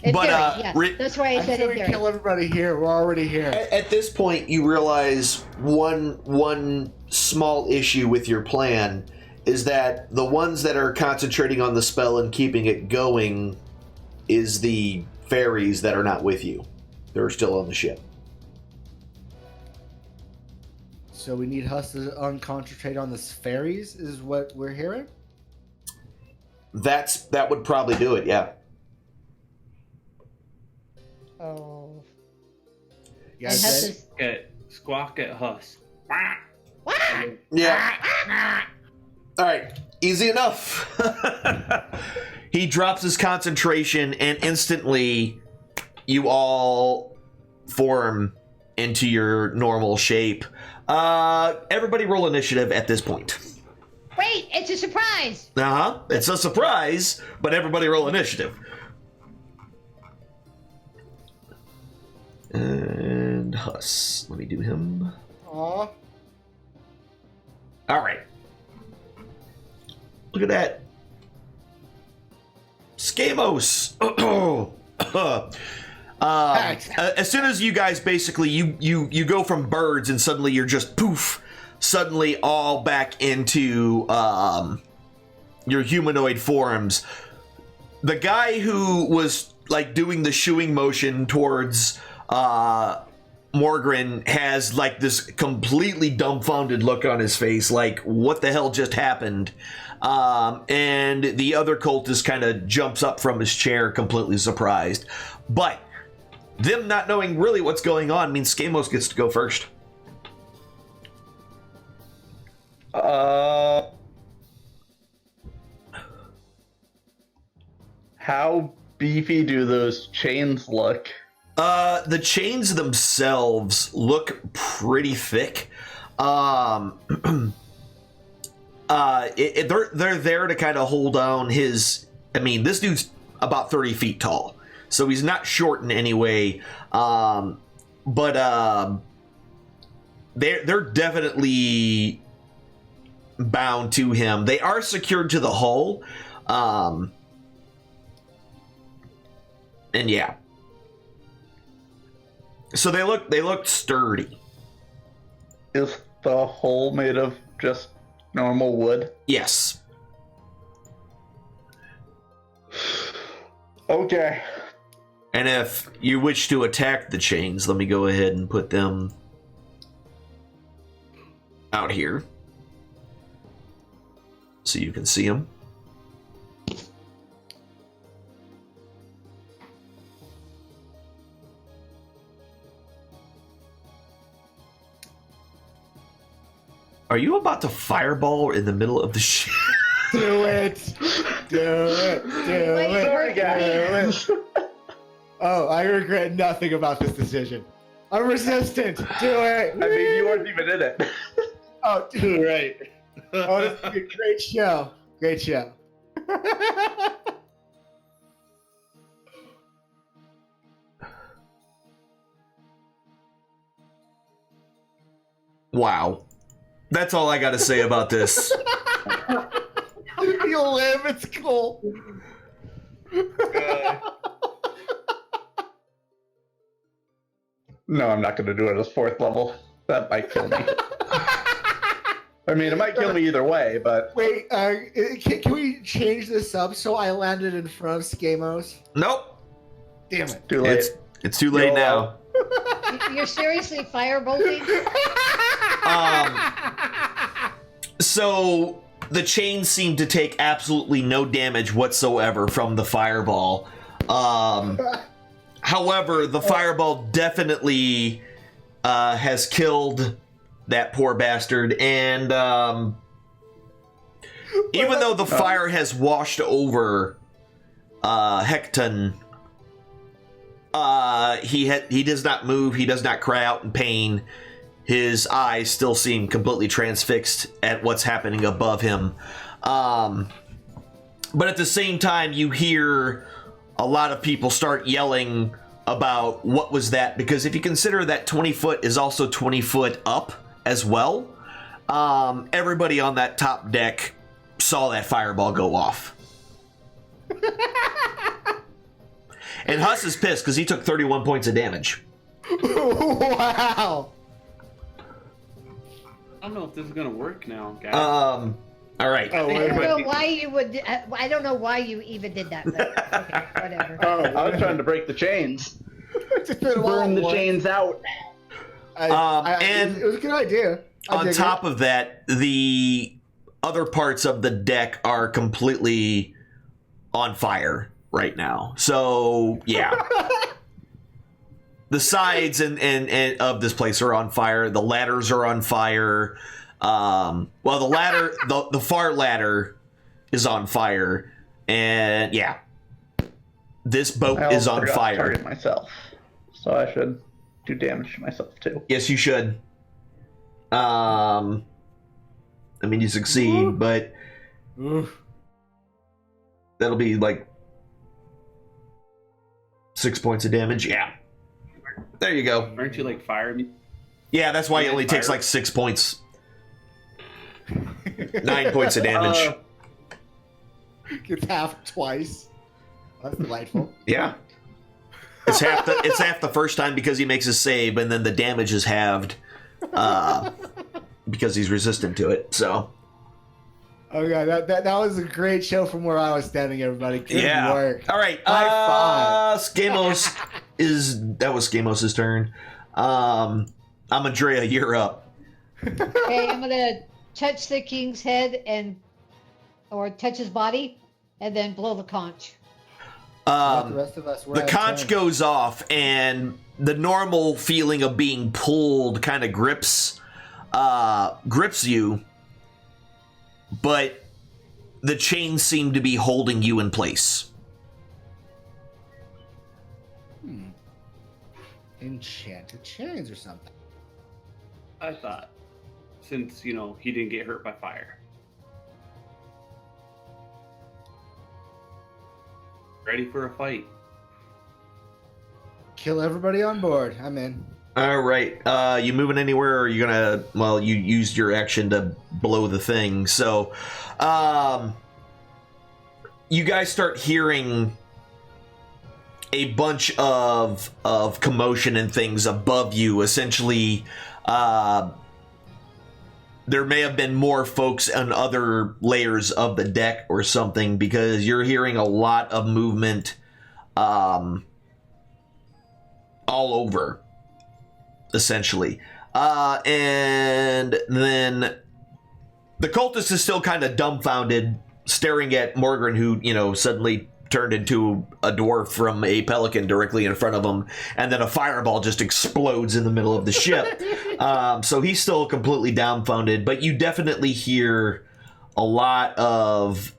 In theory, yeah. That's why I said in theory.
Kill everybody here. We're already here.
At this point, you realize one small issue with your plan is that the ones that are concentrating on the spell and keeping it going is the fairies that are not with you. They're still on the ship.
So we need Huss to concentrate on the fairies, is what we're hearing?
That would probably do it, yeah.
Oh.
You guys
Squawk at Huss.
Yeah. All right. Easy enough. He drops his concentration, and instantly you all form into your normal shape. Everybody roll initiative at this point.
Wait, it's a surprise.
It's a surprise, but everybody roll initiative. And Huss. Let me do him.
Aw.
All right. Look at that. Skamos. As soon as you guys basically you go from birds and suddenly you're just poof, suddenly all back into your humanoid forms. The guy who was like doing the shooing motion towards Morgren has like this completely dumbfounded look on his face, like what the hell just happened? And the other cultist kind of jumps up from his chair, completely surprised. But them not knowing really what's going on means Skamos gets to go first.
How beefy do those chains look?
The chains themselves look pretty thick. They're there to kind of hold down his. I mean, this dude's about 30 feet tall, so he's not short in any way. But they're definitely bound to him. They are secured to the hull. And yeah. So they look sturdy.
Is the hull made of just normal wood?
Yes.
Okay.
And if you wish to attack the chains, let me go ahead and put them out here so you can see them. Are you about to fireball in the middle of the ship?
Do it! Do it! Do it! Oh, I regret nothing about this decision. I'm resistant. Do it!
I mean, you weren't even in it.
Oh, dude, right. Oh, this is a great show. Great show.
Wow. That's all I got to say about this.
You'll live. It's cool.
No, I'm not going to do it as 4th level. That might kill me. I mean, it might kill me either way, but...
Wait, can we change this up so I landed in front of Skamos?
Nope.
Damn it.
Too late.
It's too late now.
You're seriously firebolting?
So the chains seem to take absolutely no damage whatsoever from the fireball. However, the fireball definitely has killed that poor bastard, and even though the fire has washed over Hecton, He does not move. He does not cry out in pain. His eyes still seem completely transfixed at what's happening above him. But at the same time, you hear a lot of people start yelling about what was that, because if you consider that 20 foot is also 20 foot up as well, everybody on that top deck saw that fireball go off. And Huss is pissed because he took 31 points of damage.
Wow.
I don't know if this is gonna work now, guys.
All right.
I don't know why you would. I don't know why you even did that. But okay, whatever.
I was trying to break the chains. Burn the chains out.
And
it was a good idea.
On top of that, the other parts of the deck are completely on fire right now. So yeah. The sides and of this place are on fire. The ladders are on fire. Well, the ladder, the far ladder is on fire, and yeah, this boat is on fire.
To target myself, so I should do damage to myself too.
Yes, you should. I mean, you succeed, but that'll be like 6 points of damage. Yeah. There you go.
Aren't you like fire?
Yeah, that's why he only takes like 6 points. 9 points of damage.
Gets half twice. That's delightful.
Yeah. It's half the first time because he makes a save, and then the damage is halved because he's resistant to it. So.
Okay, that was a great show from where I was standing, everybody. Good work.
All right. Skamos that was Skamos' turn. Andrea, you're up.
Okay, I'm gonna touch the king's head or touch his body, and then blow the conch.
The rest of us,
the conch goes off, and the normal feeling of being pulled kind of grips you, but the chains seem to be holding you in place.
Enchanted chains or something.
I thought, since he didn't get hurt by fire. Ready for a fight.
Kill everybody on board. I'm in.
All right. You moving anywhere, or are you gonna? Well, you used your action to blow the thing, so you guys start hearing a bunch of commotion and things above you. Essentially, there may have been more folks on other layers of the deck or something, because you're hearing a lot of movement all over, essentially. And then the cultist is still kind of dumbfounded, staring at Morgan, who, suddenly turned into a dwarf from a pelican directly in front of him, and then a fireball just explodes in the middle of the ship. So he's still completely dumbfounded, but you definitely hear a lot of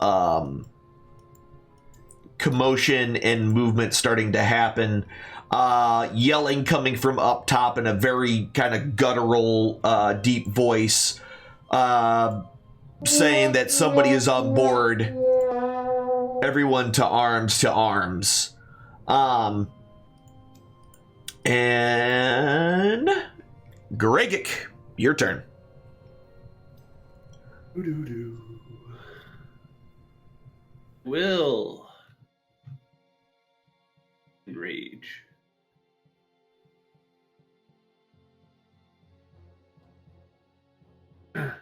commotion and movement starting to happen. Yelling coming from up top in a very kind of guttural, deep voice, saying that somebody is on board. Everyone to arms, to arms. And Gregic, your turn.
Will enrage.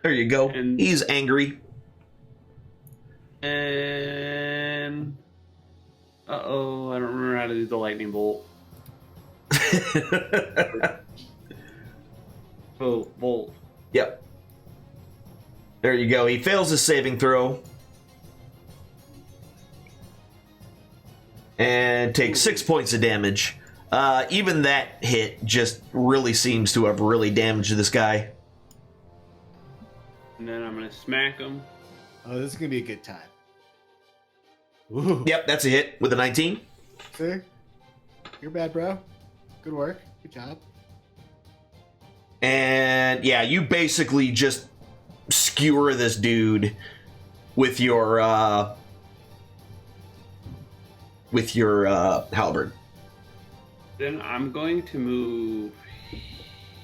There you go. He's angry.
And I don't remember how to do the lightning bolt. Bolt.
Yep. There you go. He fails his saving throw. And takes 6 points of damage. Even that hit just really seems to have really damaged this guy.
And then I'm going to smack him.
Oh, this is going to be a good time.
Ooh. Yep, that's a hit with a 19.
See? You're bad, bro. Good work. Good job.
And yeah, you basically just skewer this dude with your halberd.
Then I'm going to move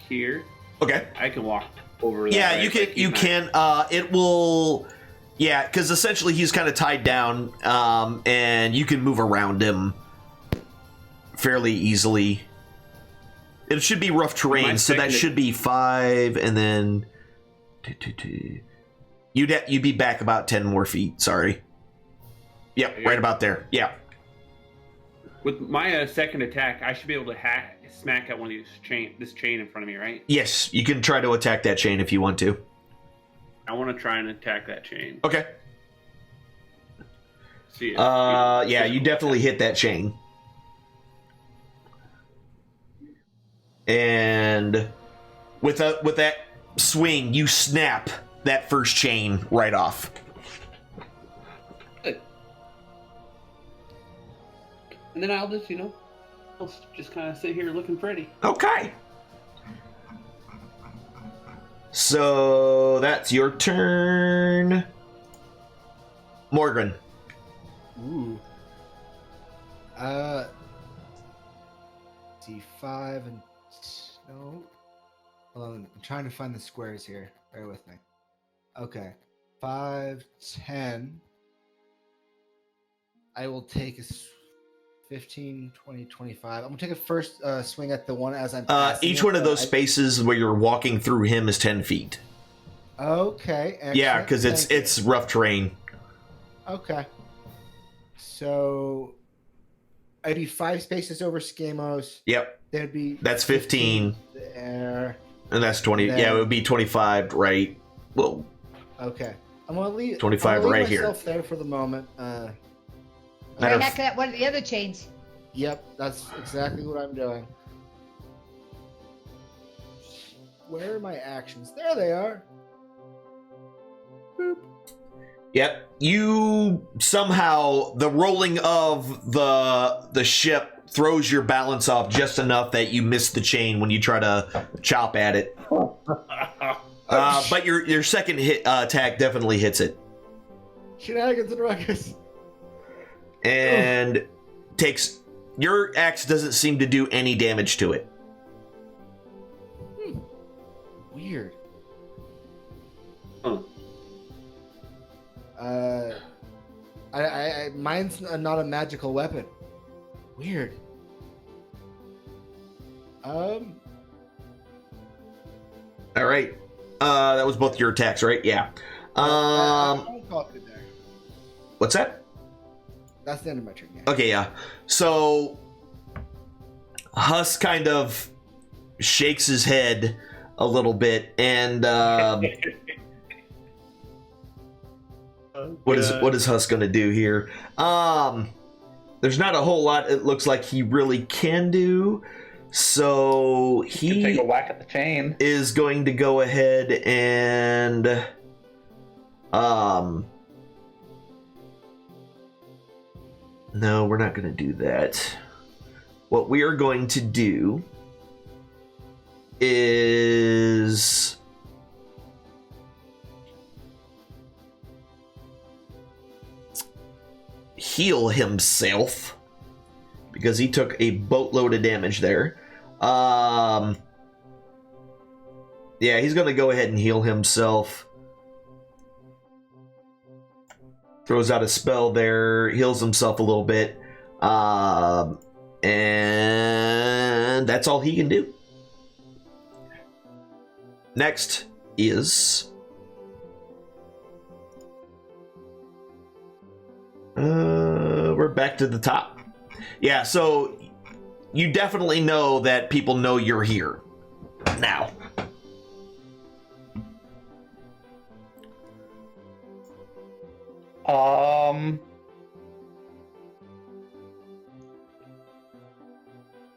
here.
Okay.
I can walk over.
Yeah,
that,
you can.
Like,
you can. It will. Yeah, because essentially he's kind of tied down, and you can move around him fairly easily. It should be rough terrain, so that should be 5, and then you'd be back about 10 more feet. Sorry. Yep, right about there. Yeah.
With my second attack, I should be able to smack at one of these this chain in front of me, right?
Yes, you can try to attack that chain if you want to.
I want to try and attack that chain.
Okay.
See it.
Yeah, you definitely hit that chain. And with that swing, you snap that first chain right off.
Good. And then I'll just, I'll just kind of sit here looking pretty.
Okay. So that's your turn. Morgan.
Ooh. D5 and no. Hold on, I'm trying to find the squares here. Bear with me. Okay. 5, 10. I will take 15, 20, 25. I'm gonna take a first swing at the one as I'm passing
each
it,
one of those spaces where you're walking through him is 10 feet.
Okay. Excellent.
Yeah, because it's rough terrain.
Okay. So I'd be 5 spaces over Skamos.
Yep. That's 15.
There.
And that's 20.
Then,
yeah, it would be 25, right? Well.
Okay. I'm gonna leave
25 right here.
Myself there for the moment.
Right next to that one of the other chains.
Yep, that's exactly what I'm doing. Where are my actions? There they are. Boop.
Yep. You somehow, the rolling of the ship throws your balance off just enough that you miss the chain when you try to chop at it. But your second attack definitely hits it.
Shenanigans and ruckus.
And your axe doesn't seem to do any damage to it.
Weird.
Huh.
Mine's not a magical weapon. Weird.
All right. That was both your attacks, right? Yeah. What's that?
That's the end of my turn. Yeah.
Okay, yeah. So Huss kind of shakes his head a little bit, and what is Huss gonna do here? There's not a whole lot it looks like he really can do. So he
take a whack at the chain.
Is going to go ahead and no, we're not going to do that. What we are going to do is heal himself because he took a boatload of damage there. Yeah, he's going to go ahead and heal himself. Throws out a spell there, heals himself a little bit, and that's all he can do. Next is we're back to the top. Yeah, so you definitely know that people know you're here now.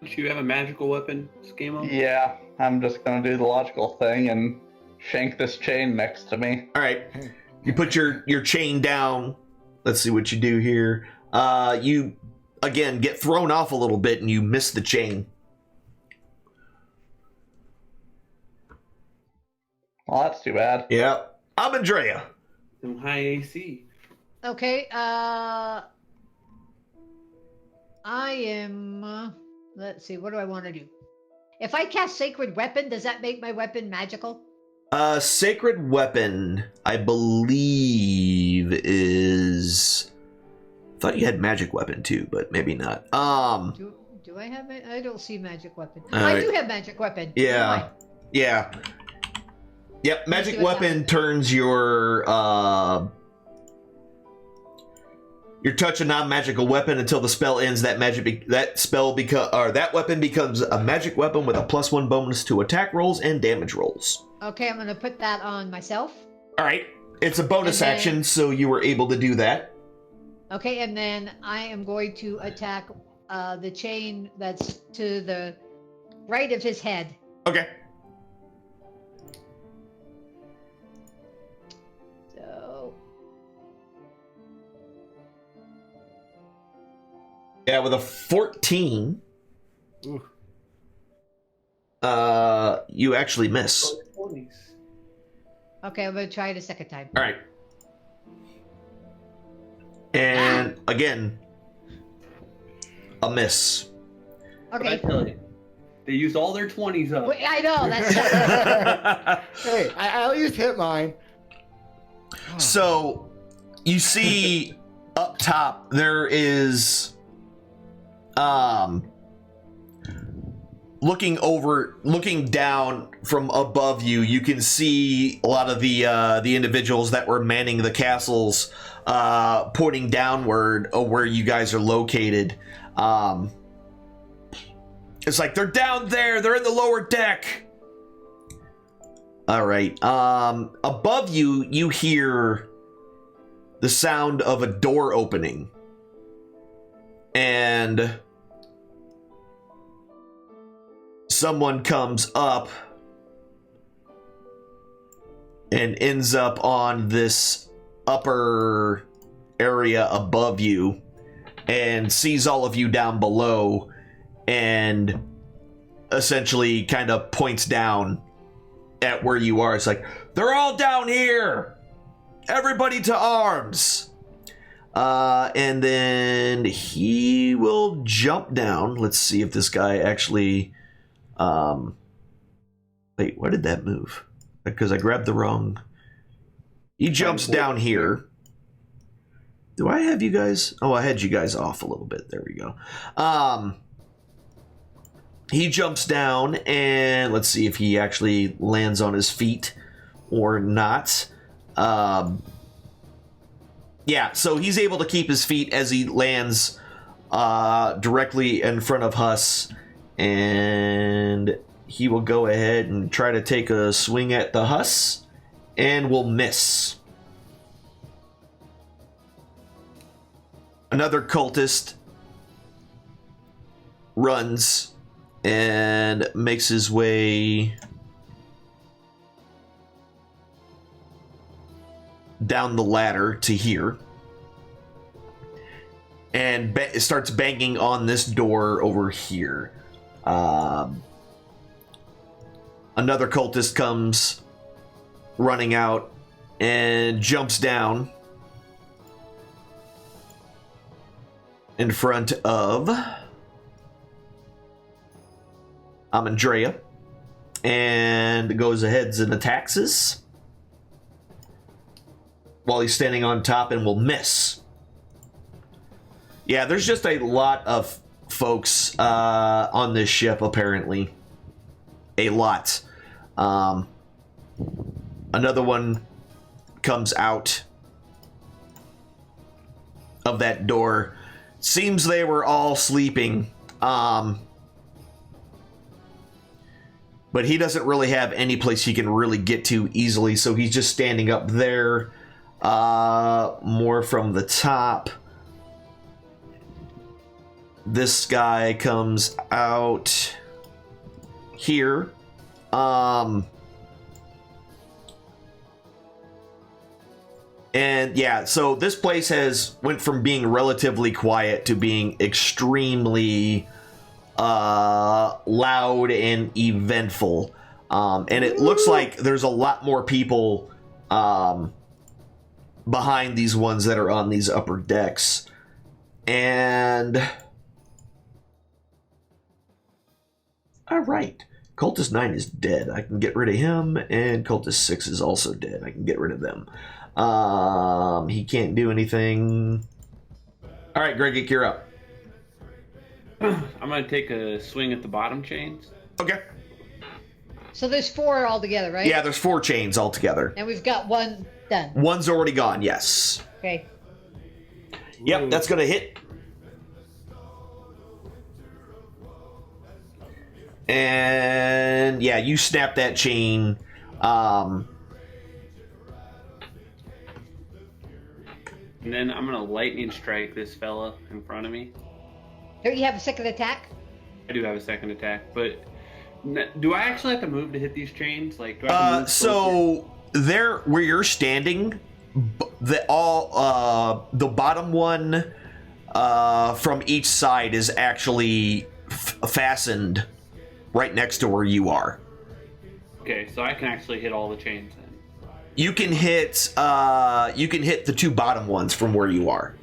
Do you have a magical weapon, Skamo?
Yeah, I'm just gonna do the logical thing and shank this chain next to me.
All right, you put your chain down. Let's see what you do here. You again, get thrown off a little bit and you miss the chain.
Well, that's too bad.
Yeah. I'm Andrea.
Some high AC.
Okay, I am, let's see, what do I want to do? If I cast Sacred Weapon, does that make my weapon magical?
Sacred Weapon, I believe, is... I thought you had Magic Weapon too, but maybe not.
Do I have it? I don't see Magic Weapon.
I
do have Magic Weapon.
Yeah. Yeah. Yep, Magic Weapon turns your touch a non-magical weapon until the spell ends. That weapon becomes a magic weapon with a +1 bonus to attack rolls and damage rolls.
Okay, I'm going to put that on myself.
All right. It's a bonus action, so you were able to do that.
Okay, and then I am going to attack the chain that's to the right of his head.
Okay.
So...
Yeah, with a 14, you actually miss.
Okay, I'm going to try it a second time.
All right. And again, a miss.
Okay.
I tell you, they used all their 20s up.
Wait, I know, that's
Hey, I at least hit mine.
So, you see up top, there is, looking down from above you, you can see a lot of the individuals that were manning the castles, pointing downward where you guys are located. It's like, they're down there, they're in the lower deck. All right. Above you, you hear the sound of a door opening. And someone comes up and ends up on this upper area above you and sees all of you down below and essentially kind of points down at where you are. It's like, they're all down here, everybody to arms. And then he will jump down. Let's see if this guy actually wait, why did that move? Because I grabbed the wrong. He jumps down here. Do I have you guys? Oh, I had you guys off a little bit. There we go. He jumps down, and let's see if he actually lands on his feet or not. Yeah, so he's able to keep his feet as he lands directly in front of Huss, and he will go ahead and try to take a swing at the Huss, and will miss. Another cultist runs and makes his way down the ladder to here and starts banging on this door over here. Another cultist comes running out and jumps down in front of Amandrea and goes ahead and attacks us while he's standing on top and will miss. Yeah, there's just a lot of folks on this ship, apparently. A lot. Another one comes out of that door. Seems they were all sleeping. But he doesn't really have any place he can really get to easily, so he's just standing up there. More from the top. This guy comes out here. And yeah, so this place went from being relatively quiet to being extremely loud and eventful. And it looks like there's a lot more people behind these ones that are on these upper decks. And all right, Cultist 9 is dead. I can get rid of him, and Cultist 6 is also dead. I can get rid of them. He can't do anything. All right, Greg, you're up.
I'm going to take a swing at the bottom chains.
Okay.
So there's 4 altogether, right?
Yeah, there's 4 chains altogether.
And we've got 1 done.
One's already gone, yes.
Okay.
Yep, that's going to hit. And yeah, you snap that chain.
And then I'm going to lightning strike this fella in front of me.
Don't you have a second attack?
I do have a second attack, but do I actually have to move to hit these chains? Like, do I have to move
so there, where you're standing, the bottom one from each side is actually fastened right next to where you are.
Okay, so I can actually hit all the chains then.
You can hit the 2 bottom ones from where you are.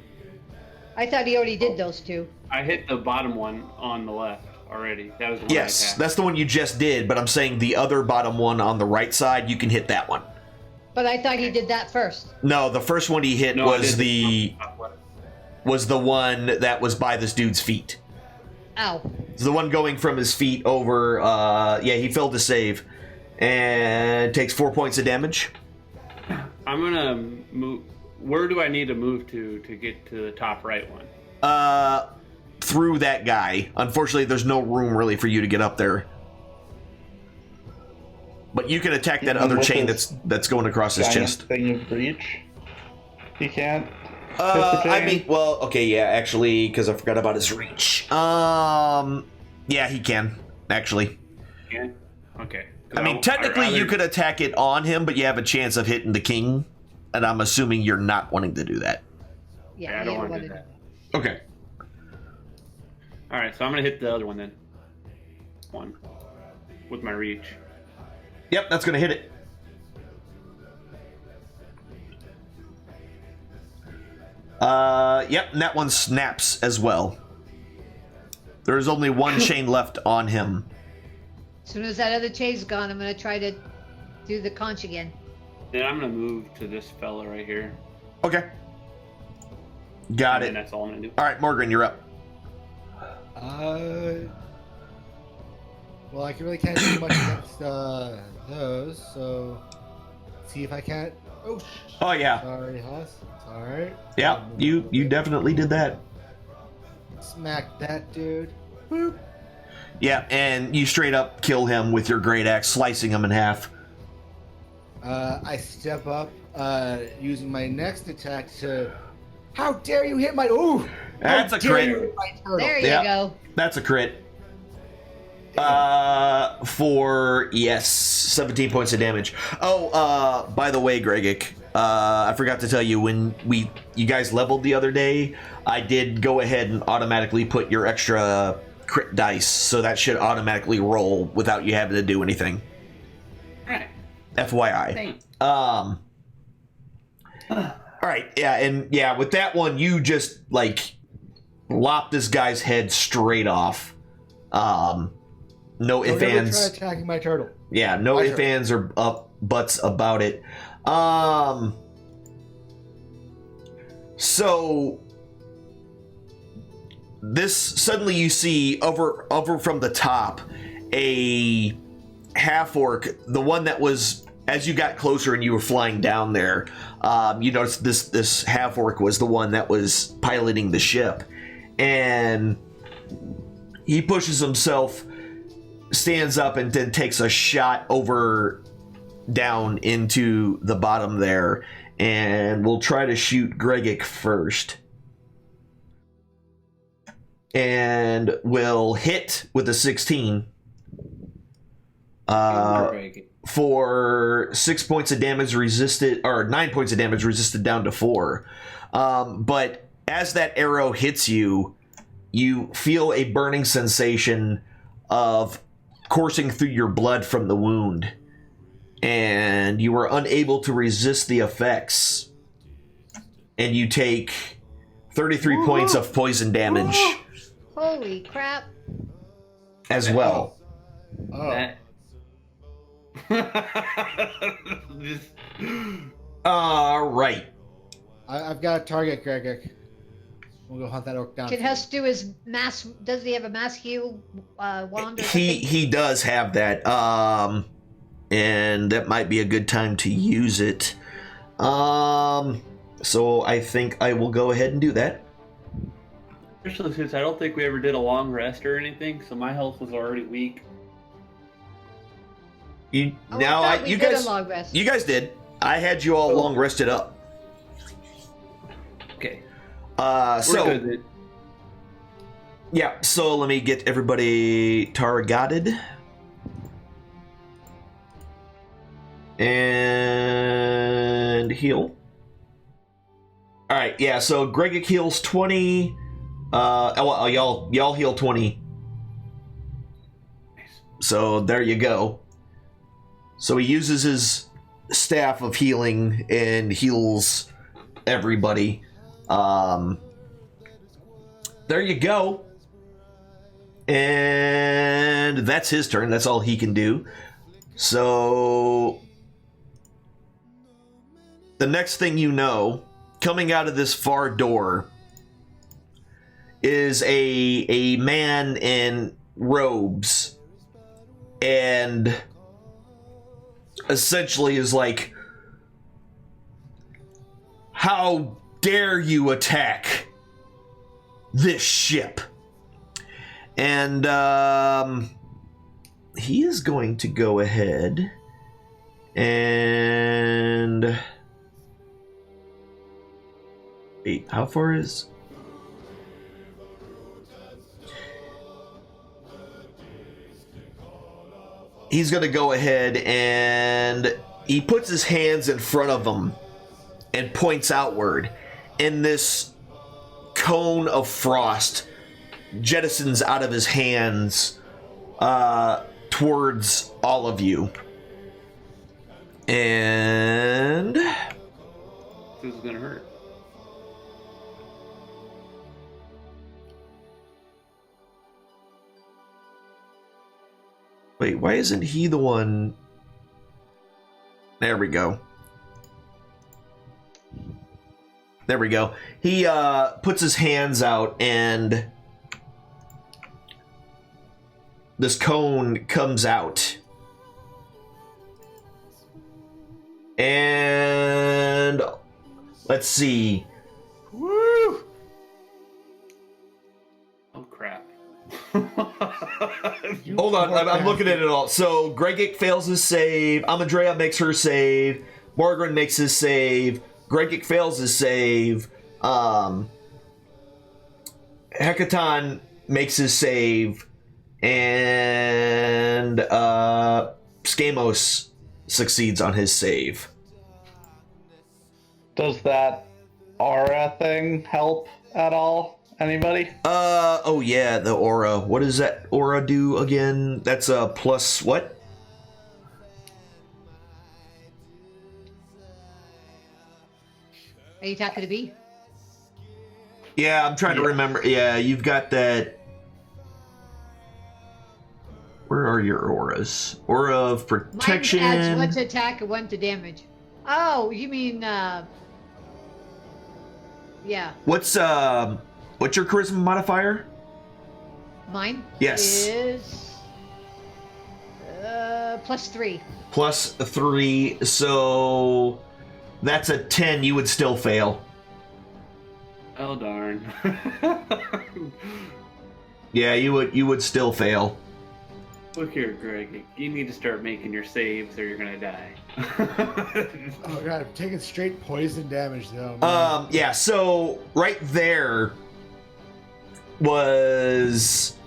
I thought he already did those 2.
I hit the bottom one on the left already. That was the one
Yes,
I attacked.
that's the one you just did, but I'm saying the other bottom one on the right side, you can hit that one.
But I thought he did that first.
No, the first one he hit was the one that was by this dude's feet.
Ow.
It's the one going from his feet over. He failed to save and takes 4 points of damage.
I'm gonna move. Where do I need to move to get to the top right one?
Through that guy. Unfortunately, there's no room really for you to get up there. But you can attack that other chain that's going across his chest.
Thing of reach. He can't.
Actually, because I forgot about his reach. Yeah, he can actually.
Yeah. Okay.
I mean, technically, you could attack it on him, but you have a chance of hitting the king, and I'm assuming you're not wanting to do that.
Yeah,
I don't want to do that.
Okay.
All right, so I'm gonna hit the other one then. One with my reach.
Yep, that's gonna hit it. Yep, and that one snaps as well. There's only 1 chain left on him.
As soon as that other chain's gone, I'm going to try to do the conch again.
Then I'm gonna move to this fella right here.
Okay. Got it.
And that's all I'm gonna do.
All right, Morgan, you're up.
Well, I really can't do much against those, so see if I can't.
Oh yeah.
Sorry, Huss. It's alright.
Yeah, you definitely did that.
Smack that dude. Boop.
Yeah, and you straight up kill him with your great axe, slicing him in half.
I step up, using my next attack to. How dare you hit my? Ooh,
that's a crit.
There you go.
That's a crit. For 17 points of damage. Oh, by the way, Gregic, I forgot to tell you when you guys leveled the other day, I did go ahead and automatically put your extra crit dice, so that should automatically roll without you having to do anything.
Alright.
FYI.
Thanks.
All right, yeah, and yeah, with that one, you just like lop this guy's head straight off. No ifs, ands.
Try attacking my turtle.
Yeah, no ifs, ands, or buts about it. So this suddenly you see over from the top a half orc, the one that was as you got closer and you were flying down there. You noticed this half orc was the one that was piloting the ship, and he pushes himself, stands up, and then takes a shot over down into the bottom there, and we'll try to shoot Gregic first. And will hit with a 16. for 6 points of damage resisted, or 9 points of damage resisted down to 4. But as that arrow hits you, you feel a burning sensation of coursing through your blood from the wound. And you are unable to resist the effects. And you take 33 points of poison damage.
Holy crap.
As well.
Oh.
All right.
I've got a target, Greg. We'll go hunt that orc down.
Kid has to do his mass. Does he have a mass heal wand? Or
he does have that. And that might be a good time to use it. So I think I will go ahead and do that.
Especially since I don't think we ever did a long rest or anything, so my health was already weak.
You
Oh,
now
I thought we
you
did
guys
a long rest.
you guys did. I had you all long rested up.
Okay.
So
We're good.
yeah, so let me get everybody targeted. And heal. Alright, yeah, so Greg heals 20. Y'all heal 20. So there you go. So he uses his staff of healing and heals everybody. There you go. And that's his turn. That's all he can do. So the next thing you know, coming out of this far door is a man in robes, and essentially is like, how dare you attack this ship? And he is going to go ahead and wait, how far is he's going to go ahead and he puts his hands in front of him and points outward, and this cone of frost jettisons out of his hands towards all of you. And
This is gonna hurt.
wait, why isn't he the one? There we go. There we go. He puts his hands out, and this cone comes out. And let's see.
Woo! Oh crap.
Hold on, I'm looking at it all. So Gregic fails his save. Amadrea makes her save. Morgan makes his save. Gregic fails his save. Hecaton makes his save. And Skamos succeeds on his save.
Does that aura thing help at all? Anybody?
Oh yeah, the aura. What does that aura do again? That's a plus what?
Are you talking to me?
Yeah, I'm trying to remember. Yeah, you've got that. Where are your auras? Aura of protection.
Mine adds one to attack and one to damage. Oh, you mean, yeah.
What's your charisma modifier?
Mine?
Yes.
Is +3.
+3, so that's a 10. You would still fail.
Oh darn.
Yeah, you would still fail.
Look here, Greg. You need to start making your saves or you're gonna die.
Oh god, I'm taking straight poison damage though. Man.
Yeah, so right there was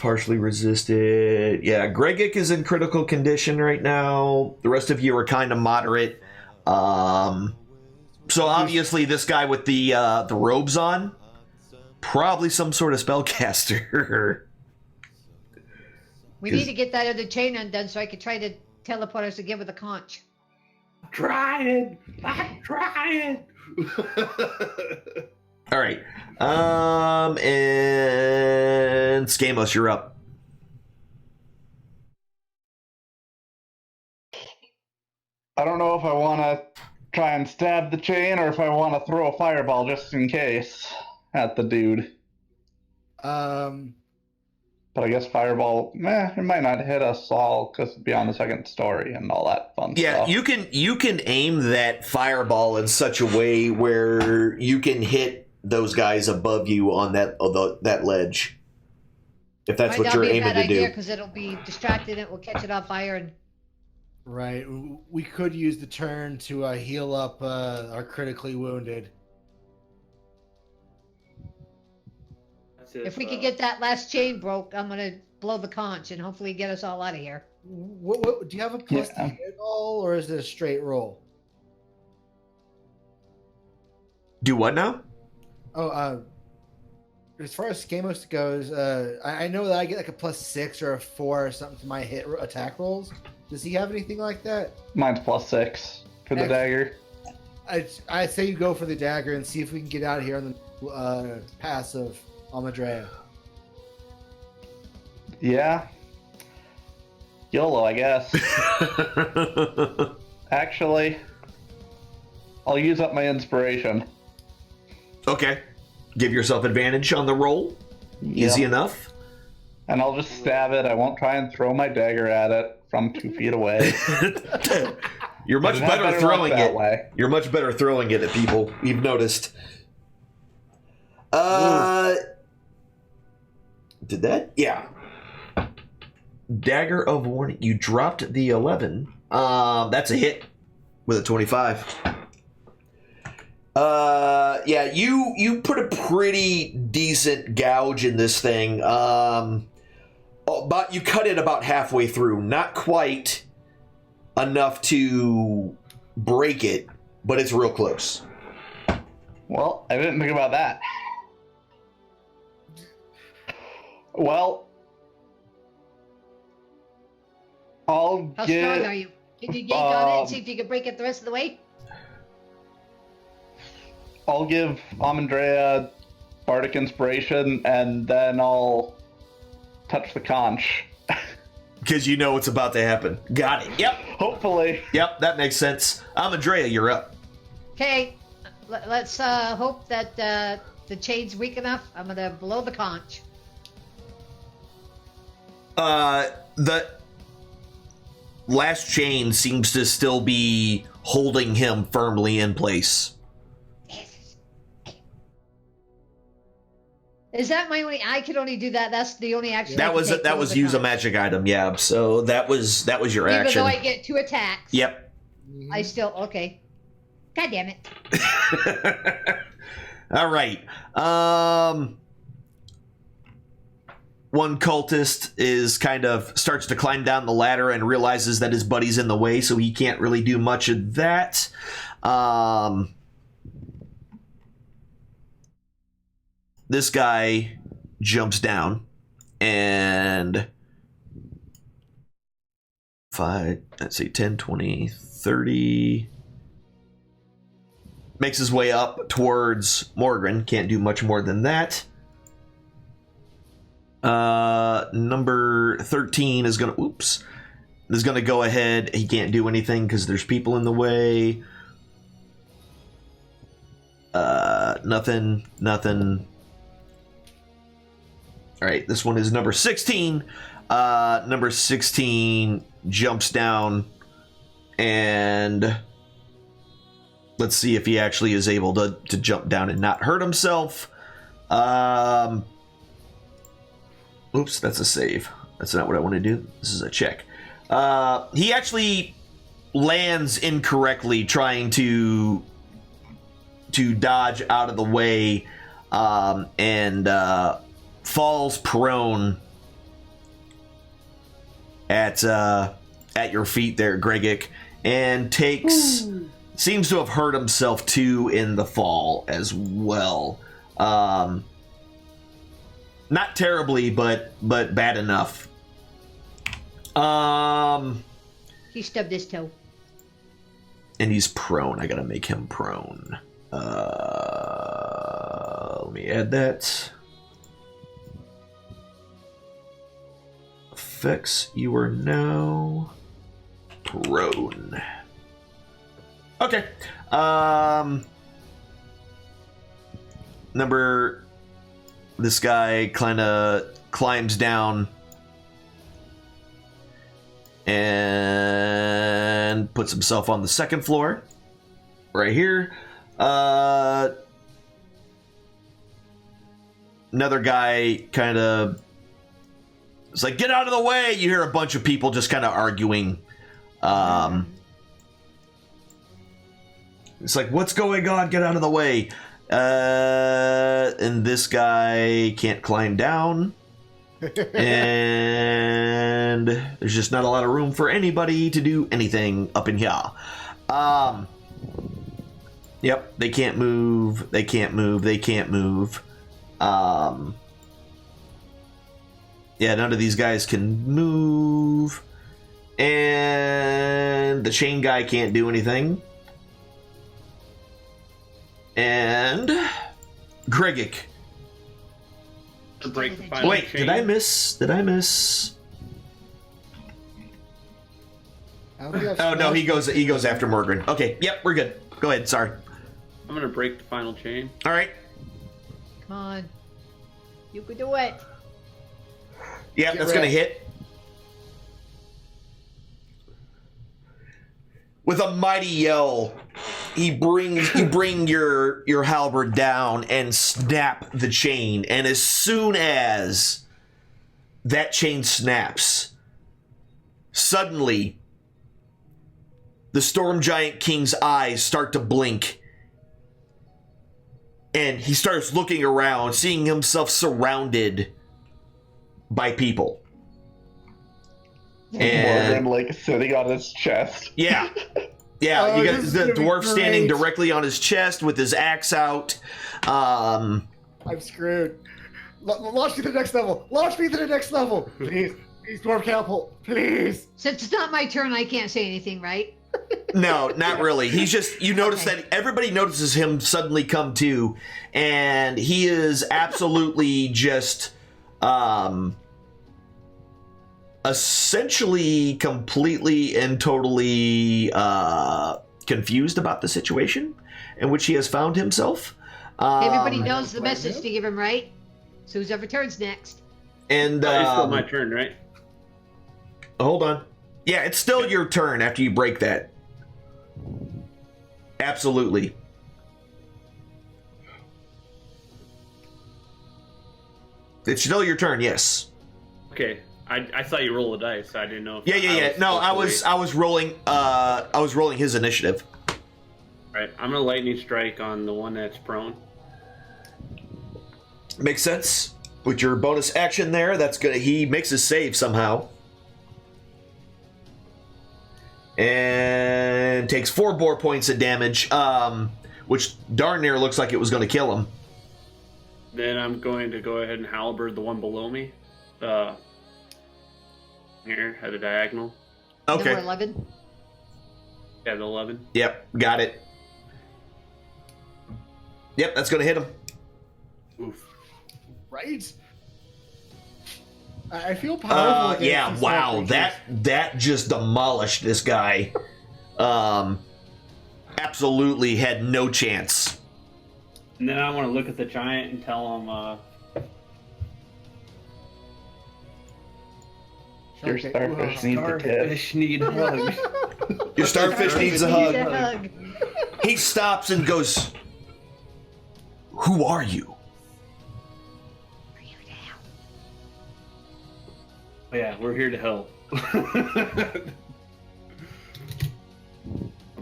partially resisted. Yeah, Gregic is in critical condition right now. The rest of you are kind of moderate. So obviously this guy with the robes on, probably some sort of spellcaster.
We need to get that other chain undone so I could try to teleport us again with a conch.
I'm trying.
All right. And Skamos, you're up.
I don't know if I want to try and stab the chain or if I want to throw a fireball just in case at the dude. But I guess fireball, it might not hit us all because it'd be on the second story and all that fun stuff.
Yeah, you can aim that fireball in such a way where you can hit those guys above you on that ledge. If that's what you're aiming to do.
Because it'll be distracted and it will catch it on fire. And
right. We could use the turn to heal up our critically wounded.
If we could get that last chain broke, I'm gonna blow the conch and hopefully get us all out of here.
What do you have a plus to hit all, or is it a straight roll?
Do what now?
Oh, as far as Skamos goes, I know that I get like a +6 or a 4 or something to my attack rolls. Does he have anything like that?
Mine's +6 for the dagger.
I say you go for the dagger and see if we can get out of here on the pass of Amadrea.
Yeah. YOLO, I guess. Actually, I'll use up my inspiration.
Okay. Give yourself advantage on the roll. Easy enough.
And I'll just stab it. I won't try and throw my dagger at it from 2 feet away.
You're much better throwing it. You're much better throwing it at people. You've noticed. Did that? Yeah. Dagger of Warning. You dropped the 11. That's a hit with a 25. Yeah, you put a pretty decent gouge in this thing. But you cut it about halfway through. Not quite enough to break it, but it's real close.
Well, I didn't think about that. Well,
How strong are you? Can you yank on it and see if you can break it the rest of the way?
I'll give Amandrea Bardic Inspiration, and then I'll touch the conch.
Because you know what's about to happen. Got it. Yep.
Hopefully.
Yep, that makes sense. Amandrea, you're up.
Okay, let's hope that the chain's weak enough. I'm going to blow the conch.
The last chain seems to still be holding him firmly in place.
Is that my only? I could only do that. That's the only action.
That was use a magic item. Yeah. So that was your action.
Even though I get 2 attacks.
Yep.
I still okay. God damn it.
All right. One cultist starts to climb down the ladder and realizes that his buddy's in the way, so he can't really do much of that. This guy jumps down and 10, 20, 30. Makes his way up towards Morgan. Can't do much more than that. Number 13 is gonna go ahead. He can't do anything because there's people in the way. Nothing. All right, this one is number 16. Number 16 jumps down, and let's see if he actually is able to jump down and not hurt himself. Oops, that's a save. That's not what I want to do. This is a check. He actually lands incorrectly trying to dodge out of the way, and falls prone at your feet there, Greggick, and seems to have hurt himself too in the fall as well. Not terribly, but bad enough.
He stubbed his toe.
And he's prone. I gotta make him prone. Let me add that. Effects, you are now prone. Okay. This guy kind of climbs down and puts himself on the second floor right here. Another guy kind of is like, get out of the way. You hear a bunch of people just kind of arguing. It's like, what's going on? Get out of the way. And this guy can't climb down. And there's just not a lot of room for anybody to do anything up in here. Yep, they can't move. They can't move. They can't move. Yeah, none of these guys can move. And the chain guy can't do anything. And Greggick.
Break the final
Wait,
chain.
did I miss? Oh no, he goes after Morgan. Okay, yep, we're good. Go ahead, sorry.
I'm gonna break the final chain.
All right.
Come on. You could do it.
Yep, that's gonna hit. With a mighty yell, you bring your halberd down and snap the chain. And as soon as that chain snaps, suddenly the Storm Giant King's eyes start to blink. And he starts looking around, seeing himself surrounded by people.
And like sitting on his chest.
Yeah. Yeah, you got the dwarf standing directly on his chest with his axe out.
I'm screwed. Launch me to the next level. Launch me to the next level. Please. Please, Dwarf Catapult. Please.
Since it's not my turn, I can't say anything, right?
No, not really. He's just, you notice that everybody notices him suddenly come to, and he is absolutely just, essentially completely and totally confused about the situation in which he has found himself.
Everybody knows the message to give him, right? So whoever turns next.
And
It's still my turn, right?
hold on. Yeah, it's still your turn after you break that. Absolutely. It's still your turn, yes.
Okay. I thought you rolled the dice, so I didn't know.
Yeah. No, I was rolling his initiative.
Right. I'm gonna lightning strike on the one that's prone.
Makes sense. With your bonus action there, that's good. He makes his save somehow. And takes 4 bore points of damage, which darn near looks like it was going to kill him.
Then I'm going to go ahead and halberd the one below me. Here, at the diagonal.
Okay.
Number 11.
Yeah, the 11.
Yep, got it. Yep, that's going to hit him.
Oof.
Right? I feel powerful.
Yeah, wow. That just demolished this guy. Absolutely had no chance.
And then I want to look at the giant and tell him,
Your starfish needs a tip.
Starfish need a hug.
Your starfish needs a hug. He stops and goes, "Who are you?"
Yeah, we're here to help. I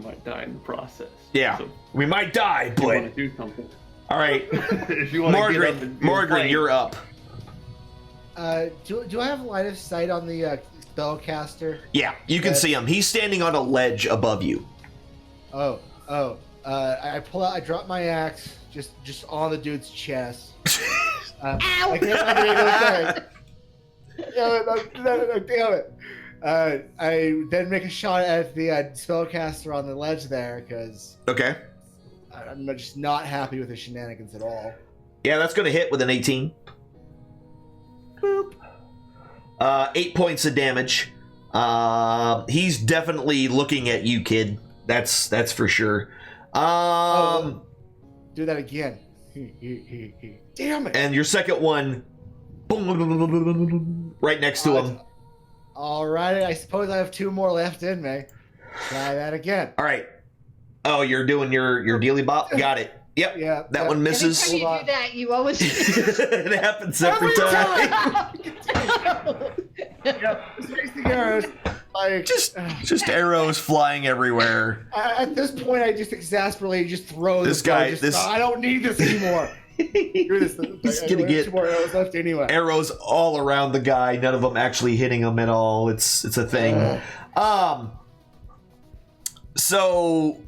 might die in the process.
Yeah,
So
we might die,
if you want
but
to do something.
all right.
If you want to get up and
Margaret, you're up.
Do I have line of sight on the spellcaster?
Yeah, you can see him. He's standing on a ledge above you.
I pull out. I drop my axe just on the dude's chest.
Ow!
I can't no, damn it. I then make a shot at the spellcaster on the ledge there because
Okay.
I'm just not happy with the shenanigans at all.
Yeah, that's going to hit with an 18. Boop. 8 points of damage. He's definitely looking at you, kid. That's for sure.
Do that again. Damn it.
And your second one, boom, right next to him.
All right, I suppose I have 2 more left in me. Try that again.
All right. Oh, you're doing your dealy bop? Got it. Yep.
Yeah.
That one misses.
Every time you do that, you always.
It happens every time.
Yep. Chasing arrows. Like,
just arrows flying everywhere.
At this point, I just exasperate, just throw
this guy.
I don't need this anymore.
He's gonna get
2 more arrows left anyway.
Arrows all around the guy. None of them actually hitting him at all. It's a thing. So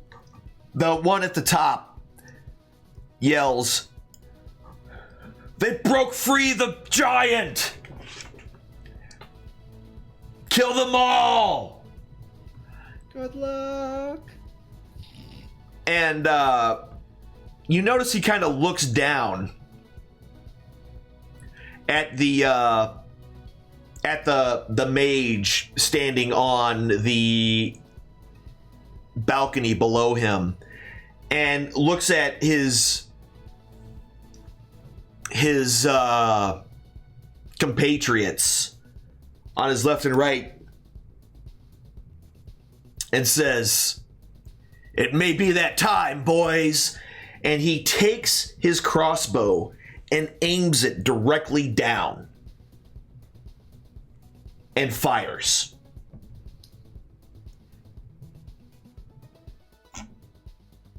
the one at the top yells, "They broke free the giant! Kill them all!"
Good luck.
And you notice he kind of looks down at the mage standing on the balcony below him, and looks at his compatriots on his left and right and says, "It may be that time, boys." And he takes his crossbow and aims it directly down and fires.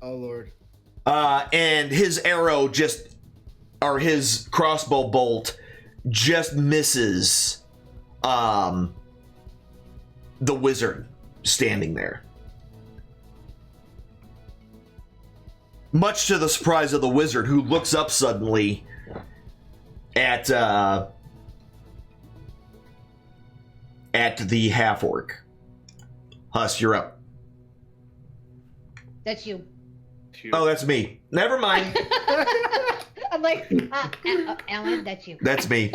Oh, Lord.
And his arrow his crossbow bolt just misses the wizard standing there. Much to the surprise of the wizard, who looks up suddenly at the half-orc. Huss, you're up.
That's you.
Oh, that's me. Never mind.
I'm like, Alan, that's you.
That's me.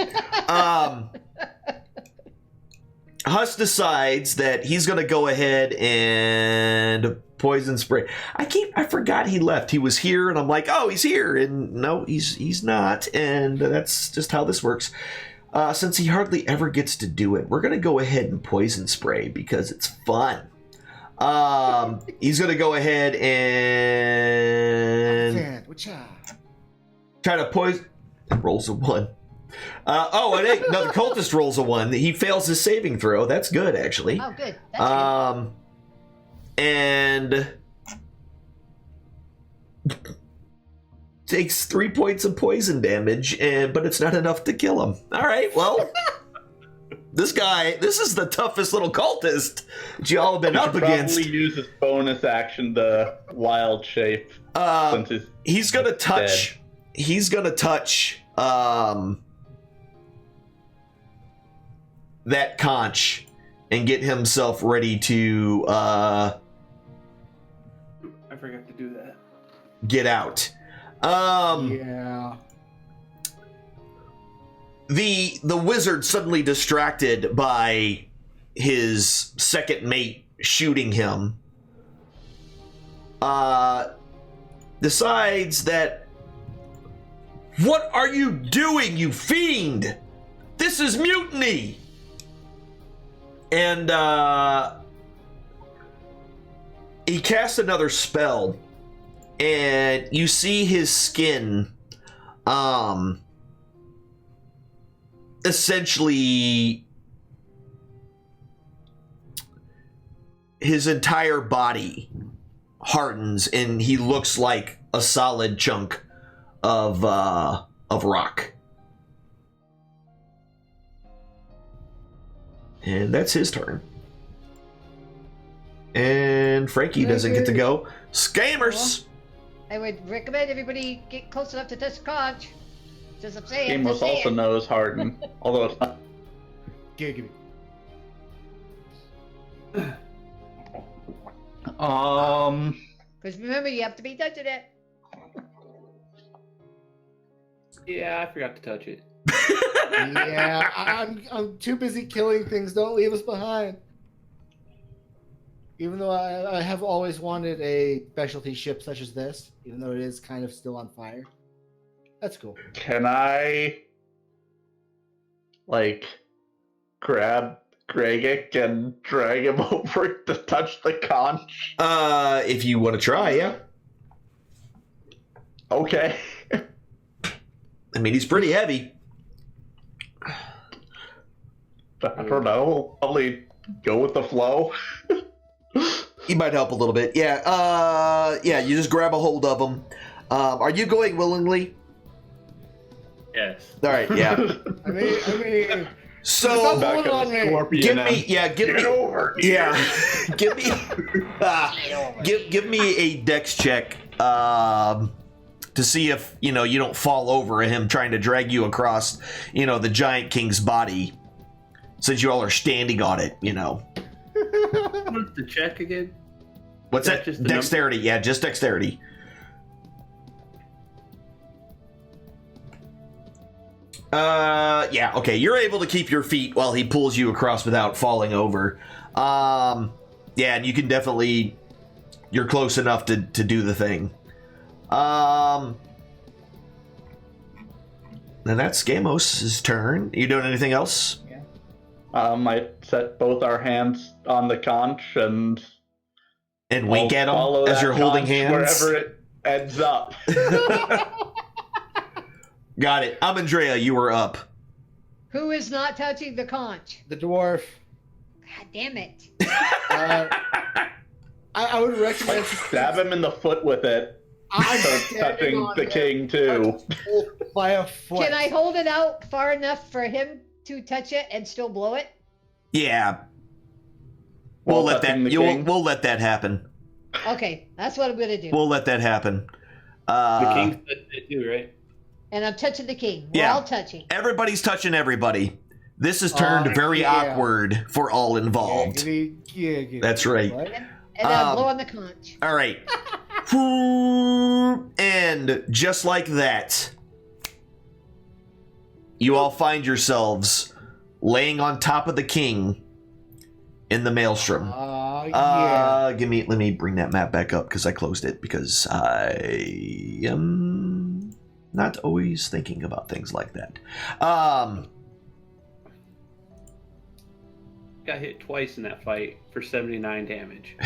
Huss decides that he's going to go ahead and poison spray. I forgot he left. He was here, and I'm like, oh, he's here, and no, he's not, and that's just how this works. Since he hardly ever gets to do it, we're going to go ahead and poison spray because it's fun. He's going to go ahead and try to poison. Rolls a 1. Another cultist rolls a 1. He fails his saving throw. That's good, actually.
Oh, good. That's good.
And takes 3 points of poison damage, but it's not enough to kill him. All right, well, this is the toughest little cultist that y'all have been up against.
Probably use his bonus action to wild shape. Since
he's gonna touch. Dead. He's gonna touch that conch and get himself ready to
I forgot to do that.
Get out.
Yeah.
The wizard, suddenly distracted by his second mate shooting him, decides that, "What are you doing, you fiend? This is mutiny!" And he casts another spell, and you see his skin essentially his entire body hardens, and he looks like a solid chunk of rock. And that's his turn. And Frankie doesn't get to go. Scammers!
I would recommend everybody get close enough to touch the conch. Just I'm saying.
Amos also knows Harden, although it's not.
Give me.
Because remember, you have to be touching it.
Yeah, I forgot to touch it.
Yeah, I'm too busy killing things. Don't leave us behind. Even though I have always wanted a specialty ship such as this, even though it is kind of still on fire. That's cool.
Can I, like, grab Gregik and drag him over to touch the conch?
If you want to try, yeah.
Okay.
I mean, he's pretty heavy.
I don't know. Probably go with the flow.
He might help a little bit. Yeah. Yeah. You just grab a hold of him. Are you going willingly?
Yes.
All right. Yeah.
I mean,
So
Back up,
give me. Yeah. Give me.
Over here.
Yeah. give me. Give me a dex check. To see if you don't fall over him trying to drag you across, the giant king's body, since you all are standing on it.
What's the check again?
What's that?
Just the
Dexterity. Yeah, just dexterity. Yeah. Okay. You're able to keep your feet while he pulls you across without falling over. Yeah, and you can definitely. You're close enough to do the thing. And that's Scamos' turn. You doing anything else?
Yeah.
I set both our hands on the conch and
wink at him as you're holding hands?
Wherever it ends up.
Got it. Andrea, you were up.
Who is not touching the conch?
The dwarf.
God damn it.
I would recommend...
Stab him in the foot with it.
I'm
touching the king, too.
By a foot.
Can I hold it out far enough for him to touch it and still blow it?
Yeah. We'll let that happen.
Okay, that's what I'm gonna do.
We'll let that happen.
The king's touching it too, right?
And I'm touching the king. We're all touching.
Everybody's touching everybody. This has turned very awkward for all involved. That's right.
And I'm blowing the conch.
All right. And just like that, you all find yourselves laying on top of the king in the maelstrom. Let me bring that map back up because I closed it because I am not always thinking about things like that.
Got hit twice in that fight for 79 damage.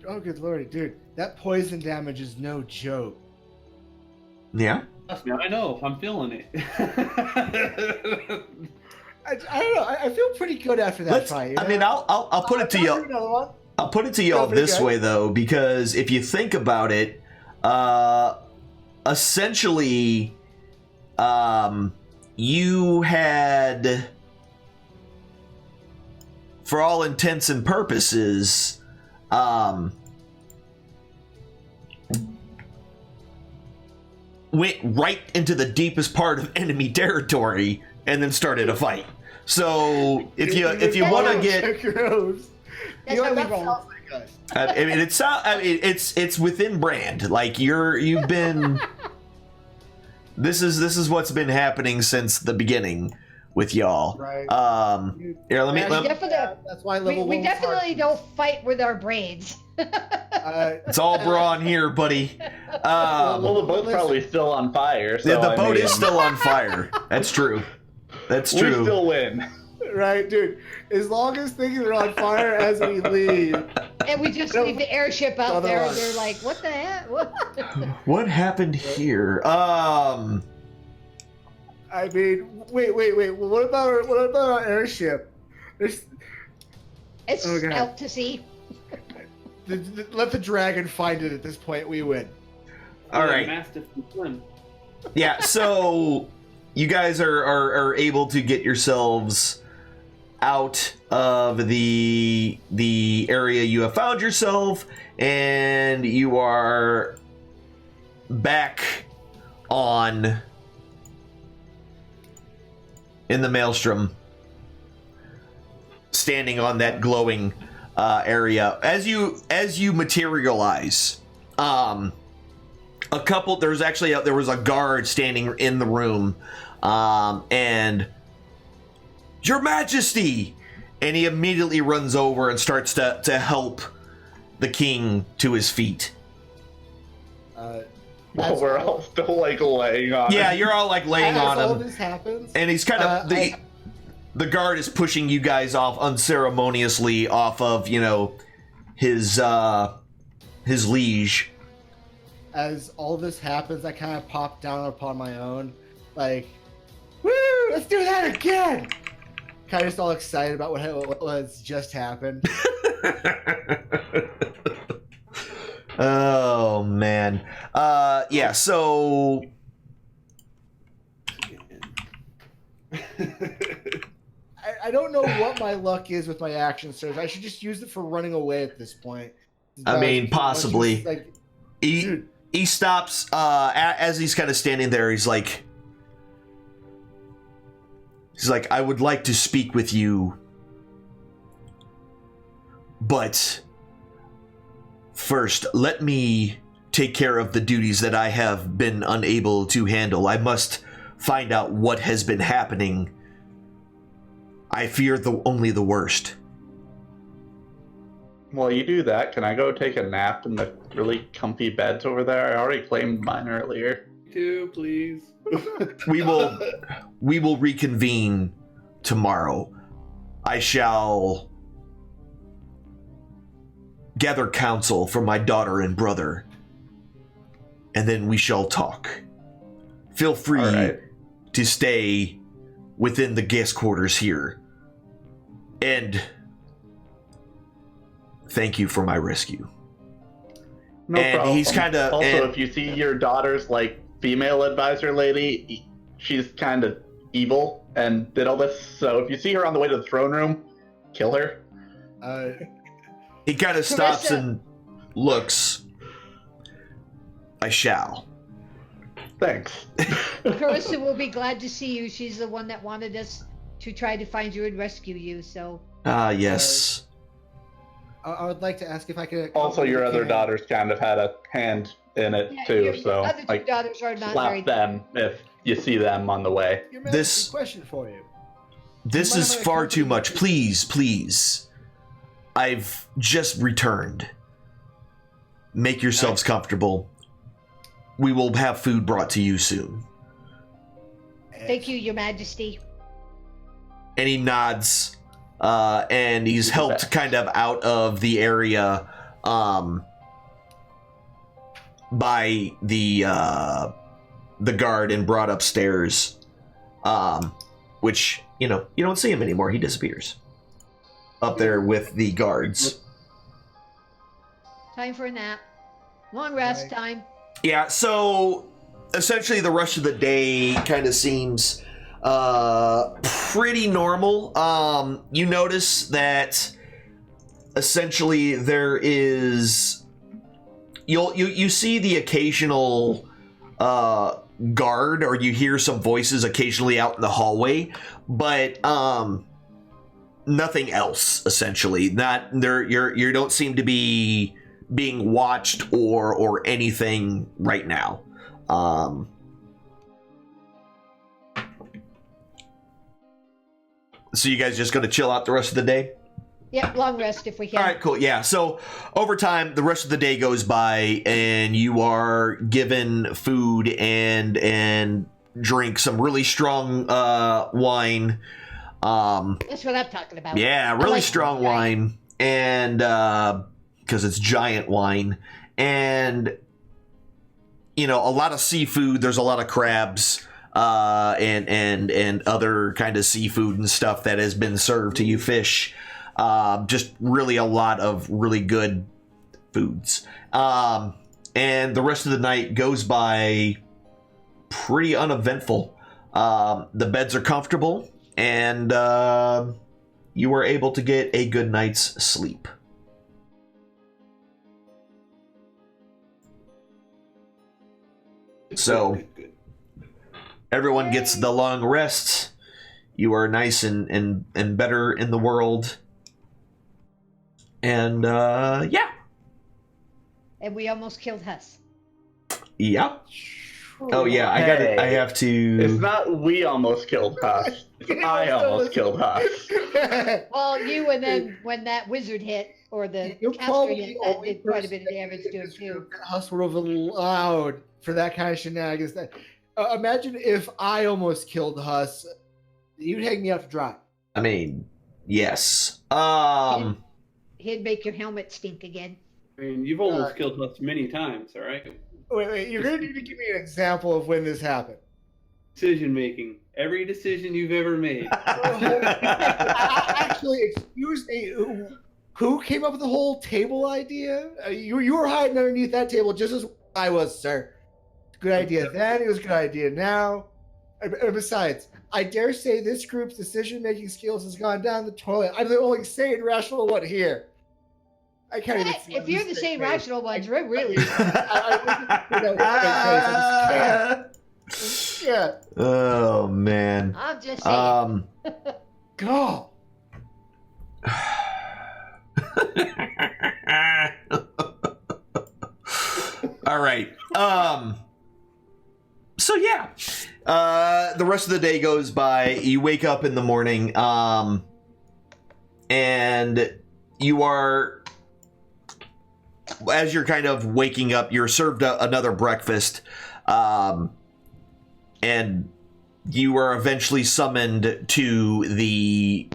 Oh, good lordy, dude. That poison damage is no joke.
Yeah?
Trust me, I know. I'm feeling it.
I don't know. I feel pretty good after that fight.
I mean, I'll put it to you. I'll put it to you all this way, though, because if you think about it, essentially, you had, for all intents and purposes, went right into the deepest part of enemy territory and then started a fight. So if you want to get,
that's how we roll.
I mean, it's within brand. Like you've been. This is what's been happening since the beginning with y'all.
Right.
Here,
that's why
we definitely don't fight with our brains.
It's all brawn here, buddy.
Well, the boat's probably still on fire. So
the boat is still on fire. That's true. That's true.
We still win.
Right, dude. As long as things are on fire as we leave.
And we just leave the airship out there and they're like, what the heck?
What happened here?
I mean, wait. What about our airship?
It's out to sea.
Let the dragon find it at this point. We win.
All right.
Mastiff can swim.
Yeah, so you guys are able to get yourselves out of the area you have found yourself, and you are back on in the Maelstrom, standing on that glowing area. As you materialize, there was a guard standing in the room, and Your Majesty, and he immediately runs over and starts to help the king to his feet.
Well, we're all still like laying on.
Yeah,
him.
you're all like laying on him.
All this happens,
and he's kind of the guard is pushing you guys off unceremoniously off of his liege.
As all this happens, I kind of pop down upon my own, like, woo! Let's do that again. Kind of just all excited about what was just happened.
Oh man, yeah. So
I don't know what my luck is with my action surge. I should just use it for running away at this point.
I mean, possibly.
Like,
he stops as he's kind of standing there. He's like, I would like to speak with you, but first, let me take care of the duties that I have been unable to handle. I must find out what has been happening. I fear only the worst.
While you do that, can I go take a nap in the really comfy beds over there? I already claimed mine earlier.
Do please.
We will reconvene tomorrow. I shall gather counsel from my daughter and brother, and then we shall talk. Feel free to stay within the guest quarters here. And thank you for my rescue.
No problem.
He's kind of
also, if you see your daughter's like female advisor lady, she's kind of evil and did all this. So if you see her on the way to the throne room, kill her.
He kind of stops and looks. I shall.
Thanks.
Carissa will be glad to see you. She's the one that wanted us to try to find you and rescue you. So.
Yes.
I would like to ask if I could.
Also, your other daughters kind of had a hand in it too. So,
other two
like,
daughters are not
slap
very
them if you see them on the way.
This question for you.
This is far too much. Please. I've just returned. Make yourselves comfortable. We will have food brought to you soon.
Thank you, Your Majesty.
And he nods, and he's helped kind of out of the area by the guard and brought upstairs, which, you don't see him anymore. He disappears up there with the guards.
Time for a nap. Long rest time.
Yeah, so essentially the rest of the day kind of seems pretty normal. You notice that essentially there is you see the occasional guard, or you hear some voices occasionally out in the hallway, but nothing else. Essentially, not there. You don't seem to be being watched or anything right now. So you guys just gonna chill out the rest of the day?
Yep, long rest if we can.
All right, cool. Yeah. So over time, the rest of the day goes by, and you are given food and drink, some really strong wine.
That's what I'm talking about.
Yeah, really strong wine, and because it's giant wine, and a lot of seafood. There's a lot of crabs and other kind of seafood and stuff that has been served to you, fish. Just really a lot of really good foods. And the rest of the night goes by pretty uneventful. The beds are comfortable, and you are able to get a good night's sleep. So, everyone gets the long rests. You are nice and better in the world. And, yeah.
And we almost killed Huss.
Yeah. Oh, yeah, I have to...
It's not we almost killed Huss. I almost killed Huss.
Well, you, and then when that wizard hit, or the caster hit, that did quite a bit of damage to him, too.
Huss would have allowed for that kind of shenanigans. Imagine if I almost killed Huss. You'd hang me out to dry.
I mean, yes.
He'd make your helmet stink again.
I mean, you've almost killed us many times, all right?
Wait, you're going to need to give me an example of when this happened.
Decision making. Every decision you've ever made.
Actually, excuse me, who came up with the whole table idea? You were hiding underneath that table just as I was, sir. Good idea then, it was a good idea now. And besides, I dare say this group's decision-making skills has gone down the toilet. I'm the only sane, rational one here. I can't even see
if you're the same rational ones, we're really...
Yeah.
Oh, man.
I'm just saying.
Go.
All right. So yeah, the rest of the day goes by. You wake up in the morning, and you are, as you're kind of waking up, you're served another breakfast, and you are eventually summoned to the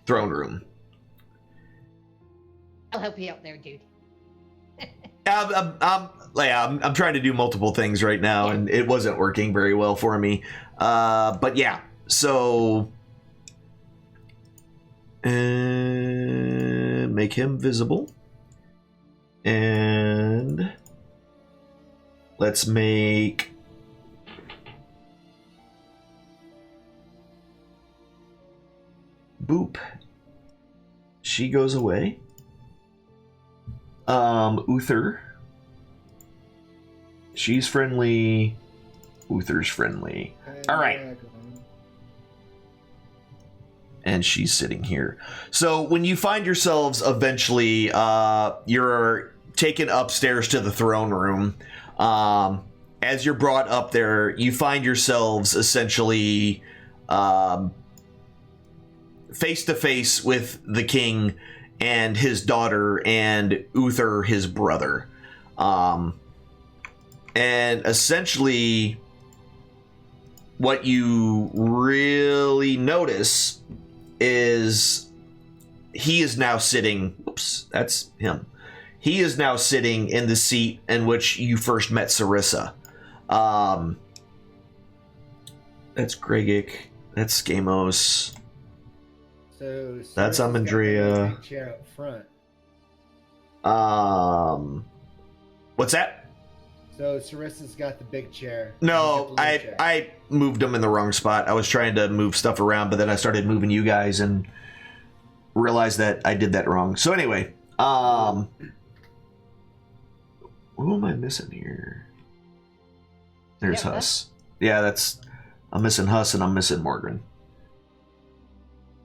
throne room.
I'll help you out there, dude.
I'm trying to do multiple things right now, and it wasn't working very well for me. But yeah, so make him visible, and let's make Boop. She goes away. Uther. She's friendly. Uther's friendly. All right. And she's sitting here. So when you find yourselves eventually, you're taken upstairs to the throne room. As you're brought up there, you find yourselves essentially face to face with the king and his daughter and Uther, his brother. And essentially what you really notice is he is now sitting, oops, that's him. He is now sitting in the seat in which you first met Sarissa. That's Gregic. That's Skamos.
So
that's Amandrea.
Chair up front.
What's that?
So Sarissa's got the big chair.
No, I moved them in the wrong spot. I was trying to move stuff around, but then I started moving you guys and realized that I did that wrong. So anyway, who am I missing here? There's Huss. Yeah, I'm missing Huss and I'm missing Morgan.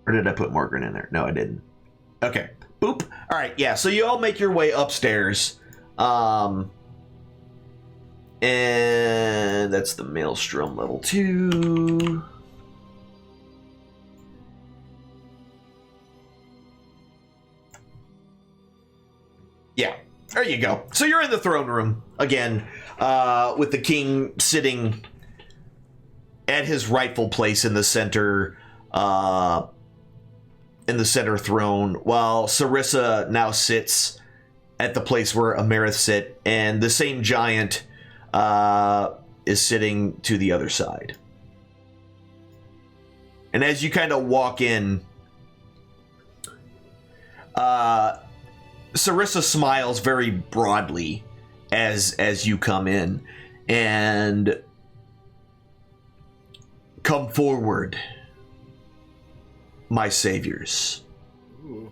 Or did I put Morgan in there? No, I didn't. Okay. Boop. All right. Yeah. So you all make your way upstairs. And that's the Maelstrom level 2. Yeah. There you go. So you're in the throne room again, with the king sitting at his rightful place in the center, throne, while Sarissa now sits at the place where Amerith sit, and the same giant is sitting to the other side. And as you kind of walk in, Sarissa smiles very broadly as you come in, and come forward, my saviors.
Ooh.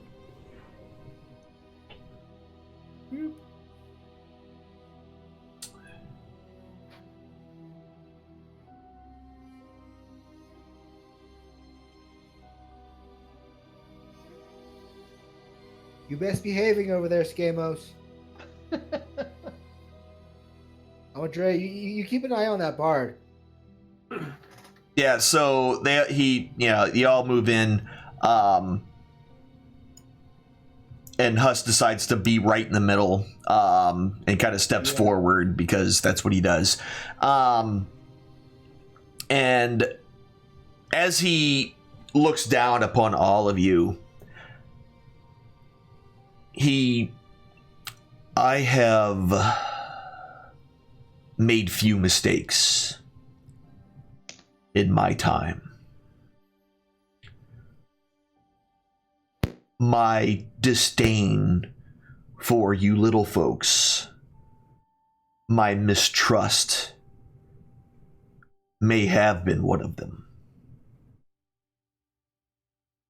You best behaving over there, Skamos. Andre, you keep an eye on that bard.
Yeah, so you all move in, and Huss decides to be right in the middle, and kind of steps forward because that's what he does. And as he looks down upon all of you, I have made few mistakes in my time. My disdain for you little folks, my mistrust, may have been one of them.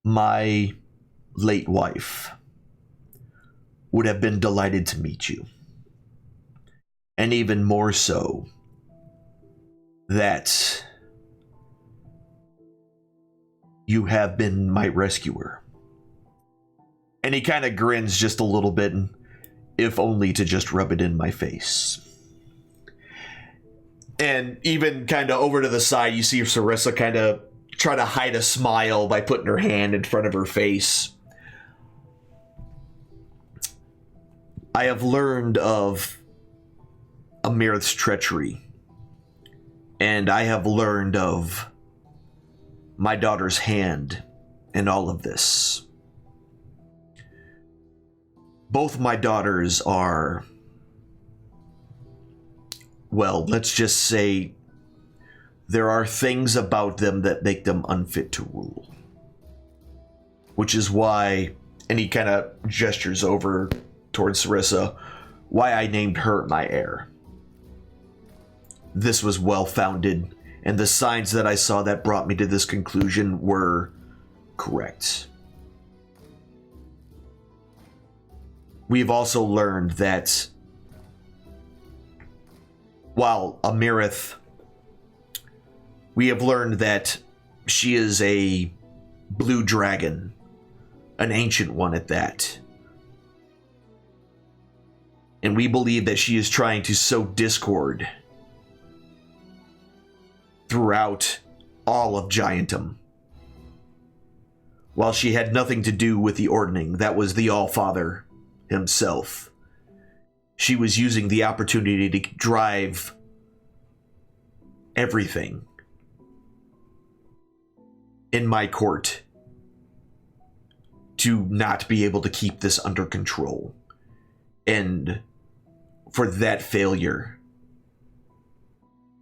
My late wife would have been delighted to meet you. And even more so, that you have been my rescuer. And he kind of grins just a little bit, if only to just rub it in my face. And even kind of over to the side, you see Sarissa kind of try to hide a smile by putting her hand in front of her face. I have learned of Amirith's treachery, and I have learned of my daughter's hand in all of this. Both my daughters are, well, let's just say there are things about them that make them unfit to rule. Which is why, and he kind of gestures over towards Sarissa, why I named her my heir. This was well-founded, and the signs that I saw that brought me to this conclusion were correct. We've also learned that while Amirith, we have learned that she is a blue dragon, an ancient one at that. And we believe that she is trying to sow discord throughout all of Giantum. While she had nothing to do with the ordning, that was the All-Father himself. She was using the opportunity to drive everything in my court to not be able to keep this under control. And for that failure,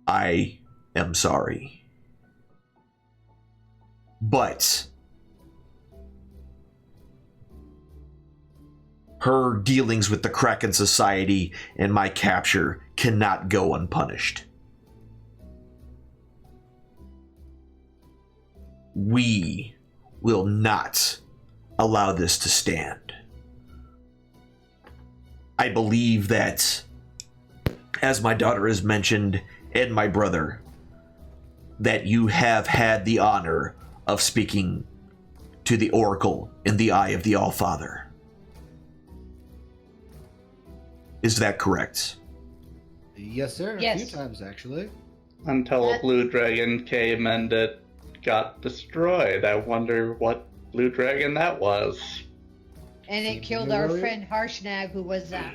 I am sorry. But her dealings with the Kraken Society and my capture cannot go unpunished. We will not allow this to stand. I believe that, as my daughter has mentioned, and my brother, that you have had the honor of speaking to the Oracle in the Eye of the All-Father. Is that correct?
Yes, sir.
Yes.
A few times, actually.
Until a blue dragon came and it got destroyed. I wonder what blue dragon that was.
And it killed our friend Harshnag, who was a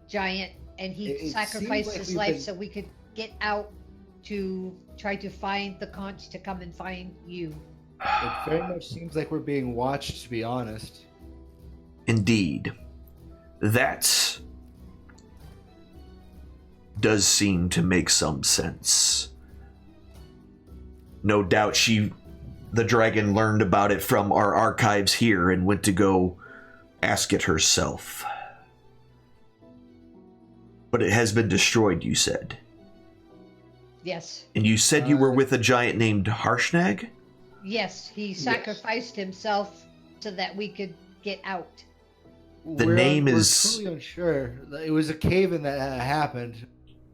giant, and he sacrificed his life so we could get out to try to find the conch to come and find you.
It very much seems like we're being watched, to be honest.
Indeed. That does seem to make some sense. No doubt the dragon learned about it from our archives here and went to go ask it herself. But it has been destroyed, you said.
Yes.
And you said you were with a giant named Harshnag?
Yes, he sacrificed himself so that we could get out.
We're
truly unsure. It was a cave-in that happened.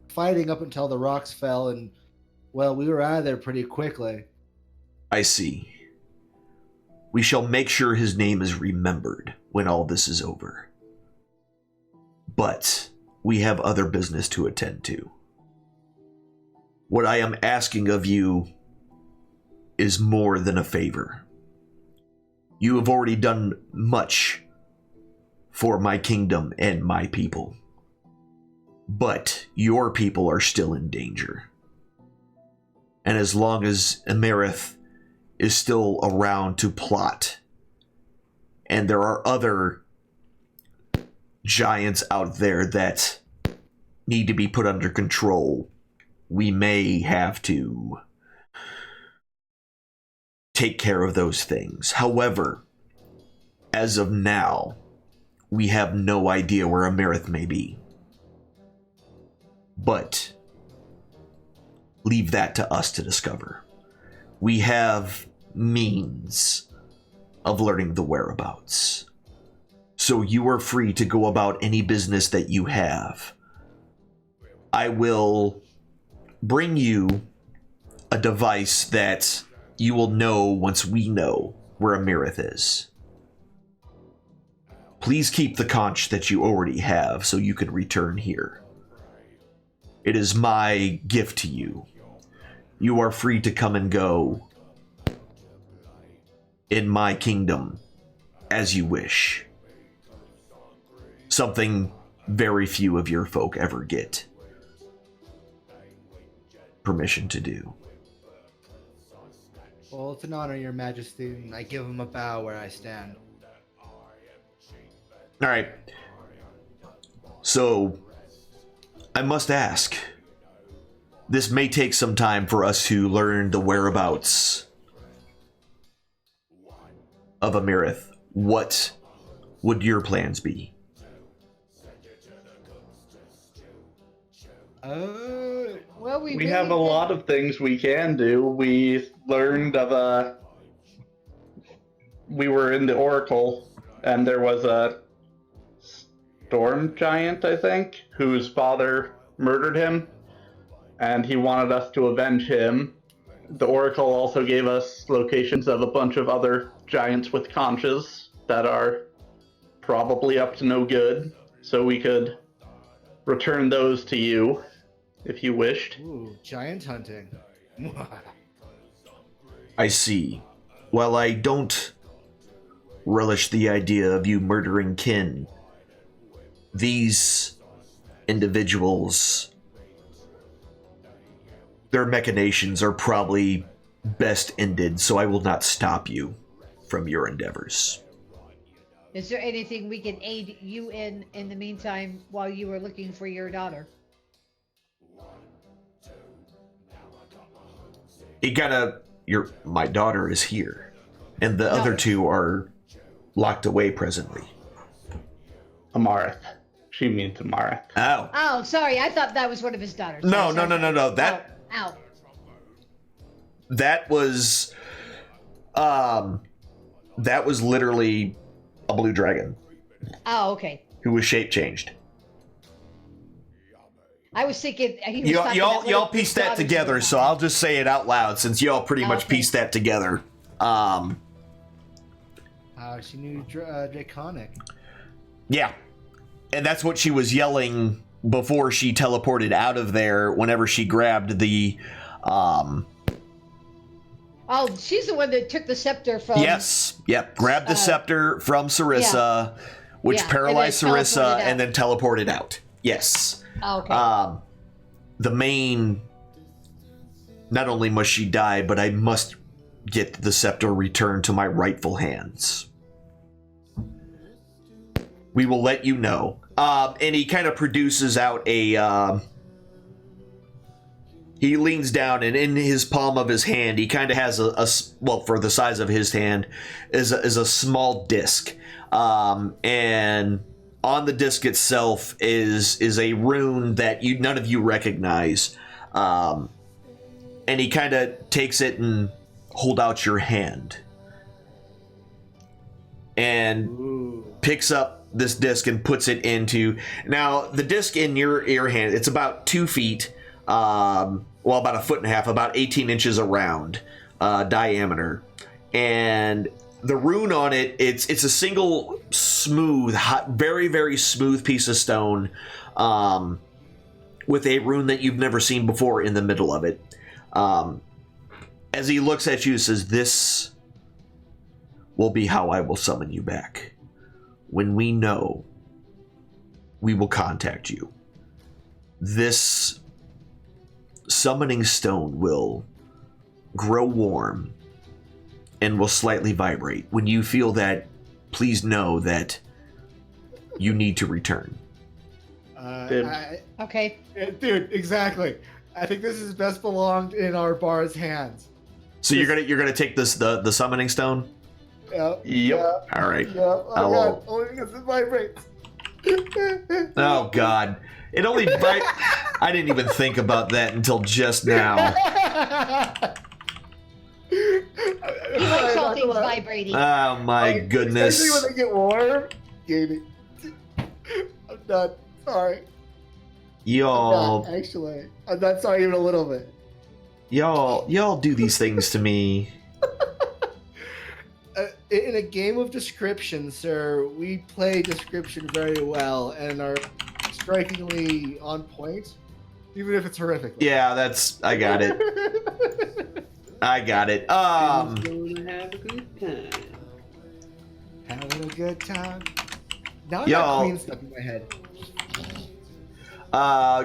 Fighting up until the rocks fell, and, well, we were out of there pretty quickly.
I see. We shall make sure his name is remembered when all this is over. But we have other business to attend to. What I am asking of you is more than a favor. You have already done much for my kingdom and my people. But your people are still in danger. And as long as Emerith is still around to plot, and there are other giants out there that need to be put under control, we may have to take care of those things. However, as of now, we have no idea where Emerith may be. But leave that to us to discover. We have means of learning the whereabouts. So you are free to go about any business that you have. I will bring you a device that you will know once we know where Emerith is. Please keep the conch that you already have so you can return here. It is my gift to you. You are free to come and go in my kingdom as you wish. Something very few of your folk ever get permission to do.
Well, it's an honor, Your Majesty, and I give him a bow where I stand.
All right. So, I must ask. This may take some time for us to learn the whereabouts of Emerith. What would your plans be?
Well,
we have a lot of things we can do. We learned of we were in the Oracle, and there was a storm giant, I think, whose father murdered him, and he wanted us to avenge him. The Oracle also gave us locations of a bunch of other giants with conches that are probably up to no good, so we could return those to you if you wished.
Ooh, giant hunting.
I see. While I don't relish the idea of you murdering kin, these individuals, their machinations are probably best ended, so I will not stop you from your endeavors.
Is there anything we can aid you in the meantime while you were looking for your daughter?
My daughter is here, and the other two are locked away presently.
Amarith. She means Amarith.
Oh.
Oh, sorry. I thought that was one of his daughters.
No.
Ow.
That was literally a blue dragon.
Oh, okay.
Who was shape changed.
I was thinking he was
y'all pieced that together, so I'll just say it out loud since y'all pretty much pieced that together.
She knew Draconic.
Yeah. And that's what she was yelling before she teleported out of there whenever she grabbed the
Oh, she's the one that took the scepter from...
Yes. Yep. Grabbed the scepter from Sarissa, which paralyzed Sarissa and then teleported out. Yes.
Oh, okay.
The main... Not only must she die, but I must get the scepter returned to my rightful hands. We will let you know. And he kind of produces out a... He leans down, and in his palm of his hand, he kind of has well, for the size of his hand, is a small disc. And on the disc itself is a rune that none of you recognize. And he kind of takes it and hold out your hand. And picks up this disc and puts it into... Now, the disc in your hand, it's about 2 feet, about 1.5 foot, about 18 inches around diameter. And the rune on it, it's a single smooth, very, very smooth piece of stone with a rune that you've never seen before in the middle of it. As he looks at you, says, "This will be how I will summon you back. When we know, we will contact you. This summoning stone will grow warm and will slightly vibrate. When you feel that, please know that you need to return."
Okay.
Dude, exactly. I think this is best belonged in our bar's hands.
So you're gonna take this the summoning stone?
Yep.
All right.
Yep. Oh God, only because it vibrates.
Oh God. It only I didn't even think about that until just now.
He likes all things vibrating.
Oh my goodness.
Especially when they get warm. I'm done. Sorry.
Y'all.
Actually, I'm not sorry even a little bit.
Y'all do these things to me.
In a game of description, sir, we play description very well and are strikingly on point, even if it's horrific.
Yeah, I got it. I got it.
Gonna have a good time.
Having a good time. Now I
Y'all.
got Queen stuck in my head.
All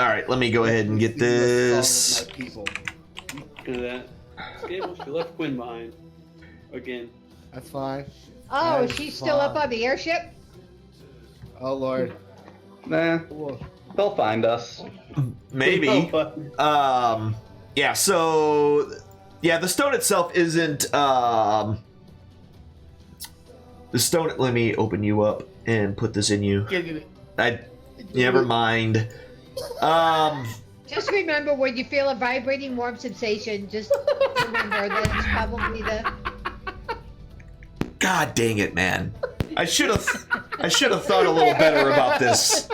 right, let me go ahead and get this.
My people.
Look at that. Scable, she left Quinn behind. Again.
That's fine.
Oh,
That's
she's still up
fine.
on the airship?
Oh Lord.
Nah, they'll find us.
Maybe. Yeah, so yeah, the stone itself isn't the stone. Let me open you up and put this in you. Never mind.
Just remember, when you feel a vibrating warm sensation, just remember that it's probably the...
God dang it, man. I should have thought a little better about this.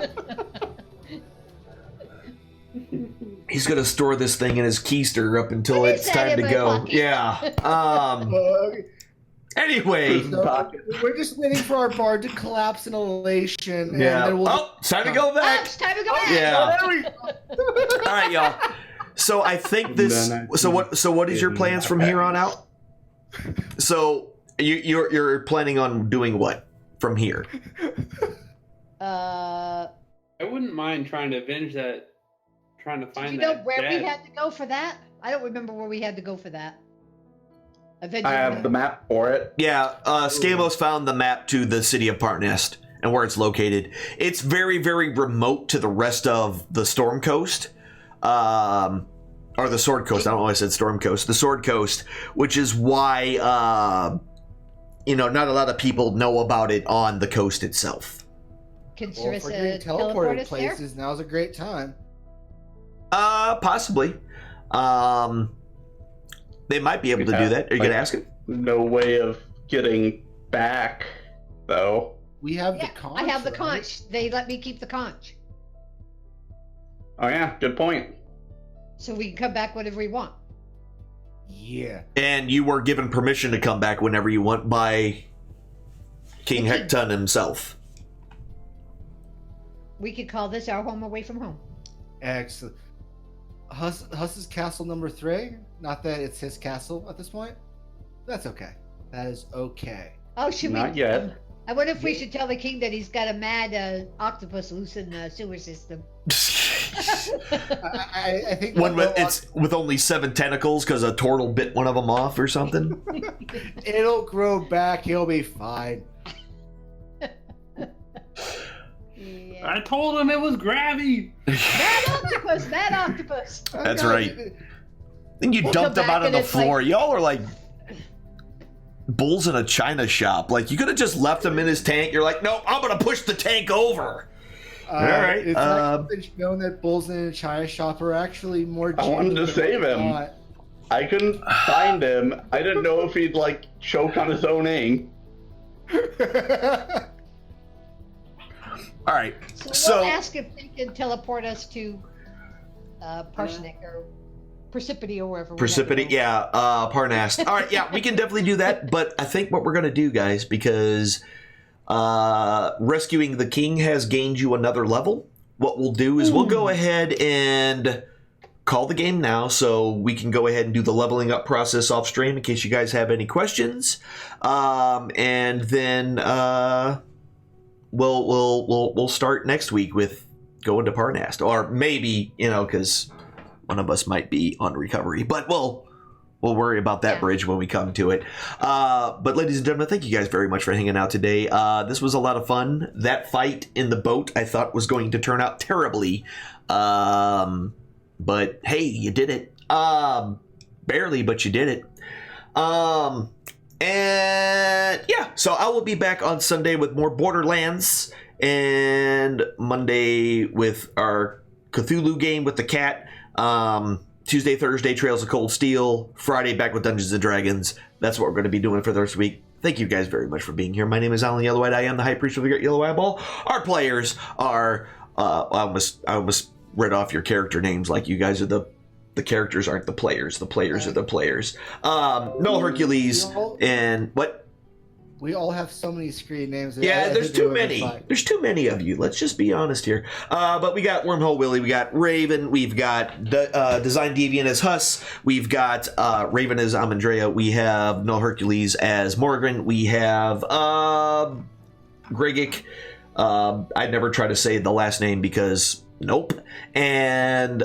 He's gonna store this thing in his keister up until
What
it's
is that
time
in
to
my
go.
pocket?
Yeah. Anyway.
So, we're just waiting for our bar to collapse in elation. And
Yeah.
then we'll...
Oh, it's time to go
Oh,
back.
it's time to go back!
Yeah.
Oh, there we go.
All right, y'all. So I think this. So what is your plans from here on out? So you're planning on doing what from here?
I wouldn't mind trying to avenge that. Trying to
Do
find
you know
that.
where we
dad.
had to go for that? I don't remember where we had to go for that.
I have the map for it.
Yeah, Scamos found the map to the city of Partnest and where it's located. It's very, very remote to the rest of the Storm Coast. Or the Sword Coast. I don't know why I said Storm Coast. The Sword Coast, which is why, not a lot of people know about it on the coast itself.
Can
Well, if we're getting
teleport
teleported
us there?
places, now's a great time.
Possibly. They might be able to do that. Are you going to ask him?
No way of getting back, though.
We have
Yeah,
the conch.
I have the
right?
conch. They let me keep the conch.
Oh yeah, good point.
So we can come back whenever we want.
Yeah.
And you were given permission to come back whenever you want by King
The king.
Hecton himself.
We could call this our home away from home.
Excellent. Huss's castle number 3. Not that it's his castle at this point. That's okay. That is okay.
Oh, should we?
Not yet.
I wonder if we should tell the king that he's got a mad octopus loose in the sewer system.
I think
It's with only 7 tentacles because a turtle bit one of them off or something.
it'll grow back. He'll be fine.
Yeah.
I told him it was Gravy.
Mad octopus! Mad octopus!
That's
God,
right. Then you
We'll
dumped
come
him out
back
on the
and it's
floor. Y'all are like, bulls in a china shop. Like, you could have just left him in his tank. You're like, no, I'm going to push the tank over. All right.
It's actually shown that bulls in a china shop are actually more.
I wanted to save him. I couldn't find him. I didn't know if he'd like choke on his own ink.
All right.
So we'll ask if they can teleport us to Parsnick or Persephone or wherever.
Persephone, yeah, Parnas. All right, yeah, we can definitely do that. But I think what we're going to do, guys, because rescuing the king has gained you another level, what we'll do is we'll go ahead and call the game now, so we can go ahead and do the leveling up process off stream in case you guys have any questions, and then we'll start next week with going to Parnas, or maybe, you know, because one of us might be on recovery, but we'll worry about that bridge when we come to it. But ladies and gentlemen, thank you guys very much for hanging out today. This was a lot of fun. That fight in the boat I thought was going to turn out terribly. But hey, you did it. Barely, but you did it. And yeah, so I will be back on Sunday with more Borderlands, and Monday with our Cthulhu game with the cat. Tuesday, Thursday, Trails of Cold Steel. Friday, back with Dungeons & Dragons. That's what we're going to be doing for this week. Thank you guys very much for being here. My name is Alan Yellowhide. I am the High Priest of the Great Yellow Eyeball. Our players are... I almost read off your character names like you guys are the characters aren't the players. The players are the players. Null Hercules and... What?
We all have so many screen names.
Yeah, there's too many. There's too many of you. Let's just be honest here. But we got Wormhole Willie. We got Raven. We've got Design Deviant as Huss. We've got Raven as Amandrea. We have Null Hercules as Morgan. We have Gregic. I'd never try to say the last name because nope. And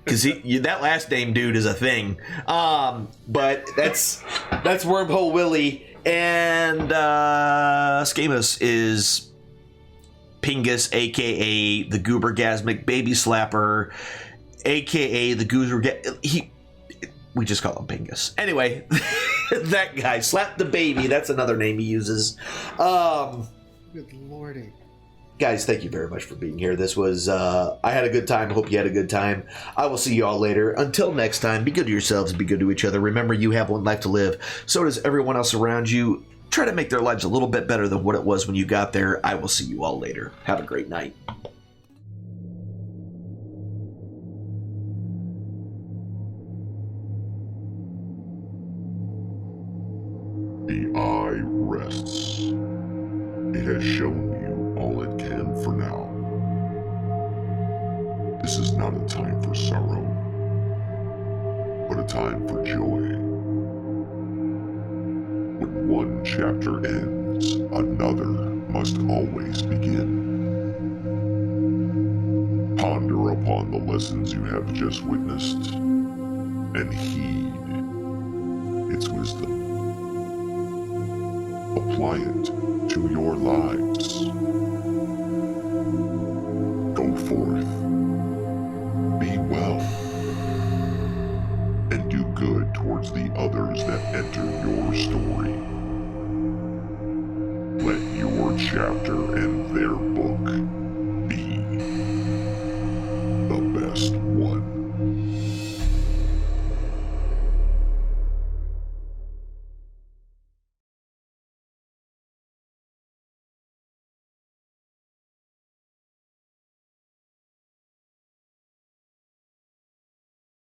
because that last name dude is a thing. But that's Wormhole Willie, and Scamus is Pingus, aka the Goobergasmic Baby Slapper, aka the Goozer. We just call him Pingus. Anyway, that guy, Slap the Baby. That's another name he uses.
Good lordy.
Guys, thank you very much for being here. This was, I had a good time. I hope you had a good time. I will see you all later. Until next time, be good to yourselves, be good to each other. Remember, you have one life to live. So does everyone else around you. Try to make their lives a little bit better than what it was when you got there. I will see you all later. Have a great night.
The eye rests. It has shown you all it can for now. This is not a time for sorrow, but a time for joy. When one chapter ends, another must always begin. Ponder upon the lessons you have just witnessed, and heed its wisdom. Apply it to your lives. Go forth, be well, and do good towards the others that enter your story. Let your chapter and their book